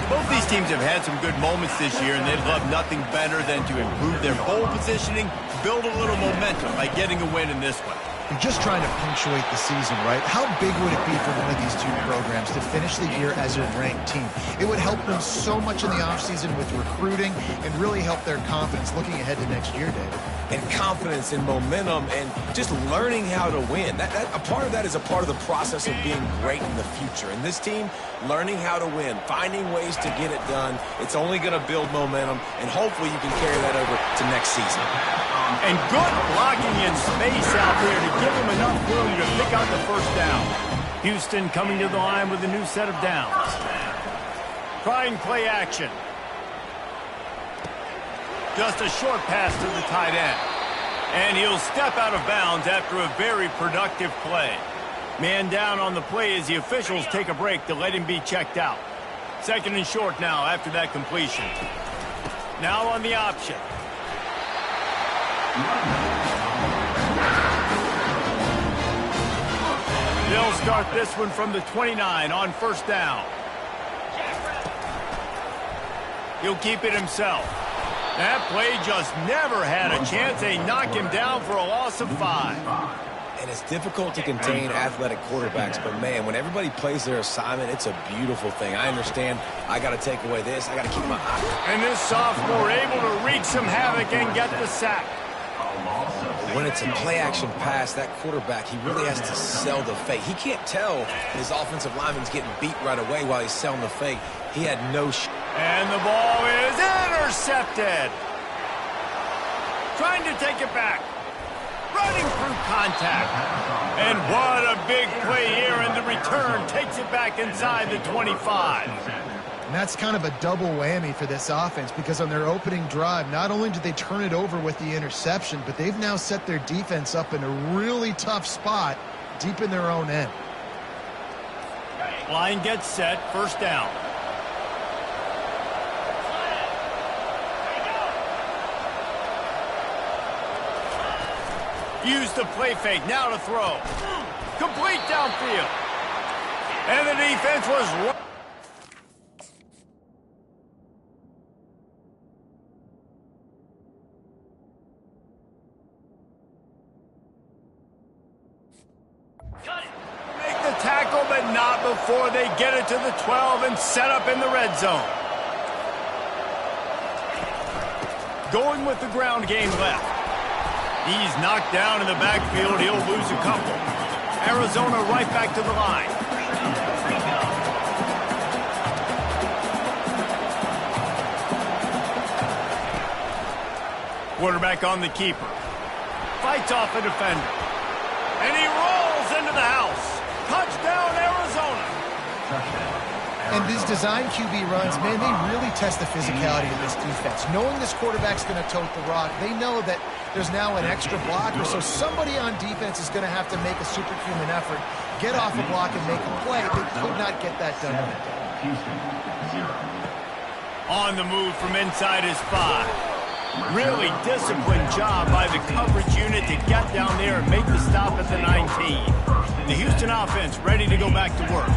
Both these teams have had some good moments this year, and they'd love nothing better than to improve their bowl positioning, build a little momentum by getting a win in this one. You're just trying to punctuate the season, right? How big would it be for one of these two programs to finish the year as a ranked team? It would help them so much in the offseason with recruiting and really help their confidence looking ahead to next year, David. And confidence and momentum and just learning how to win. A part of that is a part of the process of being great in the future. And this team, learning how to win, finding ways to get it done, it's only going to build momentum, and hopefully you can carry that over to next season. And good blocking in space out there to give him enough room to pick out the first down. Houston coming to the line with a new set of downs. Trying play action. Just a short pass to the tight end. And he'll step out of bounds after a very productive play. Man down on the play as the officials take a break to let him be checked out. Second and short now after that completion. Now on the option. They'll start this one from the 29 on first down. He'll keep it himself. That play just never had a chance. They knock him down for a loss of 5. And it's difficult to contain athletic quarterbacks, but man, when everybody plays their assignment, it's a beautiful thing. I understand I got to take away this. I got to keep my eye. And this sophomore able to wreak some havoc and get the sack. When it's a play-action pass, that quarterback, he really has to sell the fake. He can't tell his offensive lineman's getting beat right away while he's selling the fake. He had no shot. And the ball is intercepted. Trying to take it back. Running through contact. And what a big play here, and the return takes it back inside the 25. And that's kind of a double whammy for this offense, because on their opening drive, not only did they turn it over with the interception, but they've now set their defense up in a really tough spot deep in their own end. Line gets set, first down. Use the play fake, now to throw. Complete downfield. And the defense was right. Make the tackle, but not before they get it to the 12 and set up in the red zone. Going with the ground game left. He's knocked down in the backfield. He'll lose a couple. Arizona right back to the line. Quarterback on the keeper. Fights off a defender. And he rolls into the house. Touchdown, Arizona. And these design QB runs, man, they really test the physicality of this defense. Knowing this quarterback's going to tote the rock, they know that there's now an extra blocker, so somebody on defense is going to have to make a superhuman effort, get off a block and make a play. They could not get that done. On the move from inside his 5. Really disciplined job by the coverage unit to get down there and make the stop at the 19. The Houston offense ready to go back to work.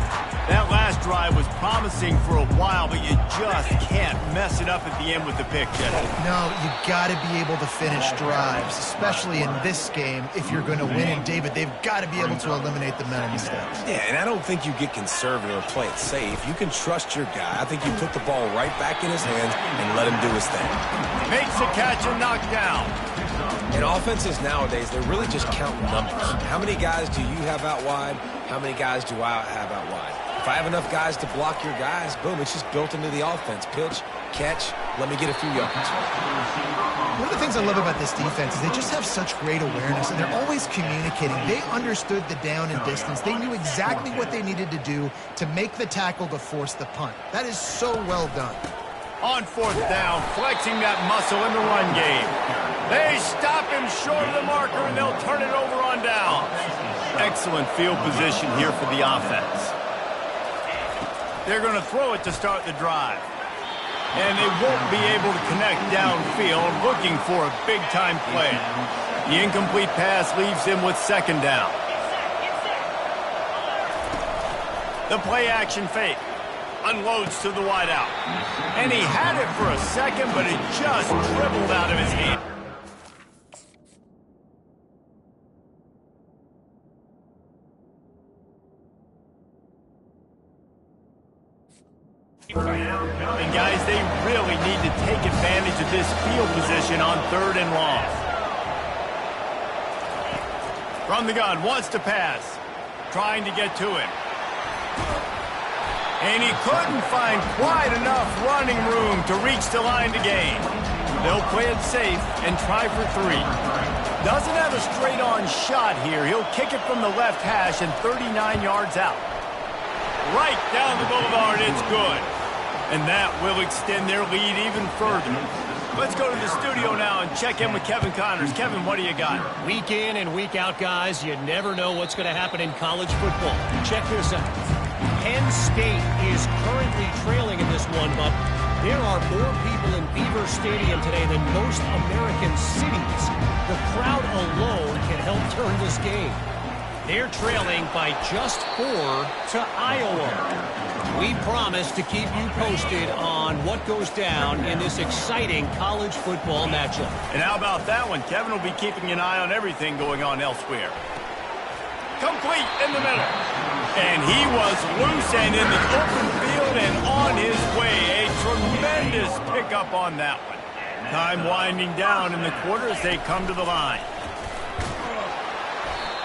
That last drive was promising for a while, but you just can't mess it up at the end with the pick, Jesse. No, you got to be able to finish drives, especially in this game if you're going to win. And, David, they've got to be able to eliminate the mental mistakes. Yeah, and I don't think you get conservative or play it safe. You can trust your guy. I think you put the ball right back in his hands and let him do his thing. Makes the catch and knocked down. In offenses nowadays, they're really just counting numbers. How many guys do you have out wide? How many guys do I have out wide? If I have enough guys to block your guys, boom, it's just built into the offense. Pitch, catch, let me get a few yards. One of the things I love about this defense is they just have such great awareness, and they're always communicating. They understood the down and distance. They knew exactly what they needed to do to make the tackle to force the punt. That is so well done. On 4th down, flexing that muscle in the run game. They stop him short of the marker, and they'll turn it over on down. Excellent field position here for the offense. They're going to throw it to start the drive. And they won't be able to connect downfield, looking for a big-time play. The incomplete pass leaves him with 2nd down. The play-action fake. Unloads to the wideout. And he had it for a second, but it just dribbled out of his hand. And guys, they really need to take advantage of this field position on 3rd and long. From the gun, wants to pass. Trying to get to him. And he couldn't find quite enough running room to reach the line to gain. They'll play it safe and try for 3. Doesn't have a straight-on shot here. He'll kick it from the left hash and 39 yards out. Right down the boulevard, it's good. And that will extend their lead even further. Let's go to the studio now and check in with Kevin Connors. Kevin, what do you got? Week in and week out, guys, you never know what's going to happen in college football. Check this out. Penn State is currently trailing in this one, but there are more people in Beaver Stadium today than most American cities. The crowd alone can help turn this game. They're trailing by just 4 to Iowa. We promise to keep you posted on what goes down in this exciting college football matchup. And how about that one? Kevin will be keeping an eye on everything going on elsewhere. Complete in the middle. And he was loose and in the open field and on his way. A tremendous pickup on that one. Time winding down in the quarter as they come to the line.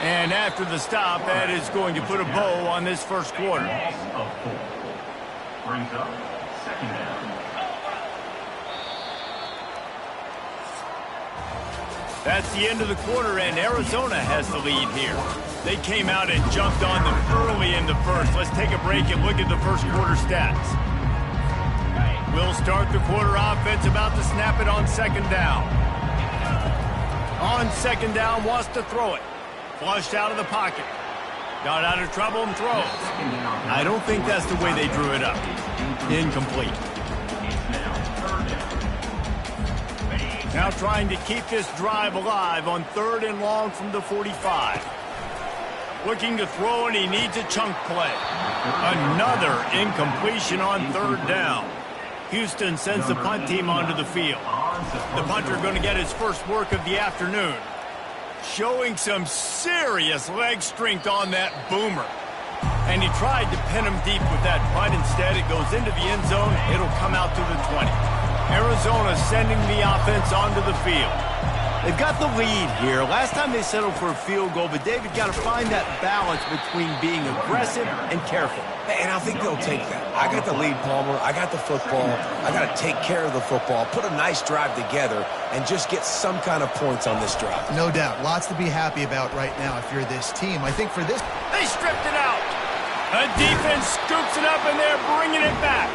And after the stop, that is going to put a bow on this first quarter. Brings up 2nd down. That's the end of the quarter, and Arizona has the lead here. They came out and jumped on them early in the first. Let's take a break and look at the first quarter stats. We'll start the quarter offense about to snap it on 2nd down. On 2nd down, wants to throw it. Flushed out of the pocket. Got out of trouble and throws. I don't think that's the way they drew it up. Incomplete. Now trying to keep this drive alive on 3rd and long from the 45. Looking to throw, and he needs a chunk play. Another incompletion on 3rd down. Houston sends the punt team onto the field. The punter going to get his first work of the afternoon. Showing some serious leg strength on that boomer. And he tried to pin him deep with that punt. Instead, it goes into the end zone. It'll come out to the 20. Arizona sending the offense onto the field. They've got the lead here. Last time they settled for a field goal, but David got to find that balance between being aggressive and careful. And I think they'll take that. I got the lead, Palmer. I got the football. I got to take care of the football, put a nice drive together, and just get some kind of points on this drive. No doubt. Lots to be happy about right now if you're this team. I think for this... They stripped it out. A defense scoops it up, and they're bringing it back.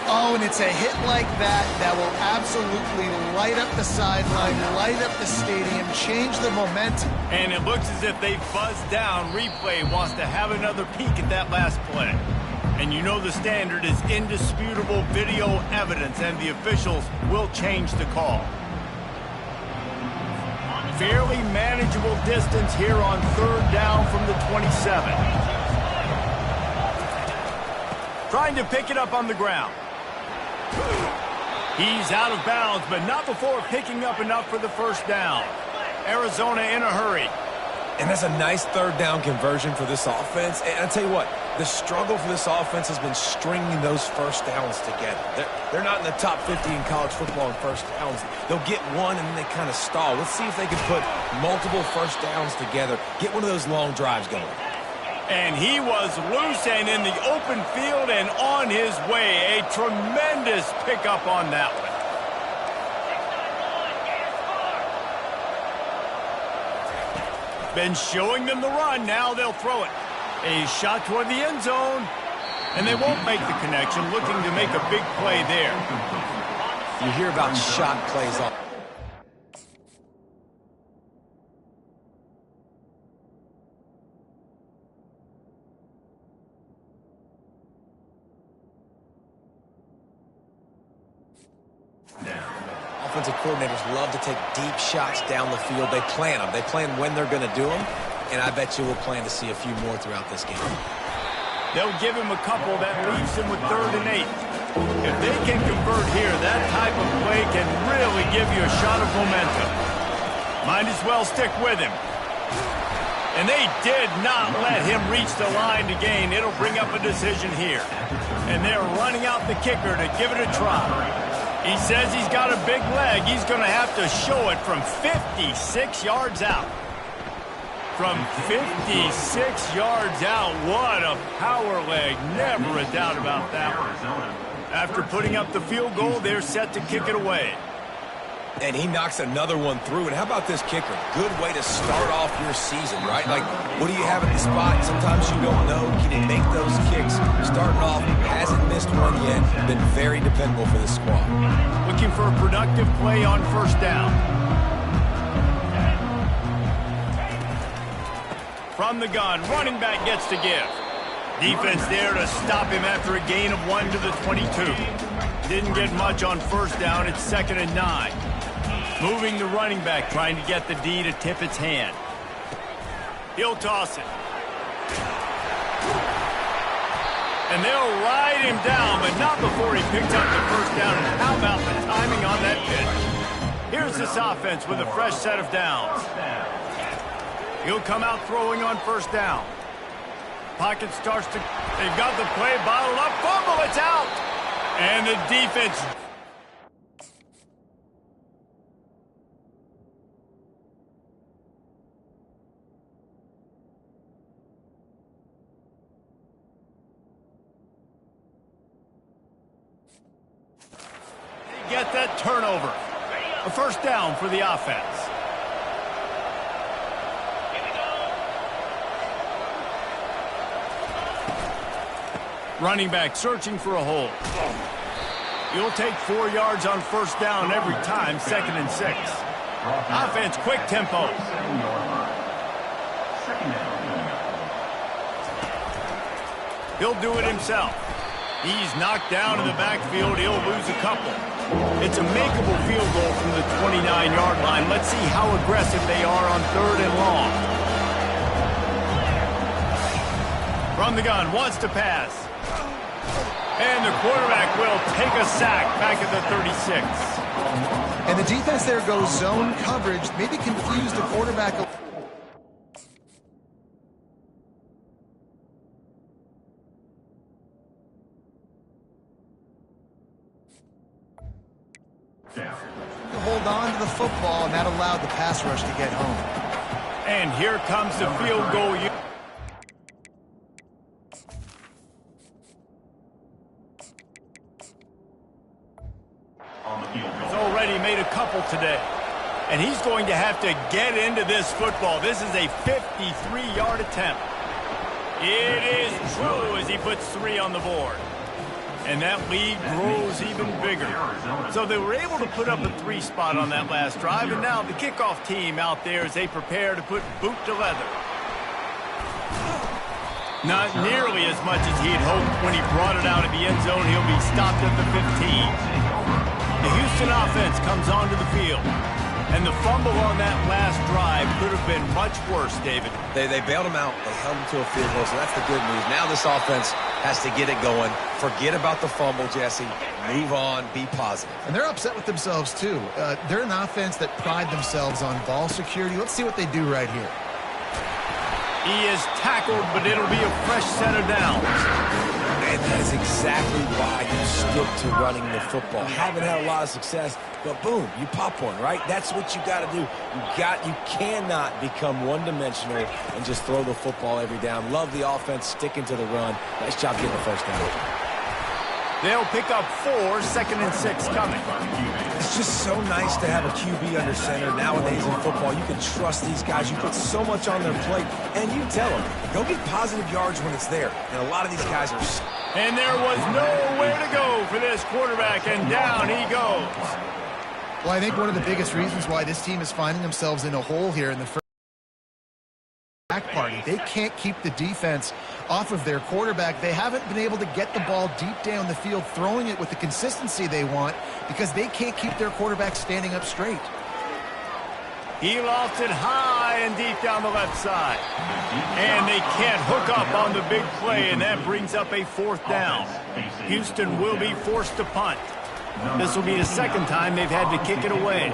Oh, and it's a hit like that that will absolutely light up the sideline, light up the stadium, change the momentum. And it looks as if they buzzed down. Replay wants to have another peek at that last play. And you know the standard is indisputable video evidence, and the officials will change the call. Fairly manageable distance here on third down from the 27. Trying to pick it up on the ground. He's out of bounds, but not before picking up enough for the first down. Arizona in a hurry. And that's a nice third down conversion for this offense. And I'll tell you what, the struggle for this offense has been stringing those first downs together. They're not in the top 50 in college football in first downs. They'll get one and then they kind of stall. Let's see if they can put multiple first downs together, get one of those long drives going. And he was loose and in the open field and on his way. A tremendous pickup on that one. Been showing them the run. Now they'll throw it. A shot toward the end zone. And they won't make the connection. Looking to make a big play there. You hear about shot plays on. Offensive coordinators love to take deep shots down the field. They plan them. They plan when they're going to do them, and I bet you we'll plan to see a few more throughout this game. They'll give him a couple. That leaves him with 3rd and 8. If they can convert here, that type of play can really give you a shot of momentum. Might as well stick with him. And they did not let him reach the line to gain. It'll bring up a decision here. And they're running out the kicker to give it a try. He says he's got a big leg. He's going to have to show it from 56 yards out. From 56 yards out, what a power leg. Never a doubt about that one. After putting up the field goal, they're set to kick it away. And he knocks another one through. And how about this kicker? Good way to start off your season, right? Like, what do you have at the spot? Sometimes you don't know. Can he make those kicks? Starting off, hasn't missed one yet. Been very dependable for this squad. Looking for a productive play on first down. From the gun, running back gets to give. Defense there to stop him after a gain of 1 to the 22. Didn't get much on first down. It's 2nd and 9. Moving the running back, trying to get the D to tip its hand. He'll toss it. And they'll ride him down, but not before he picks up the first down. And how about the timing on that pitch? Here's this offense with a fresh set of downs. He'll come out throwing on first down. Pocket starts to... They've got the play bottled up. Fumble, it's out! And the defense... Get that turnover. A first down for the offense. Running back searching for a hole. You'll take 4 yards on first down every time, 2nd and 6. Offense, quick tempo. He'll do it himself. He's knocked down in the backfield. He'll lose a couple. It's a makeable field goal from the 29-yard line. Let's see how aggressive they are on 3rd and long. From the gun, wants to pass. And the quarterback will take a sack back at the 36. And the defense there goes zone coverage, maybe confused the quarterback. Hold on to the football, and that allowed the pass rush to get home. And here comes the field goal. He's already made a couple today. And he's going to have to get into this football. This is a 53-yard attempt. It is true as he puts 3 on the board. And that lead grows even bigger. So they were able to put up a 3 spot on that last drive, and now the kickoff team out there as they prepare to put boot to leather. Not nearly as much as he had hoped when he brought it out of the end zone. He'll be stopped at the 15. The Houston offense comes onto the field. And the fumble on that last drive could have been much worse, David. They bailed him out. They held him to a field goal, so that's the good news. Now this offense has to get it going. Forget about the fumble, Jesse. Move on. Be positive. And they're upset with themselves, too. They're an offense that pride themselves on ball security. Let's see what they do right here. He is tackled, but it'll be a fresh set of downs. And that is exactly why you stick to running the football. Haven't had a lot of success, but boom, you pop one, right? That's what you got to do. You cannot become one-dimensional and just throw the football every down. Love the offense, sticking to the run. Nice job getting the first down. They'll pick up 4, 2nd and 6 coming. It's just so nice to have a QB under center. Nowadays in football, you can trust these guys. You put so much on their plate, and you tell them, go get positive yards when it's there. And a lot of these guys are... And there was nowhere to go for this quarterback, and down he goes. Well, I think one of the biggest reasons why this team is finding themselves in a hole here in the first back party, they can't keep the defense off of their quarterback. They haven't been able to get the ball deep down the field, throwing it with the consistency they want, because they can't keep their quarterback standing up straight. He lofts it high and deep down the left side. And they can't hook up on the big play, and that brings up a 4th down. Houston will be forced to punt. This will be the 2nd time they've had to kick it away.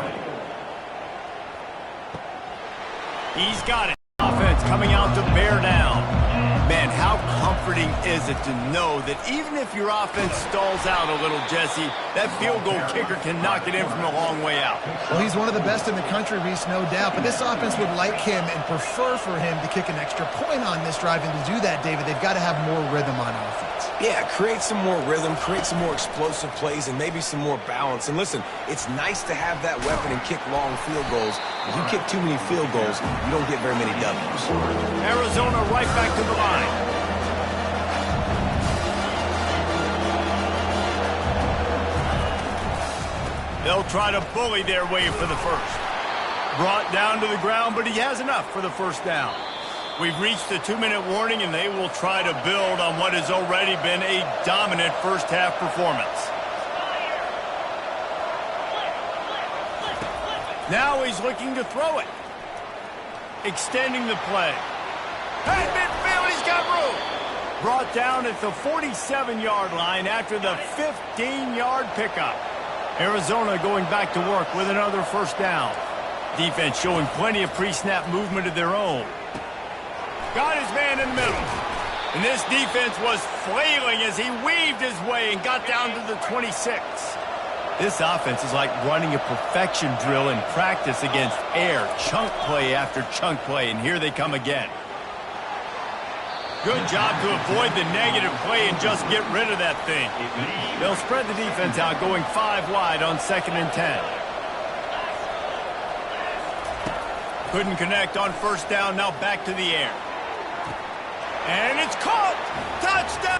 He's got it. Offense coming out to bear down. Man, how comforting is it to know that even if your offense stalls out a little, Jesse, that field goal kicker can knock it in from a long way out. Well, he's one of the best in the country, Reese, no doubt. But this offense would like him and prefer for him to kick an extra point on this drive. And to do that, David, they've got to have more rhythm on offense. Yeah, create some more rhythm, create some more explosive plays, and maybe some more balance. And listen, it's nice to have that weapon and kick long field goals. If you kick too many field goals, you don't get very many W's. Arizona right back to the line. They'll try to bully their way for the first. Brought down to the ground, but he has enough for the first down. We've reached the 2-minute warning, and they will try to build on what has already been a dominant first-half performance. Now he's looking to throw it. Extending the play. At midfield, he's got room. Brought down at the 47-yard line after the 15-yard pickup. Arizona going back to work with another first down. Defense showing plenty of pre-snap movement of their own. Got his man in the middle. And this defense was flailing as he weaved his way and got down to the 26. This offense is like running a perfection drill in practice against air. Chunk play after chunk play, and here they come again. Good job to avoid the negative play and just get rid of that thing. They'll spread the defense out, going 5 wide on 2nd and 10. Couldn't connect on first down, now back to the air. And it's caught! Touchdown!